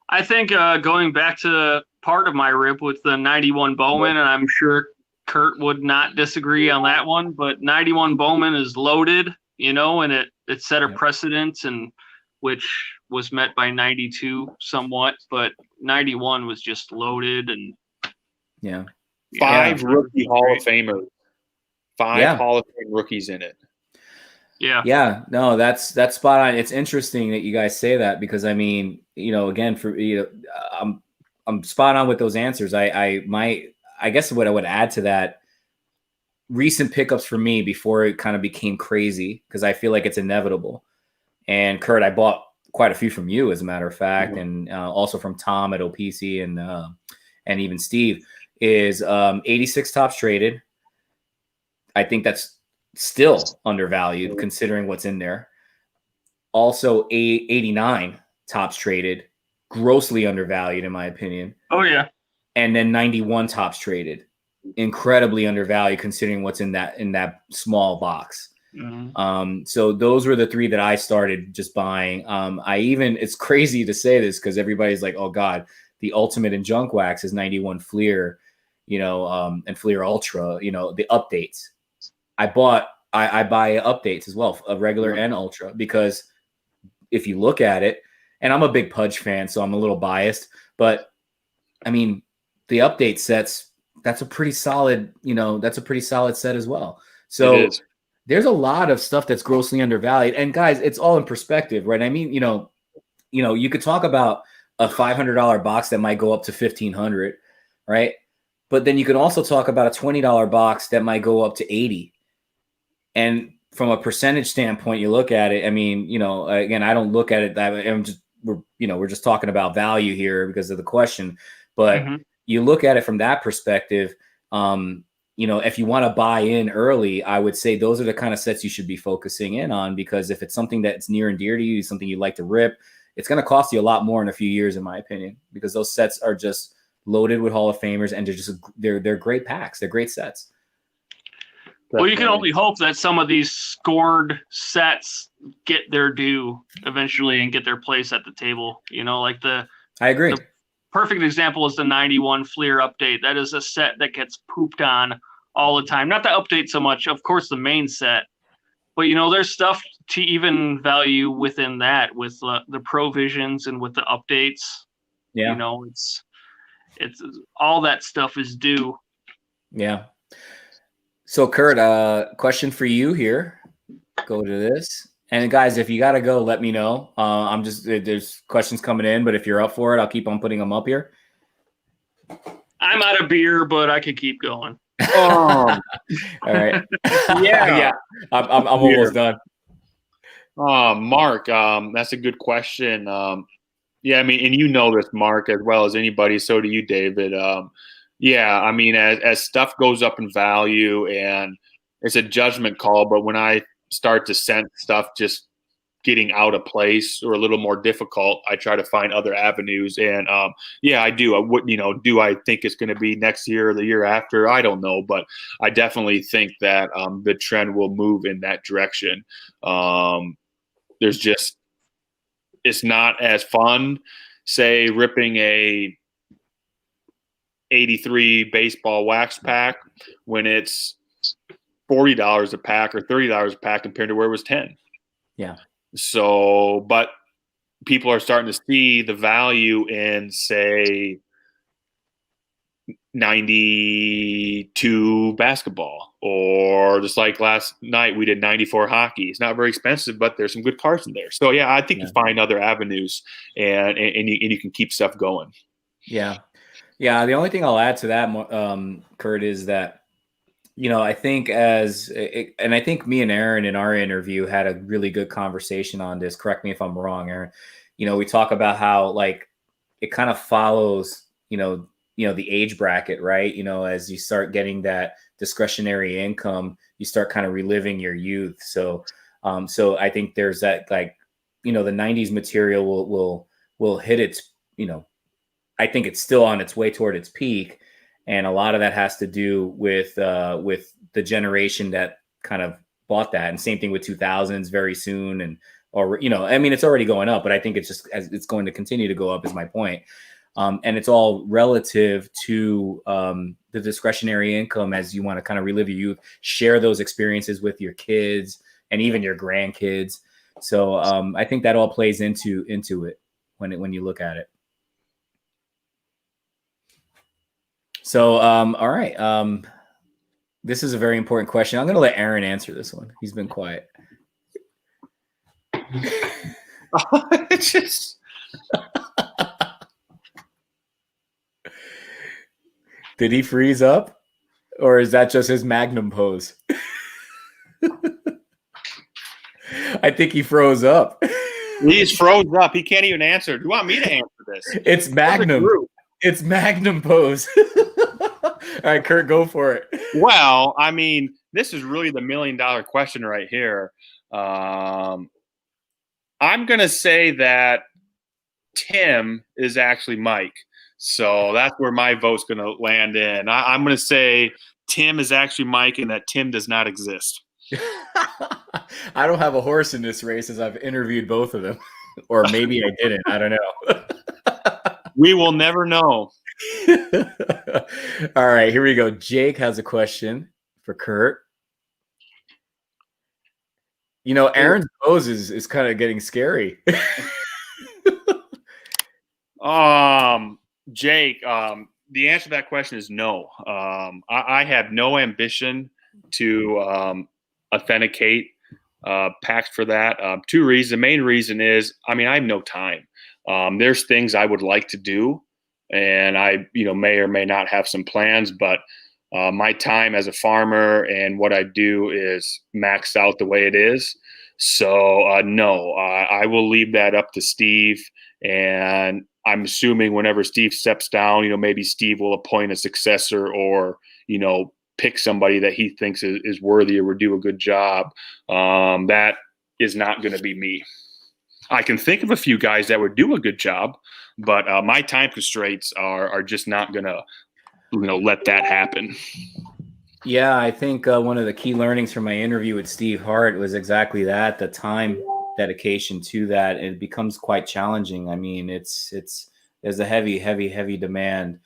Speaker 2: I think going back to part of my rip with the 91 Bowman, and I'm sure Kurt would not disagree on that one, but 91 Bowman is loaded, and it set a precedent, and which was met by 92 somewhat, but 91 was just loaded. And
Speaker 3: five rookie Hall of Famers, five Hall of Fame rookies in it.
Speaker 1: Yeah, no, that's spot on. It's interesting that you guys say that because I mean, again, I'm spot on with those answers. I guess what I would add to that, recent pickups for me before it kind of became crazy, because I feel like it's inevitable. And Kurt, I bought quite a few from you, as a matter of fact, and also from Tom at OPC and even Steve, is 86 tops traded. I think that's still undervalued considering what's in there. Also, 89 tops traded, grossly undervalued in my opinion.
Speaker 2: Oh yeah.
Speaker 1: And then 91 tops traded, incredibly undervalued considering what's in that small box. Mm-hmm. So those were the three that I started just buying. It's crazy to say this because everybody's like, oh God, the ultimate in junk wax is 91 Fleer, and Fleer Ultra, the updates. I buy updates as well, a regular and ultra, because if you look at it, and I'm a big Pudge fan, so I'm a little biased, but I mean, the update sets, that's a pretty solid set as well. So there's a lot of stuff that's grossly undervalued. And guys, it's all in perspective, right? I mean, you could talk about a $500 box that might go up to $1,500, right? But then you can also talk about a $20 box that might go up to $80. And from a percentage standpoint, you look at it. I mean, again, I don't look at it that way. We're just talking about value here because of the question. But you look at it from that perspective. If you want to buy in early, I would say those are the kind of sets you should be focusing in on, because if it's something that's near and dear to you, something you'd like to rip, it's going to cost you a lot more in a few years, in my opinion, because those sets are just loaded with Hall of Famers, and they're great packs. They're great sets.
Speaker 2: Well, you can only hope that some of these scored sets get their due eventually and get their place at the table. I agree. The perfect example is the 91 Fleer update. That is a set that gets pooped on all the time. Not the update so much, of course, the main set. But, there's stuff to even value within that with the provisions and with the updates. Yeah. It's all that stuff is due.
Speaker 1: Yeah. So, Kurt, question for you here. Go to this. And guys, if you got to go, let me know. There's questions coming in, but if you're up for it, I'll keep on putting them up here.
Speaker 2: I'm out of beer, but I can keep going.
Speaker 3: Oh,
Speaker 1: all right. Yeah. I'm almost done.
Speaker 3: Mark, that's a good question. Yeah, I mean, and this, Mark, as well as anybody. So do you, David. Yeah, I mean, as stuff goes up in value, and it's a judgment call, but when I start to sense stuff just getting out of place or a little more difficult, I try to find other avenues. And I do. I would, do I think it's going to be next year or the year after? I don't know, but I definitely think that the trend will move in that direction. It's not as fun, say, ripping a '83 baseball wax pack when it's $40 a pack or $30 a pack compared to where it was 10.
Speaker 1: Yeah.
Speaker 3: So, but people are starting to see the value in, say, 92 basketball, or just like last night we did 94 hockey. It's not very expensive, but there's some good cards in there. So yeah, I think you find other avenues and you can keep stuff going.
Speaker 1: Yeah. Yeah. The only thing I'll add to that, Kurt, is that, I think and I think me and Aaron in our interview had a really good conversation on this. Correct me if I'm wrong, Aaron. We talk about how like it kind of follows, the age bracket, right? As you start getting that discretionary income, you start kind of reliving your youth. So I think there's that, like, the 90s material will hit its, I think it's still on its way toward its peak. And a lot of that has to do with the generation that kind of bought that. And same thing with 2000s very soon. It's already going up, but I think it's going to continue to go up is my point. And it's all relative to the discretionary income as you want to kind of relive your youth, share those experiences with your kids and even your grandkids. So I think that all plays into it when you look at it. So, all right. This is a very important question. I'm going to let Aaron answer this one. He's been quiet. Did he freeze up? Or is that just his magnum pose? I think he froze up.
Speaker 3: He's froze up. He can't even answer. Do you want me to answer this?
Speaker 1: It's magnum. It's magnum pose. All right, Kurt, go for it.
Speaker 3: Well, I mean, this is really the $1 million question right here. I'm going to say that Tim is actually Mike. So that's where my vote's going to land in. I'm going to say Tim is actually Mike and that Tim does not exist.
Speaker 1: I don't have a horse in this race as I've interviewed both of them. Or maybe I didn't. I don't know.
Speaker 3: We will never know.
Speaker 1: All right, here we go. Jake has a question for Kurt. Aaron's pose is kind of getting scary.
Speaker 3: Jake, the answer to that question is no. I have no ambition to authenticate packs for that. Two reasons. The main reason is, I have no time. There's things I would like to do, and I, may or may not have some plans, but my time as a farmer and what I do is maxed out the way it is. So no, I will leave that up to Steve, and I'm assuming whenever Steve steps down, maybe Steve will appoint a successor or, pick somebody that he thinks is worthy or would do a good job. That is not going to be me. I can think of a few guys that would do a good job, but my time constraints are just not going to, let that happen.
Speaker 1: Yeah, I think one of the key learnings from my interview with Steve Hart was exactly that, the time dedication to that. It becomes quite challenging. There's a heavy demand.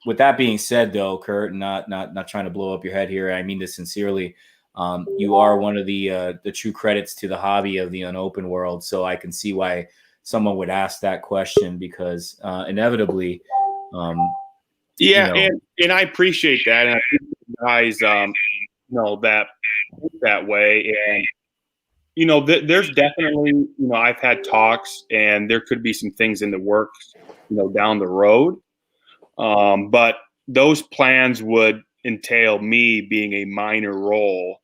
Speaker 1: With that being said, though, Kurt, not trying to blow up your head here, I mean this sincerely. You are one of the true credits to the hobby of the unopened world. So I can see why someone would ask that question, because inevitably, and
Speaker 3: I appreciate that. And I think you guys, that way. And, there's definitely, I've had talks and there could be some things in the works, down the road. But those plans would entail me being a minor role.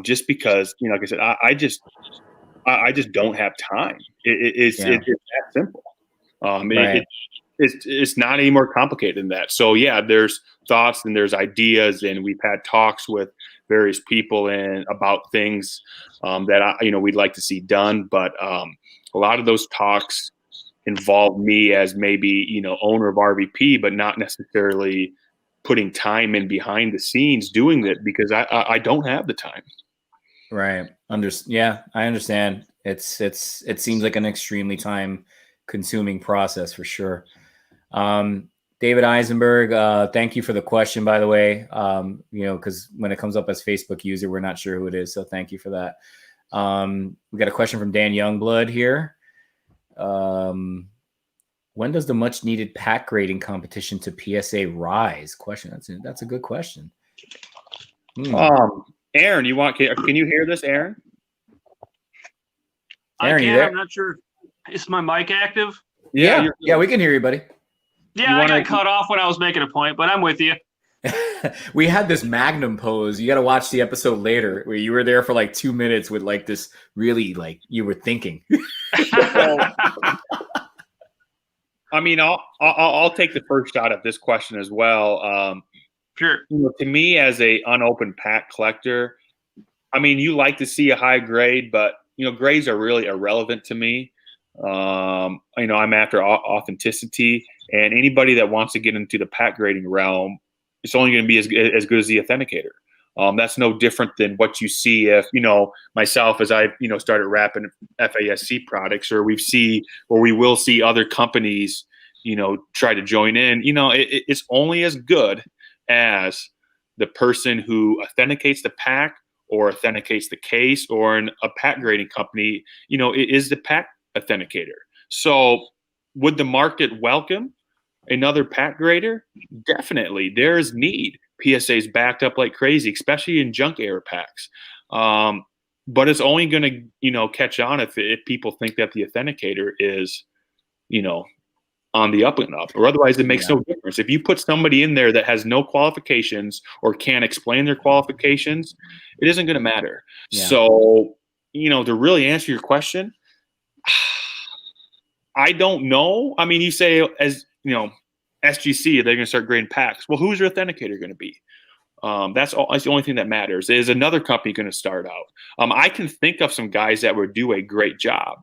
Speaker 3: Just because, like I said, I just don't have time. It's that simple.
Speaker 1: Right.
Speaker 3: It's not any more complicated than that. So yeah, there's thoughts and there's ideas, and we've had talks with various people and about things that we'd like to see done. But a lot of those talks involve me as maybe owner of RVP, but not necessarily putting time in behind the scenes doing that, because I don't have the time.
Speaker 1: Right. Yeah, I understand. It seems like an extremely time consuming process for sure. David Eisenberg, thank you for the question, by the way. Because when it comes up as Facebook user, we're not sure who it is. So thank you for that. We got a question from Dan Youngblood here. When does the much needed pack grading competition to PSA rise? Question. That's a good question.
Speaker 3: Aaron, can you hear this, Aaron?
Speaker 1: Aaron,
Speaker 2: I
Speaker 1: you
Speaker 2: can.
Speaker 1: there?
Speaker 2: I'm not sure. Is my mic active?
Speaker 1: Yeah, we can hear you, buddy.
Speaker 2: Yeah, I got cut off when I was making a point, but I'm with you.
Speaker 1: We had this Magnum pose. You got to watch the episode later where you were there for like 2 minutes with like this really like you were thinking.
Speaker 3: I mean, I'll take the first shot at this question as well.
Speaker 2: Sure.
Speaker 3: To me, as a unopened pack collector, I mean, you like to see a high grade, but grades are really irrelevant to me. I'm after authenticity, and anybody that wants to get into the pack grading realm, it's only going to be as good as the authenticator. That's no different than what you see if, myself, as I, started wrapping FASC products, or we will see other companies, try to join in, it's only as good as the person who authenticates the pack or authenticates the case, or in a pack grading company, it is the pack authenticator. So would the market welcome another pack grader? Definitely. There's need. PSA's backed up like crazy, especially in junk error packs. But it's only going to, catch on if people think that the authenticator is, on the up and up, or otherwise it makes no difference. If you put somebody in there that has no qualifications or can't explain their qualifications, it isn't going to matter. Yeah. So, to really answer your question, I don't know. I mean, you say, as SGC, they're going to start grading packs. Well, who's your authenticator going to be? That's the only thing that matters. Is another company going to start out? I can think of some guys that would do a great job.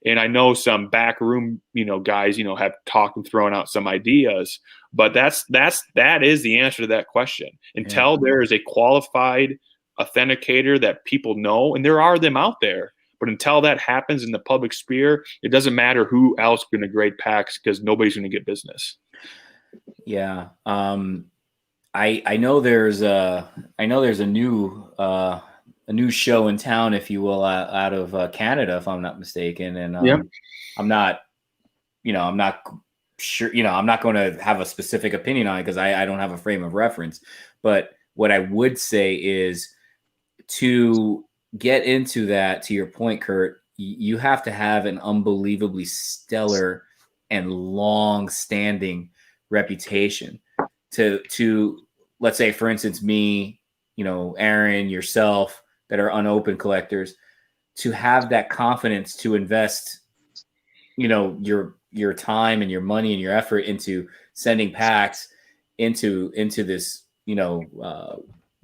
Speaker 3: And I know some backroom, guys, have talked and thrown out some ideas, but that is the answer to that question. Until there is a qualified authenticator that people know, and there are them out there, but until that happens in the public sphere, it doesn't matter who else is going to grade packs, because nobody's going to get business.
Speaker 1: Yeah. I know there's a new show in town, if you will, out of Canada, if I'm not mistaken. And I'm not sure, I'm not going to have a specific opinion on it because I don't have a frame of reference. But what I would say is, to get into that, to your point, Kurt, you have to have an unbelievably stellar and long-standing reputation to let's say, for instance, me, Aaron, yourself, that are unopened collectors, to have that confidence to invest, your time and your money and your effort into sending packs into this,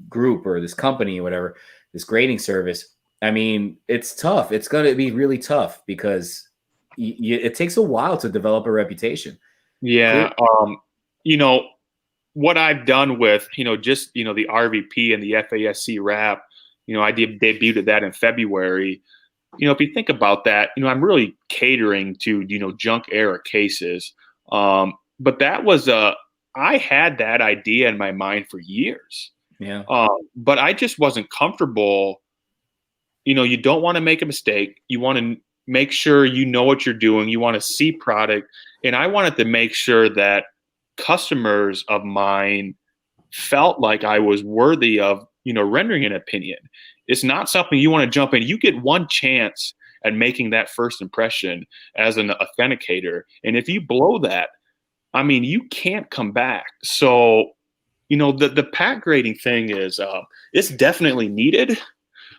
Speaker 1: group or this company or whatever, this grading service. I mean, it's tough. It's going to be really tough because it takes a while to develop a reputation.
Speaker 3: Yeah. What I've done with, just, the RVP and the FASC wrap, I debuted that in February. If you think about that, I'm really catering to, junk error cases. But that was I had that idea in my mind for years.
Speaker 1: Yeah.
Speaker 3: But I just wasn't comfortable. You don't want to make a mistake. You want to make sure you know what you're doing. You want to see product. And I wanted to make sure that customers of mine felt like I was worthy of, rendering an opinion. It's not something you want to jump in. You get one chance at making that first impression as an authenticator. And if you blow that, I mean, you can't come back. So, the pack grading thing is, it's definitely needed,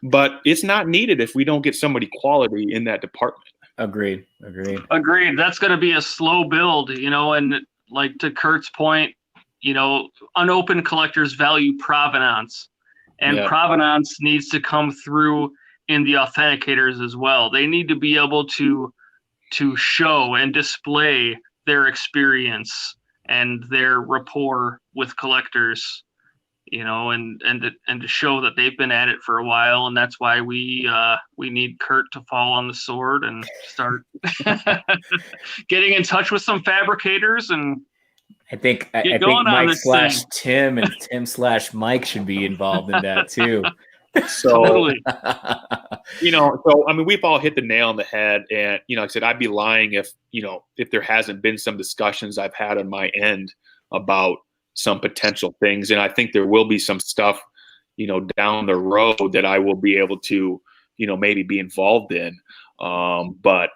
Speaker 3: but it's not needed if we don't get somebody quality in that department.
Speaker 1: Agreed.
Speaker 2: That's going to be a slow build, and like to Kurt's point, unopened collectors value provenance, and provenance needs to come through in the authenticators as well. They need to be able to show and display their experience and their rapport with collectors, and to show that they've been at it for a while. And that's why we need Kurt to fall on the sword and start getting in touch with some fabricators and
Speaker 1: I think
Speaker 2: Get going on
Speaker 1: Mike
Speaker 2: this
Speaker 1: slash
Speaker 2: thing.
Speaker 1: Tim and Tim slash Mike should be involved in that too.
Speaker 3: So,
Speaker 2: Totally.
Speaker 3: so I mean, we've all hit the nail on the head, and like I said, I'd be lying if there hasn't been some discussions I've had on my end about some potential things, and I think there will be some stuff, down the road that I will be able to, maybe be involved in, but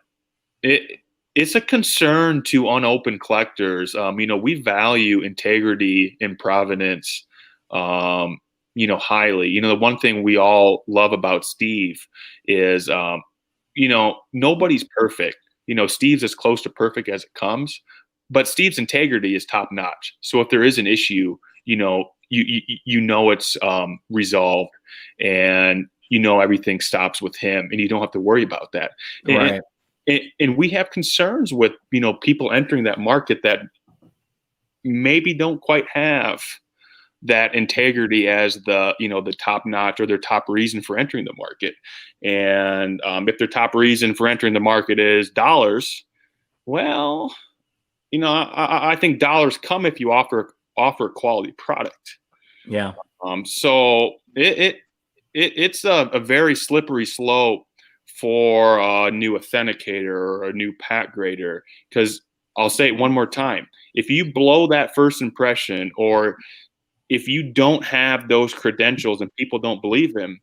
Speaker 3: it's a concern to unopened collectors. We value integrity and provenance, highly. The one thing we all love about Steve is, nobody's perfect. Steve's as close to perfect as it comes, but Steve's integrity is top notch. So if there is an issue, it's resolved, and everything stops with him, and you don't have to worry about that.
Speaker 1: Right.
Speaker 3: And we have concerns with people entering that market that maybe don't quite have that integrity as the top notch or their top reason for entering the market. And if their top reason for entering the market is dollars, well, I think dollars come if you offer a quality product.
Speaker 1: Yeah.
Speaker 3: So it's a very slippery slope for a new authenticator or a new pack grader, because I'll say it one more time. If you blow that first impression, or if you don't have those credentials and people don't believe him,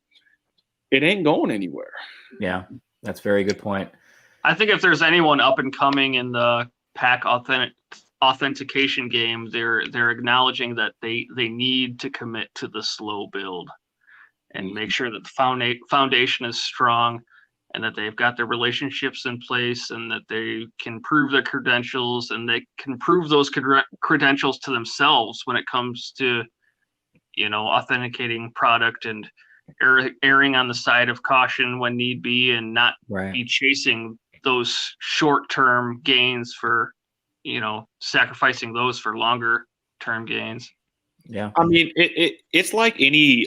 Speaker 3: it ain't going anywhere.
Speaker 1: Yeah, that's a very good point.
Speaker 2: I think if there's anyone up and coming in the pack authentication game, they're acknowledging that they need to commit to the slow build and make sure that the foundation is strong, and that they've got their relationships in place, and that they can prove their credentials, and they can prove those credentials to themselves when it comes to, authenticating product and erring on the side of caution when need be, and not be chasing those short-term gains for, sacrificing those for longer-term gains.
Speaker 1: Yeah.
Speaker 3: I mean, it's like any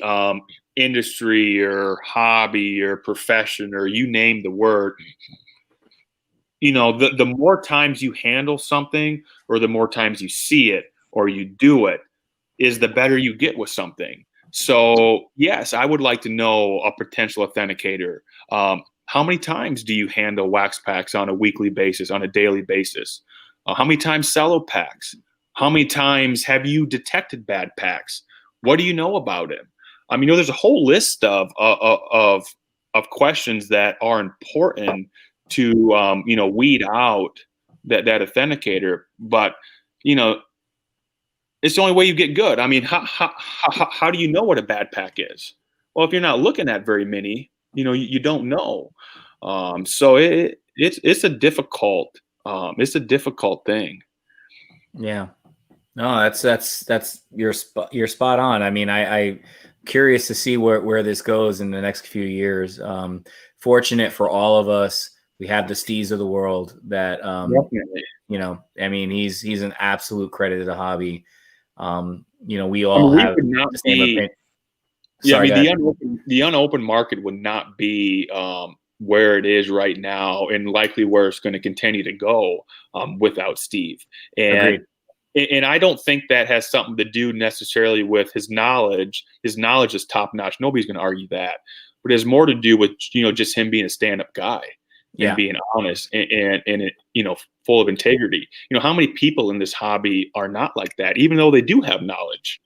Speaker 3: industry or hobby or profession, or you name the word. The more times you handle something, or the more times you see it or you do it, is the better you get with something. So yes, I would like to know a potential authenticator. How many times do you handle wax packs on a weekly basis, on a daily basis? How many times cello packs? How many times have you detected bad packs? What do you know about him? I mean, there's a whole list of questions that are important to weed out that authenticator. But it's the only way you get good. I mean, how do you know what a bad pack is? Well, if you're not looking at very many, you don't know. So it's a difficult thing.
Speaker 1: Yeah. No, that's you're spot on. I mean, I curious to see where this goes in the next few years. Fortunate for all of us, we have the Steves of the world that I mean, he's an absolute credit to the hobby. We all have the same opinion.
Speaker 3: Yeah, I mean, the unopened market would not be where it is right now, and likely where it's going to continue to go without Steve. And I don't think that has something to do necessarily with his knowledge. His knowledge is top notch. Nobody's going to argue that. But it has more to do with just him being a stand-up guy and being honest and full of integrity. How many people in this hobby are not like that, even though they do have knowledge?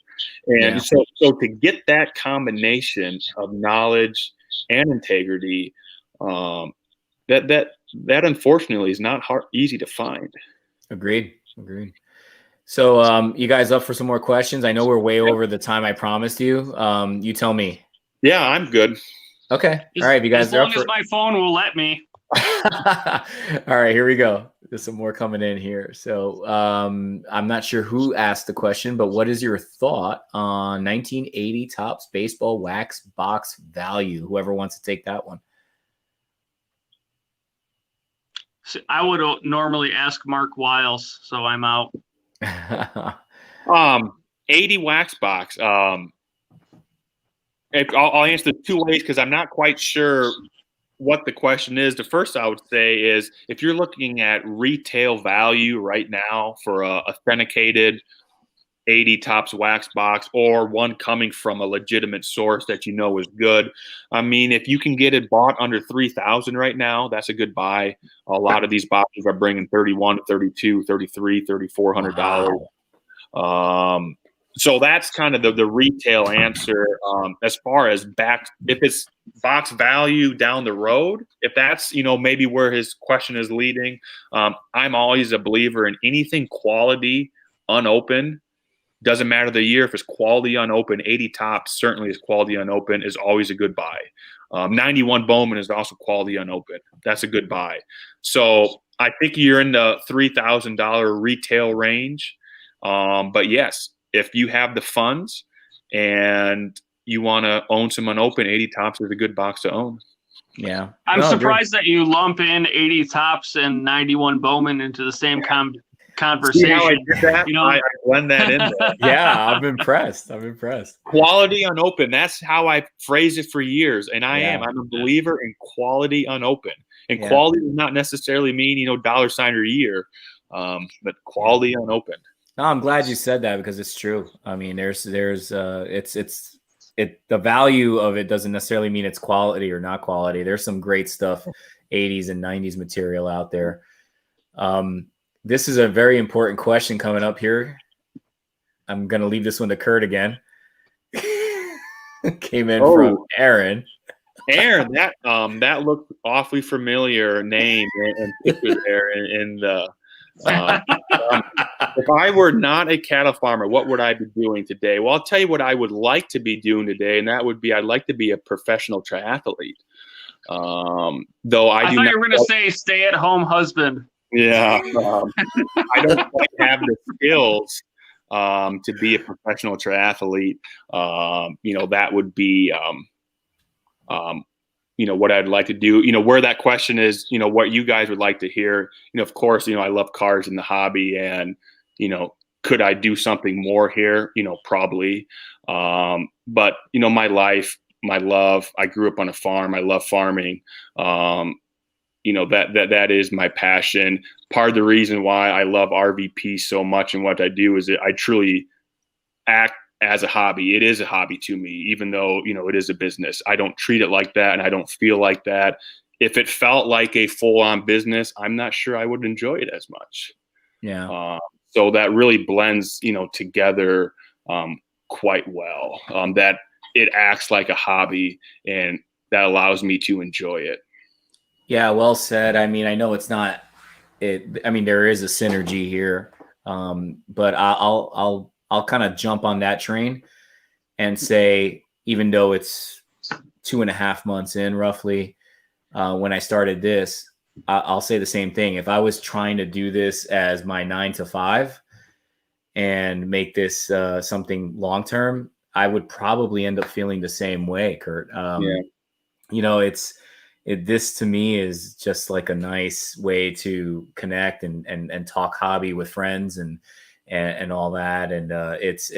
Speaker 3: And so to get that combination of knowledge and integrity, that unfortunately is not easy to find.
Speaker 1: Agreed. So you guys up for some more questions? I know we're way over the time I promised you. You tell me.
Speaker 3: Yeah, I'm good.
Speaker 1: Okay. All right. You guys
Speaker 2: as long as my phone will let me.
Speaker 1: All right, here we go. There's some more coming in here. So I'm not sure who asked the question, but what is your thought on 1980 Topps baseball wax box value? Whoever wants to take that one.
Speaker 2: So I would normally ask Mark Wiles, so I'm out.
Speaker 3: 80 wax box. I'll answer two ways because I'm not quite sure what the question is, the first I would say is if you're looking at retail value right now for a authenticated 80 tops wax box or one coming from a legitimate source that you know is good. I mean, if you can get it bought under 3,000 right now, that's a good buy. A lot of these boxes are bringing 31, 32, 33, $3,400.
Speaker 1: Wow.
Speaker 3: So that's kind of the retail answer. As far as if it's box value down the road, if that's, maybe where his question is leading, I'm always a believer in anything quality unopened. Doesn't matter the year. If it's quality unopened, 80 tops certainly is quality unopened, is always a good buy. 91 Bowman is also quality unopened. That's a good buy. So I think you're in the $3,000 retail range. But yes, if you have the funds and you want to own some unopened, 80 tops is a good box to own.
Speaker 1: Yeah.
Speaker 2: I'm surprised that you lump in 80 tops and 91 Bowman into the same conversation.
Speaker 3: See how I did that? I blend that in there.
Speaker 1: Yeah, I'm impressed.
Speaker 3: Quality unopened. That's how I phrase it for years. And I'm a believer in quality unopened. And quality does not necessarily mean, dollar sign or year, but quality unopened.
Speaker 1: No, I'm glad you said that because it's true. I mean, the value of it doesn't necessarily mean it's quality or not quality. There's some great stuff, 80s and 90s material out there. This is a very important question coming up here. I'm going to leave this one to Kurt again. Came in from Aaron.
Speaker 3: Aaron, that looked awfully familiar name and picture there in the. If I were not a cattle farmer, what would I be doing today? Well, I'll tell you what I would like to be doing today, and that would be I'd like to be a professional triathlete. Though I thought
Speaker 2: you were going to say stay-at-home husband.
Speaker 3: Yeah, I don't quite have the skills to be a professional triathlete. That would be, what I'd like to do. Where that question is, what you guys would like to hear. Of course, I love cars in the hobby, and could I do something more here? Probably. But my life, my love. I grew up on a farm. I love farming. That is my passion. Part of the reason why I love RVP so much and what I do is that I truly act as a hobby. It is a hobby to me, even though, it is a business. I don't treat it like that, and I don't feel like that. If it felt like a full-on business, I'm not sure I would enjoy it as much.
Speaker 1: Yeah.
Speaker 3: So that really blends, together quite well. That it acts like a hobby, and that allows me to enjoy it.
Speaker 1: Yeah, well said. I mean, I know it's not it. I mean, there is a synergy here, but I'll kind of jump on that train and say, even though it's 2.5 months in roughly, when I started this, I'll say the same thing. If I was trying to do this as my 9 to 5 and make this something long term, I would probably end up feeling the same way, Kurt. This to me is just like a nice way to connect and talk hobby with friends and all that. And it's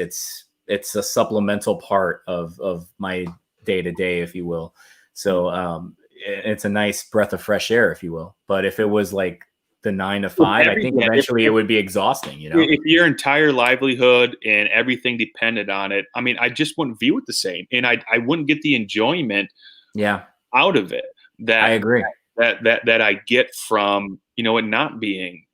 Speaker 1: a supplemental part of my day to day, if you will. So it's a nice breath of fresh air, if you will. But if it was like the 9 to 5, I think eventually it would be exhausting.
Speaker 3: If your entire livelihood and everything depended on it, I mean, I just wouldn't view it the same, and I wouldn't get the enjoyment out of it. That
Speaker 1: I agree.
Speaker 3: That I get from it not being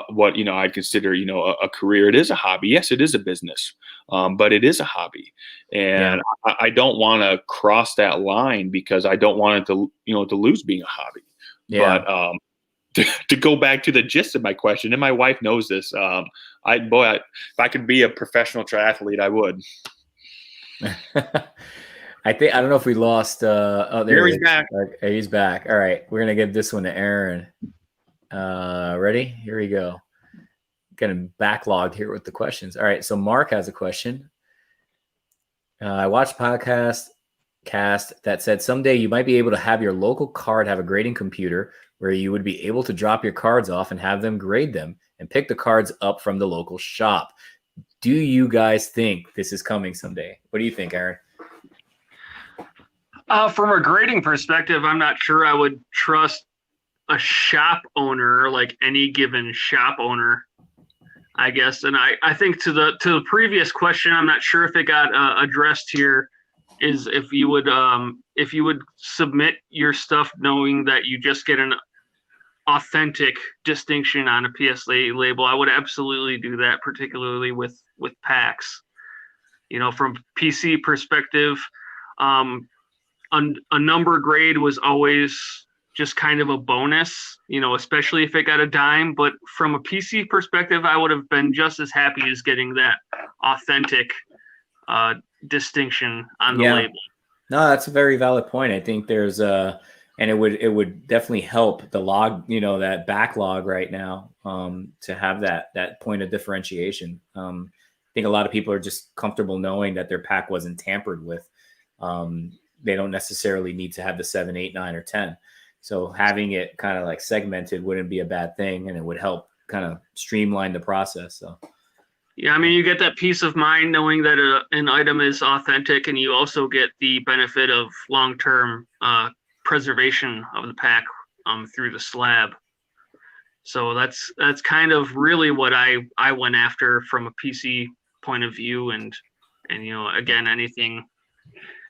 Speaker 3: what I consider a career. It is a hobby. Yes, it is a business, but it is a hobby, and I don't want to cross that line because I don't want it to to lose being a hobby.
Speaker 1: Yeah.
Speaker 3: But to go back to the gist of my question, and my wife knows this, if I could be a professional triathlete, I would.
Speaker 1: I don't know if we lost. There
Speaker 3: he's back.
Speaker 1: Okay, he's back. All right. We're going to give this one to Aaron. Ready? Here we go. Getting backlogged here with the questions. All right. So Mark has a question. I watched a podcast that said someday you might be able to have your local card have a grading computer where you would be able to drop your cards off and have them grade them and pick the cards up from the local shop. Do you guys think this is coming someday? What do you think, Aaron?
Speaker 2: From a grading perspective, I'm not sure I would trust a shop owner, like any given shop owner, I guess. And I think to the previous question, I'm not sure if it got addressed here, is if you would submit your stuff knowing that you just get an authentic distinction on a PSA label. I would absolutely do that, particularly with packs. From PC perspective, a number grade was always just kind of a bonus, especially if it got a dime. But from a PC perspective, I would have been just as happy as getting that authentic distinction on the label.
Speaker 1: No, that's a very valid point. I think there's and it would definitely help the log, that backlog right now, to have that point of differentiation. I think a lot of people are just comfortable knowing that their pack wasn't tampered with. They don't necessarily need to have the 7, 8, 9, or 10. So having it kind of like segmented wouldn't be a bad thing, and it would help kind of streamline the process. So.
Speaker 2: Yeah, I mean, you get that peace of mind knowing that an item is authentic, and you also get the benefit of long-term preservation of the pack through the slab. So that's kind of really what I went after from a PC point of view, and again,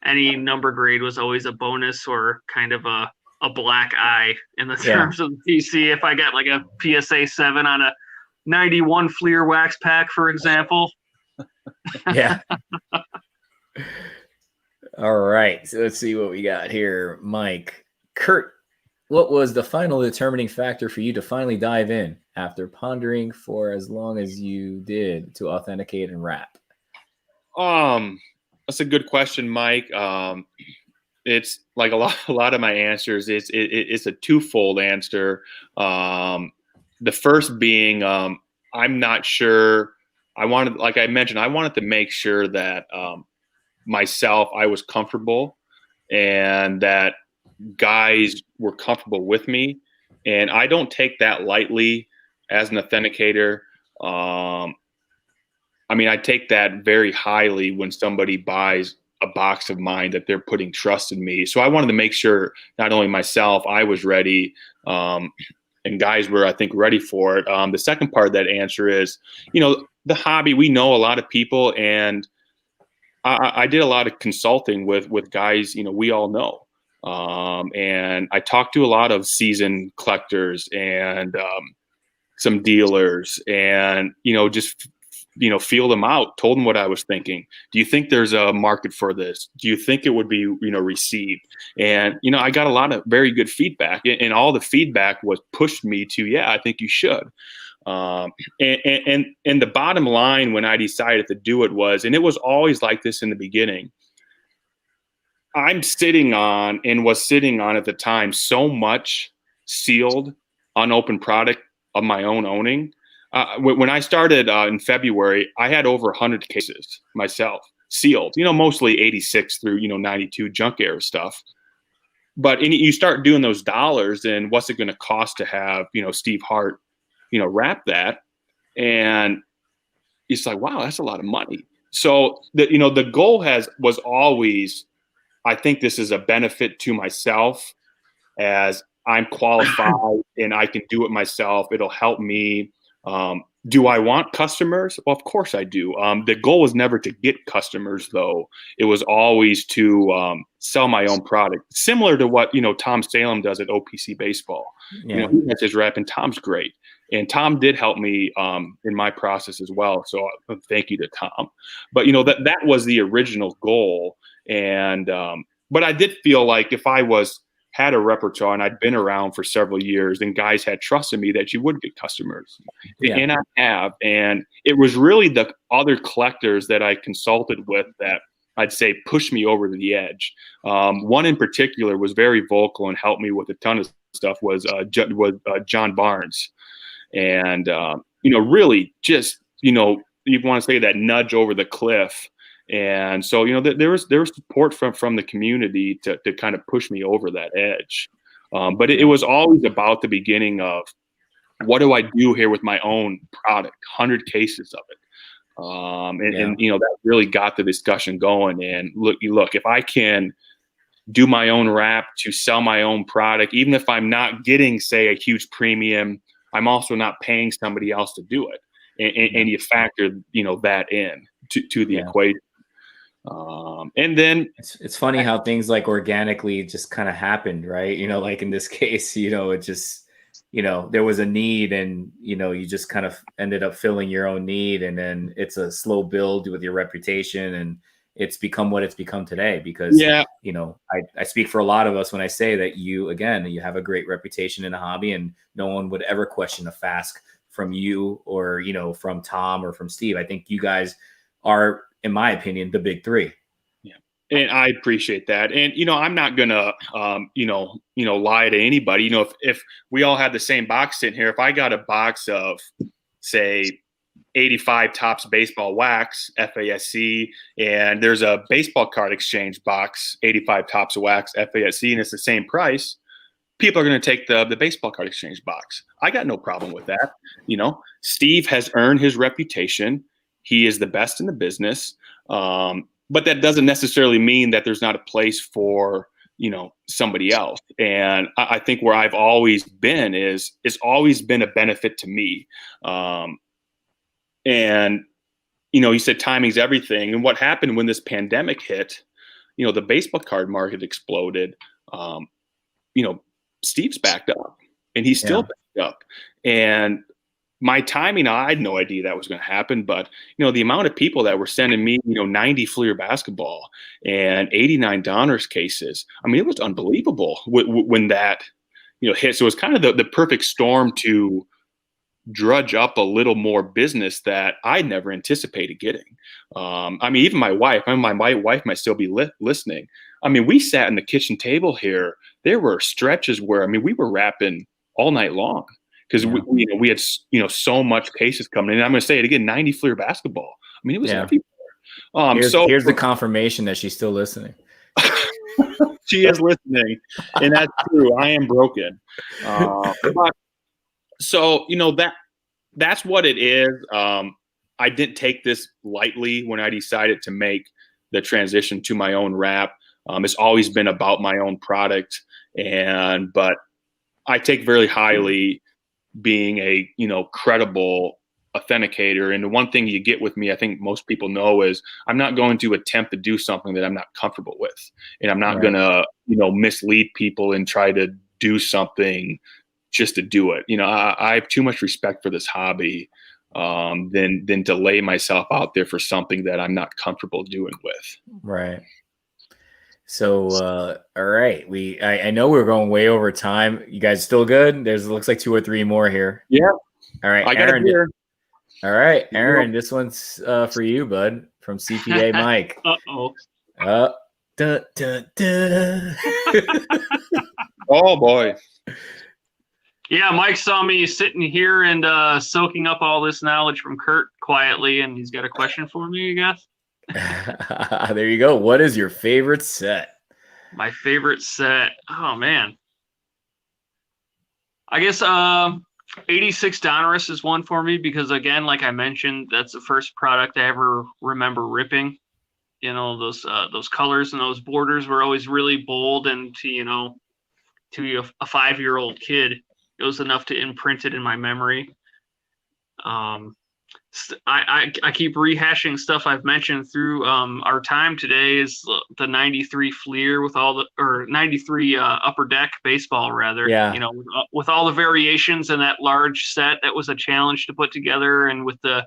Speaker 2: any number grade was always a bonus or kind of a black eye in the terms of the PC. If I got like a PSA 7 on a 91 Fleer wax pack, for example.
Speaker 1: Yeah. All right. So let's see what we got here. Mike. Kurt, what was the final determining factor for you to finally dive in after pondering for as long as you did to authenticate and wrap?
Speaker 3: That's a good question, Mike. It's like a lot of my answers. It's a twofold answer. The first being, I'm not sure. Like I mentioned, I wanted to make sure that myself, I was comfortable, and that guys were comfortable with me. And I don't take that lightly as an authenticator. I take that very highly when somebody buys a box of mine, that they're putting trust in me. So I wanted to make sure not only myself, I was ready, and guys were, I think, ready for it. The second part of that answer is, the hobby, we know a lot of people, and I did a lot of consulting with guys, we all know. And I talked to a lot of seasoned collectors and some dealers, and, just feel them out, told them what I was thinking. Do you think there's a market for this? Do you think it would be, received? And, I got a lot of very good feedback, and all the feedback was pushed me to, I think you should. And the bottom line when I decided to do it was, and it was always like this in the beginning, I'm sitting on at the time so much sealed, unopened product of my own owning. When I started in February, I had over 100 cases myself, sealed, mostly 86 through, 92 junk era stuff. But you start doing those dollars, and what's it going to cost to have, Steve Hart, wrap that? And it's like, wow, that's a lot of money. So the goal was always, I think this is a benefit to myself, as I'm qualified and I can do it myself. It'll help me. Do I want customers? Well, of course I do. The goal was never to get customers, though. It was always to sell my own product, similar to what Tom Salem does at OPC Baseball.
Speaker 1: Yeah.
Speaker 3: He has his rep, and Tom's great. And Tom did help me in my process as well. So thank you to Tom. But that was the original goal. And but I did feel like if I had a repertoire and I'd been around for several years, and guys had trust in me, that you would get customers. Yeah. And I have. And it was really the other collectors that I consulted with that I'd say pushed me over to the edge. One in particular was very vocal and helped me with a ton of stuff, was John Barnes. And, really just, you want to say that nudge over the cliff. And so, there was support from the community to kind of push me over that edge. But it was always about the beginning of, what do I do here with my own product? 100 cases of it. And that really got the discussion going. And look, if I can do my own wrap, to sell my own product. Even if I'm not getting, say, a huge premium, I'm also not paying somebody else to do it. And you factor, that in to the equation. And then
Speaker 1: it's funny how things like organically just kind of happened, right? Like in this case, it just, there was a need, and, you just kind of ended up filling your own need. And then it's a slow build with your reputation, and it's become what it's become today because, I speak for a lot of us when I say that you have a great reputation in the hobby, and no one would ever question a Fask from you or, from Tom or from Steve. I think you guys are, in my opinion, the big three.
Speaker 3: Yeah. And I appreciate that. And, I'm not gonna, lie to anybody. If we all had the same box sitting here, if I got a box of, say, 85 Topps baseball wax, FASC, and there's a baseball card exchange box, 85 Topps wax, FASC, and it's the same price, people are going to take the baseball card exchange box. I got no problem with that. Steve has earned his reputation. He is the best in the business. But that doesn't necessarily mean that there's not a place for, somebody else. And I think where I've always been is it's always been a benefit to me. And, you said timing's everything. And what happened when this pandemic hit, the baseball card market exploded. Steve's backed up, and he's still backed up. And my timing, I had no idea that was going to happen. But, the amount of people that were sending me, 90 Fleer basketball and 89 Donruss cases, I mean, it was unbelievable when that, hit. So it was kind of the perfect storm to drudge up a little more business that I never anticipated getting. I mean, even my wife, my wife might still be listening. I mean, we sat in the kitchen table here. There were stretches where, we were wrapping all night long because we had, so much cases coming in. And I'm going to say it again, 90 Fleer basketball. I mean, it was everywhere.
Speaker 1: Here's the confirmation that she's still listening.
Speaker 3: She is listening, and that's true. I am broken. But so, that's what it is. I didn't take this lightly when I decided to make the transition to my own wrap. It's always been about my own product, but I take very highly being a, credible authenticator. And the one thing you get with me, I think most people know, is I'm not going to attempt to do something that I'm not comfortable with. And I'm not going to, mislead people and try to do something just to do it. I have too much respect for this hobby than to lay myself out there for something that I'm not comfortable doing with.
Speaker 1: Right. So, all right. I know we're going way over time. You guys still good? Looks like 2 or 3 more here.
Speaker 3: Yeah.
Speaker 1: All right.
Speaker 3: I got
Speaker 1: Aarron,
Speaker 3: here.
Speaker 1: All right, Aarron, this one's for you, bud, from CPA Mike.
Speaker 2: Uh-oh.
Speaker 1: Dun, dun, dun.
Speaker 3: Oh, boy.
Speaker 2: Yeah, Mike saw me sitting here and soaking up all this knowledge from Kurt quietly, and he's got a question for me, I guess.
Speaker 1: There you go. What is your favorite set?
Speaker 2: My favorite set. Oh, man. I guess 86 Donruss is one for me because, again, like I mentioned, that's the first product I ever remember ripping. Those colors and those borders were always really bold, and to a 5-year-old kid, it was enough to imprint it in my memory. I keep rehashing stuff I've mentioned through our time today. Is the 93 Fleer with all the, or 93 Upper Deck baseball, rather.
Speaker 1: Yeah.
Speaker 2: With all the variations in that large set, that was a challenge to put together, and with the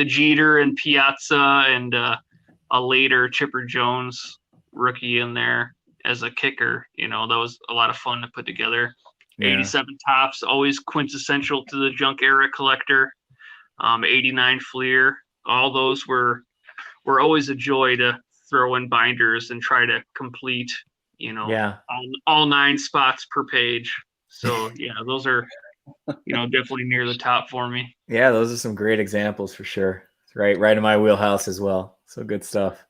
Speaker 2: Jeter and Piazza and a later Chipper Jones rookie in there as a kicker, that was a lot of fun to put together. Yeah. 87 Topps, always quintessential to the junk era collector. 89 Fleer, all those were always a joy to throw in binders and try to complete, all 9 spots per page. So yeah, those are, definitely near the top for me.
Speaker 1: Yeah, those are some great examples for sure. Right in my wheelhouse as well. So good stuff.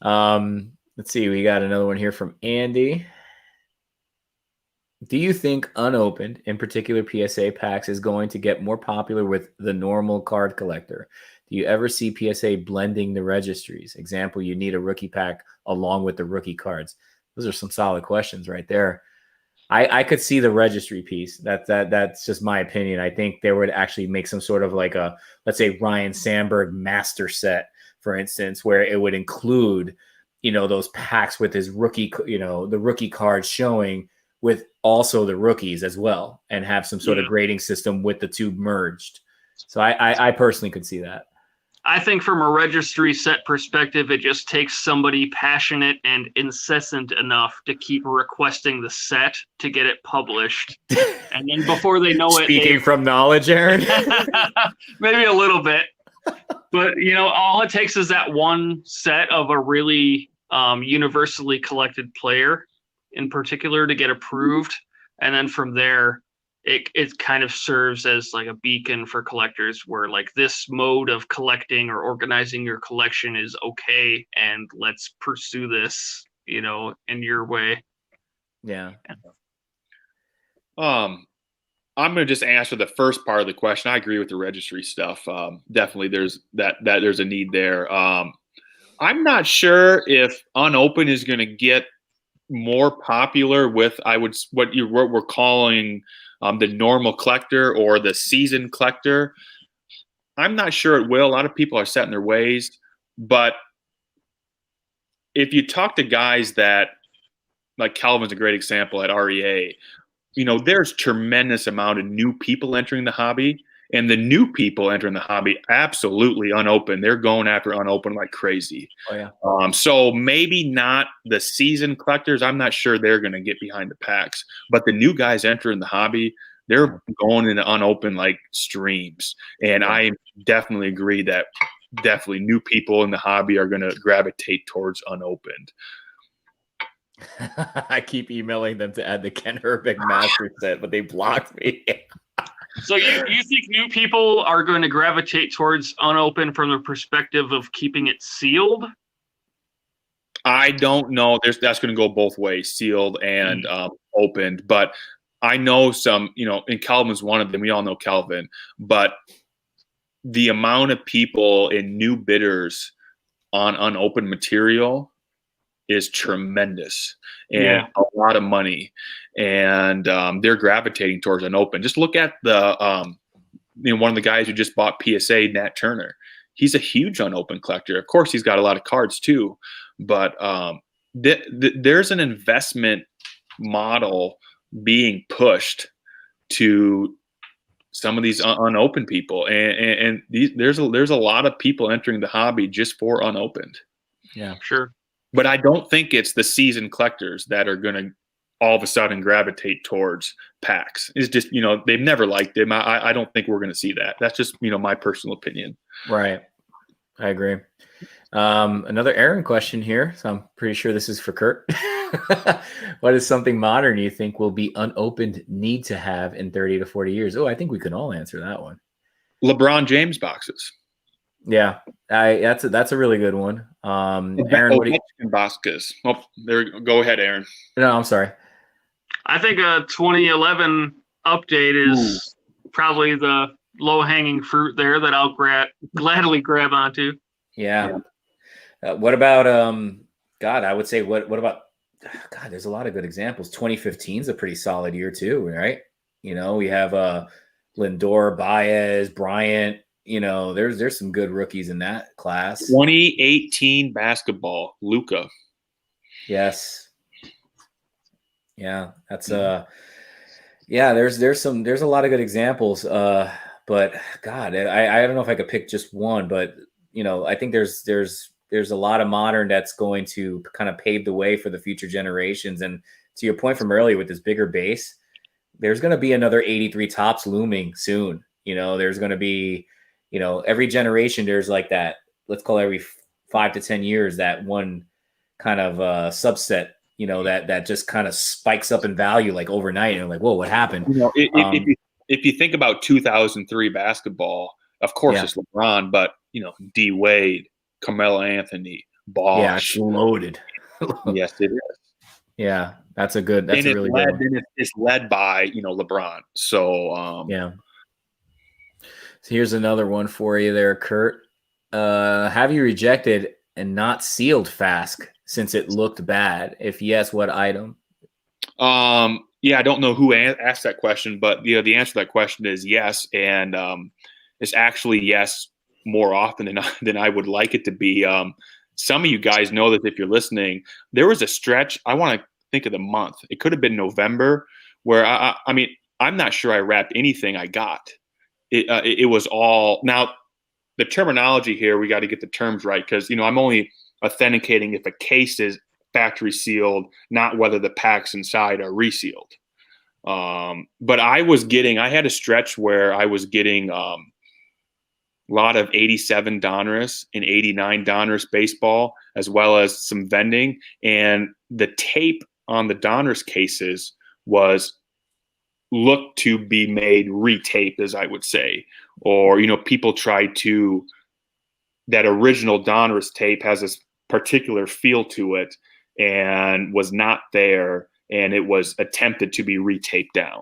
Speaker 1: Let's see, we got another one here from Andy. Do you think unopened, in particular PSA packs, is going to get more popular with the normal card collector? Do you ever see PSA blending the registries? Example, you need a rookie pack along with the rookie cards. Those are some solid questions right there. I could see the registry piece. That's just my opinion. I think they would actually make some sort of like a, let's say, Ryan Sandberg master set, for instance, where it would include, those packs with his rookie, the rookie cards showing with also the rookies as well, and have some sort of grading system with the two merged. So I personally could see that.
Speaker 2: I think from a registry set perspective, it just takes somebody passionate and incessant enough to keep requesting the set to get it published. And then before they know it...
Speaker 1: Speaking from knowledge, Aaron?
Speaker 2: Maybe a little bit. But, all it takes is that one set of a really universally collected player in particular to get approved. And then from there, it kind of serves as like a beacon for collectors where like this mode of collecting or organizing your collection is okay, and let's pursue this, in your way.
Speaker 1: Yeah.
Speaker 3: I'm going to just answer the first part of the question. I agree with the registry stuff. Definitely there's there's a need there. I'm not sure if unopened is going to get more popular with what we're calling the normal collector or the seasoned collector. I'm not sure it will. A lot of people are set in their ways, but if you talk to guys that, like Calvin's a great example at REA, there's tremendous amount of new people entering the hobby, and the new people entering the hobby absolutely unopened. They're going after unopened like crazy.
Speaker 1: Oh yeah.
Speaker 3: So maybe not the seasoned collectors. I'm not sure they're going to get behind the packs, but the new guys entering the hobby, they're going into unopened like streams. And I definitely agree that definitely new people in the hobby are going to gravitate towards unopened.
Speaker 1: I keep emailing them to add the Ken Herbig master set, but they blocked me.
Speaker 2: So you think new people are going to gravitate towards unopened from the perspective of keeping it sealed?
Speaker 3: I don't know. That's going to go both ways, sealed and opened. But I know some, and Calvin's one of them. We all know Calvin. But the amount of people and new bidders on unopened material is tremendous, and a lot of money, and they're gravitating towards unopened. Just look at the one of the guys who just bought PSA, Nat Turner. He's a huge unopened collector. Of course, he's got a lot of cards too, but there's an investment model being pushed to some of these unopened people, and there's a lot of people entering the hobby just for unopened.
Speaker 1: Yeah,
Speaker 2: sure.
Speaker 3: But I don't think it's the seasoned collectors that are going to all of a sudden gravitate towards packs. It's just, they've never liked them. I don't think we're going to see that. That's just, my personal opinion.
Speaker 1: Right. I agree. Another Aaron question here. So I'm pretty sure this is for Kurt. What is something modern you think will be unopened need to have in 30 to 40 years? Oh, I think we can all answer that one.
Speaker 3: LeBron James boxes.
Speaker 1: Yeah, that's a really good one. Aaron, what do you?
Speaker 3: Boxes. Oh, there. Go ahead, Aaron.
Speaker 1: No, I'm sorry.
Speaker 2: I think a 2011 update is probably the low-hanging fruit there that I'll gladly grab onto.
Speaker 1: Yeah. What about God? I would say what about God? There's a lot of good examples. 2015 is a pretty solid year too, right? We have Lindor, Baez, Bryant. There's some good rookies in that class.
Speaker 3: 2018 basketball, Luka.
Speaker 1: Yes. Yeah, that's there's a lot of good examples. But God, I don't know if I could pick just one, but I think there's a lot of modern that's going to kind of pave the way for the future generations. And to your point from earlier with this bigger base, there's going to be another 83 tops looming soon. There's going to be every generation, there's like that, let's call every 5 to 10 years, that one kind of subset, that just kind of spikes up in value like overnight. And like, whoa, what happened?
Speaker 3: If you think about 2003 basketball, of course it's LeBron, but D Wade, Carmelo Anthony, Bosh.
Speaker 1: Yeah, it's loaded.
Speaker 3: Yes, it is.
Speaker 1: Yeah, that's a really good one.
Speaker 3: It's led by, LeBron. So,
Speaker 1: yeah. So here's another one for you there, Kurt. Have you rejected and not sealed flask since it looked bad? If yes, what item?
Speaker 3: Yeah, I don't know who asked that question, but the answer to that question is yes, and it's actually yes more often than I would like it to be. Some of you guys know that if you're listening, there was a stretch. I want to think of the month. It could have been November, where I mean, I'm not sure I wrapped anything I got. It was all now. The terminology here, we got to get the terms right, because I'm only authenticating if a case is factory sealed, not whether the packs inside are resealed. But I had a stretch where I was getting a lot of 87 Donruss and 89 Donruss baseball, as well as some vending. And the tape on the Donruss cases was looked to be made retaped, as I would say. Or, people tried to, that original Donruss tape has this particular feel to it and was not there, and it was attempted to be retaped down.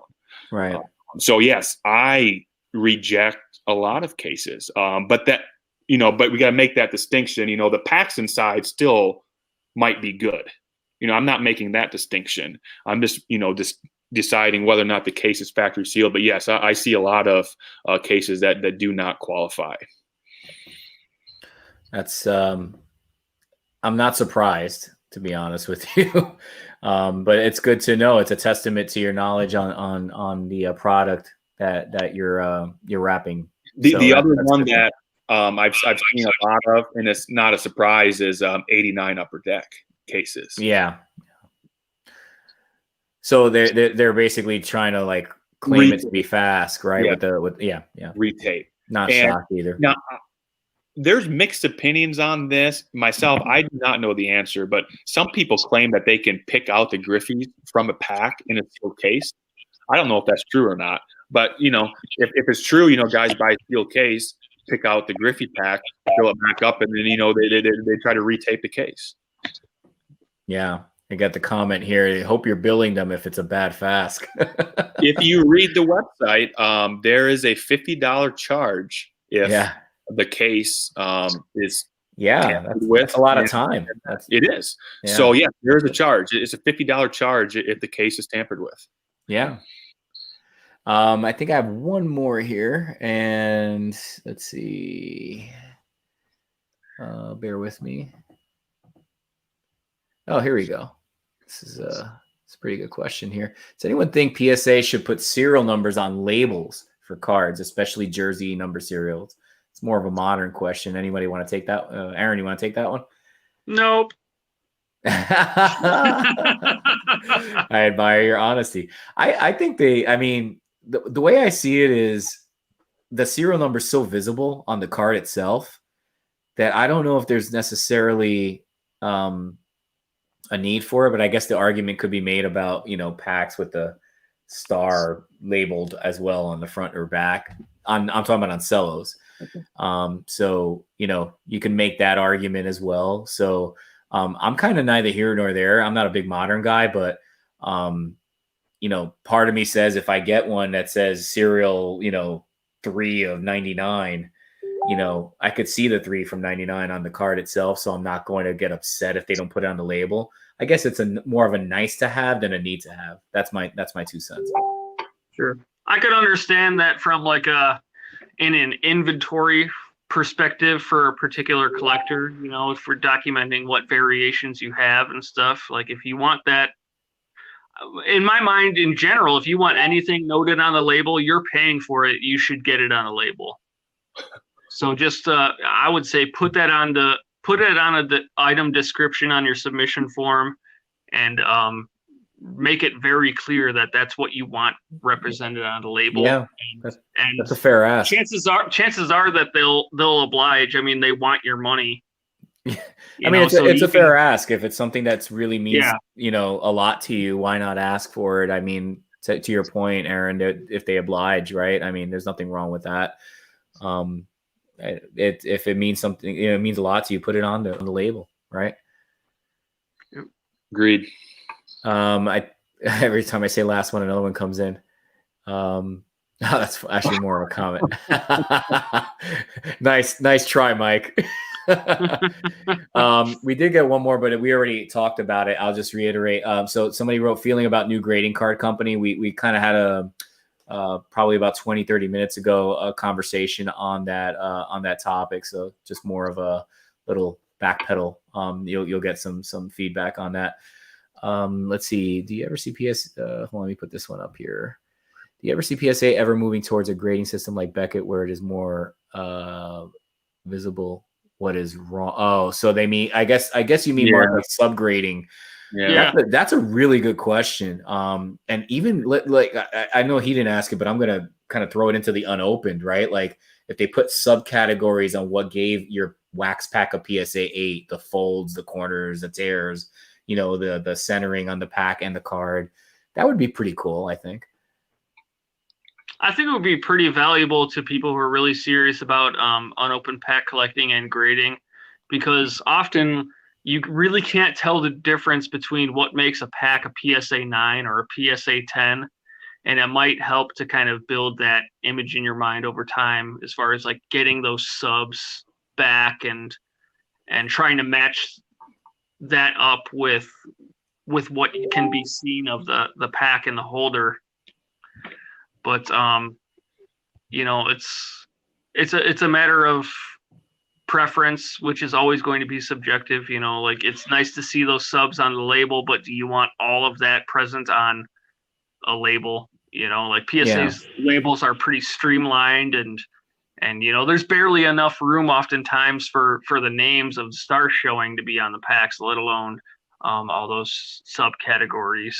Speaker 1: Right.
Speaker 3: So yes, I reject a lot of cases. But but we got to make that distinction. The packs inside still might be good. I'm not making that distinction. I'm just deciding whether or not the case is factory sealed. But yes, I see a lot of cases that do not qualify.
Speaker 1: That's I'm not surprised, to be honest with you. But it's good to know. It's a testament to your knowledge on the product that you're wrapping.
Speaker 3: The other one that I've seen a lot of, and it's not a surprise, is 89 Upper Deck cases.
Speaker 1: Yeah. So they're basically trying to like claim it to be fast, right?
Speaker 3: Yeah. Retape.
Speaker 1: Not shocked either.
Speaker 3: Now, there's mixed opinions on this. Myself, I do not know the answer, but some people claim that they can pick out the Griffies from a pack in a sealed case. I don't know if that's true or not, but if it's true, guys buy a sealed case, pick out the Griffey pack, fill it back up, and then they try to retape the case.
Speaker 1: Yeah. I got the comment here. I hope you're billing them if it's a bad flask.
Speaker 3: If you read the website, there is a $50 charge if the case is
Speaker 1: that's a lot of time.
Speaker 3: It is. Yeah. So yeah, there is a charge. It's a $50 charge if the case is tampered with.
Speaker 1: Yeah. I think I have one more here, and let's see. Bear with me. Oh, here we go. This is it's a pretty good question here. Does anyone think PSA should put serial numbers on labels for cards, especially jersey number serials? It's more of a modern question. Anybody want to take that? Aaron, you want to take that one?
Speaker 2: Nope.
Speaker 1: I admire your honesty. I think the way I see it is the serial number is so visible on the card itself that I don't know if there's necessarily a need for it, but I guess the argument could be made about, packs with the star labeled as well on the front or back. I'm talking about on cellos. Okay. So, you can make that argument as well. So I'm kind of neither here nor there. I'm not a big modern guy, but, part of me says if I get one that says serial, 3 of 99, I could see the 3 from 99 on the card itself. So I'm not going to get upset if they don't put it on the label. I guess it's more of a nice to have than a need to have. That's my 2 cents.
Speaker 2: Sure. I could understand that from in an inventory perspective for a particular collector, if we're documenting what variations you have and stuff. Like if you want that, in my mind, in general, if you want anything noted on the label, you're paying for it. You should get it on a label. So just, I would say put it on the item description on your submission form, and make it very clear that that's what you want represented on the label.
Speaker 1: Yeah, that's a fair ask.
Speaker 2: Chances are that they'll oblige. I mean, they want your money.
Speaker 1: It's a fair ask. If it's something that's really means a lot to you, why not ask for it? I mean, to your point, Aaron, if they oblige, right? I mean, there's nothing wrong with that. If it means something, it means a lot to you, put it on the label, right?
Speaker 3: Agreed.
Speaker 1: Every time I say last one, another one comes in. That's actually more of a comment. Nice try, Mike. We did get one more, but we already talked about it. I'll just reiterate. So somebody wrote feeling about new grading card company. We kind of had a probably about 20, 30 minutes ago, a conversation on that topic. So just more of a little backpedal. You'll get some feedback on that. Let's see. Do you ever see hold on, let me put this one up here. Do you ever see PSA ever moving towards a grading system like Beckett where it is more visible what is wrong? Oh, so they mean, I guess you mean more like subgrading.
Speaker 3: Yeah.
Speaker 1: That's a really good question. And even like I know he didn't ask it, but I'm gonna kind of throw it into the unopened, right? Like if they put subcategories on what gave your wax pack a PSA 8, the folds, the corners, the tears, the centering on the pack and the card, that would be pretty cool, I think.
Speaker 2: I think it would be pretty valuable to people who are really serious about unopened pack collecting and grading, because often you really can't tell the difference between what makes a pack a PSA 9 or a PSA 10. And it might help to kind of build that image in your mind over time as far as like getting those subs back and trying to match that up with what can be seen of the pack and the holder. But it's a matter of preference, which is always going to be subjective. Like it's nice to see those subs on the label, but do you want all of that present on a label? Like PSA's labels are pretty streamlined, and there's barely enough room oftentimes for the names of the star showing to be on the packs, let alone all those subcategories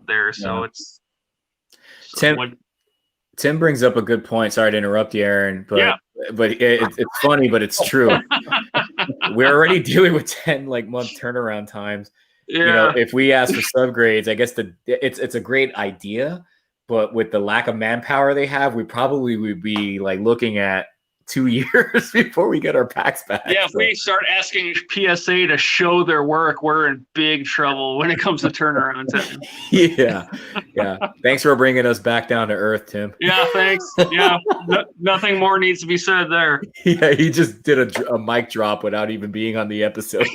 Speaker 2: there. So it's
Speaker 1: Tim brings up a good point. Sorry to interrupt you, Aaron, but it's funny, but it's true. We're already dealing with 10 month turnaround times.
Speaker 2: Yeah.
Speaker 1: If we ask for subgrades, I guess it's a great idea, but with the lack of manpower they have, we probably would be looking at 2 years before we get our packs back.
Speaker 2: Yeah, if we start asking PSA to show their work, we're in big trouble when it comes to turnaround time.
Speaker 1: Yeah. Thanks for bringing us back down to earth, Tim.
Speaker 2: Yeah, thanks. Yeah, nothing more needs to be said there.
Speaker 1: Yeah, he just did a mic drop without even being on the episode.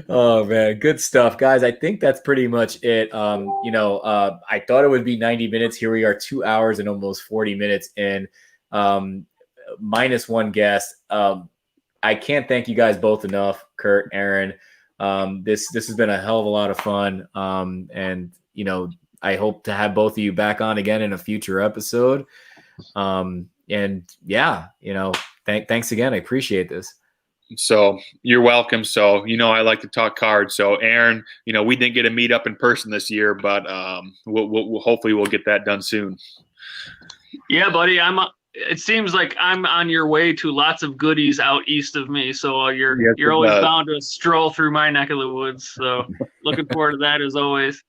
Speaker 1: Oh man, good stuff, guys. I think that's pretty much it. I thought it would be 90 minutes. Here we are, 2 hours and almost 40 minutes in, minus one guest. I can't thank you guys both enough, Kurt, Aaron. This has been a hell of a lot of fun. And I hope to have both of you back on again in a future episode. Thanks again. I appreciate this.
Speaker 3: So you're welcome. So, I like to talk cards. So Aaron, we didn't get to meet up in person this year, but we'll hopefully we'll get that done soon.
Speaker 2: Yeah, buddy. It seems like I'm on your way to lots of goodies out east of me. So you're always bound to stroll through my neck of the woods. So looking forward to that as always.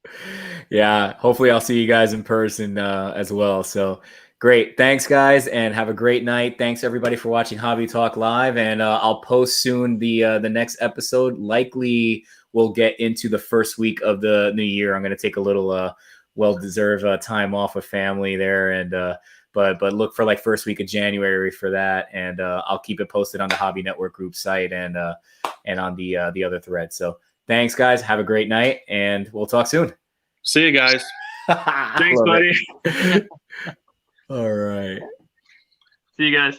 Speaker 1: Yeah. Hopefully I'll see you guys in person as well. So great. Thanks, guys, and have a great night. Thanks, everybody, for watching Hobby Talk Live. And I'll post soon the next episode. Likely we'll get into the first week of the new year. I'm going to take a little well-deserved time off with family there. And but look for first week of January for that. And I'll keep it posted on the Hobby Network group site and on the other thread. So thanks, guys. Have a great night, and we'll talk soon.
Speaker 3: See you guys.
Speaker 2: Thanks, buddy.
Speaker 1: All right.
Speaker 2: See you guys.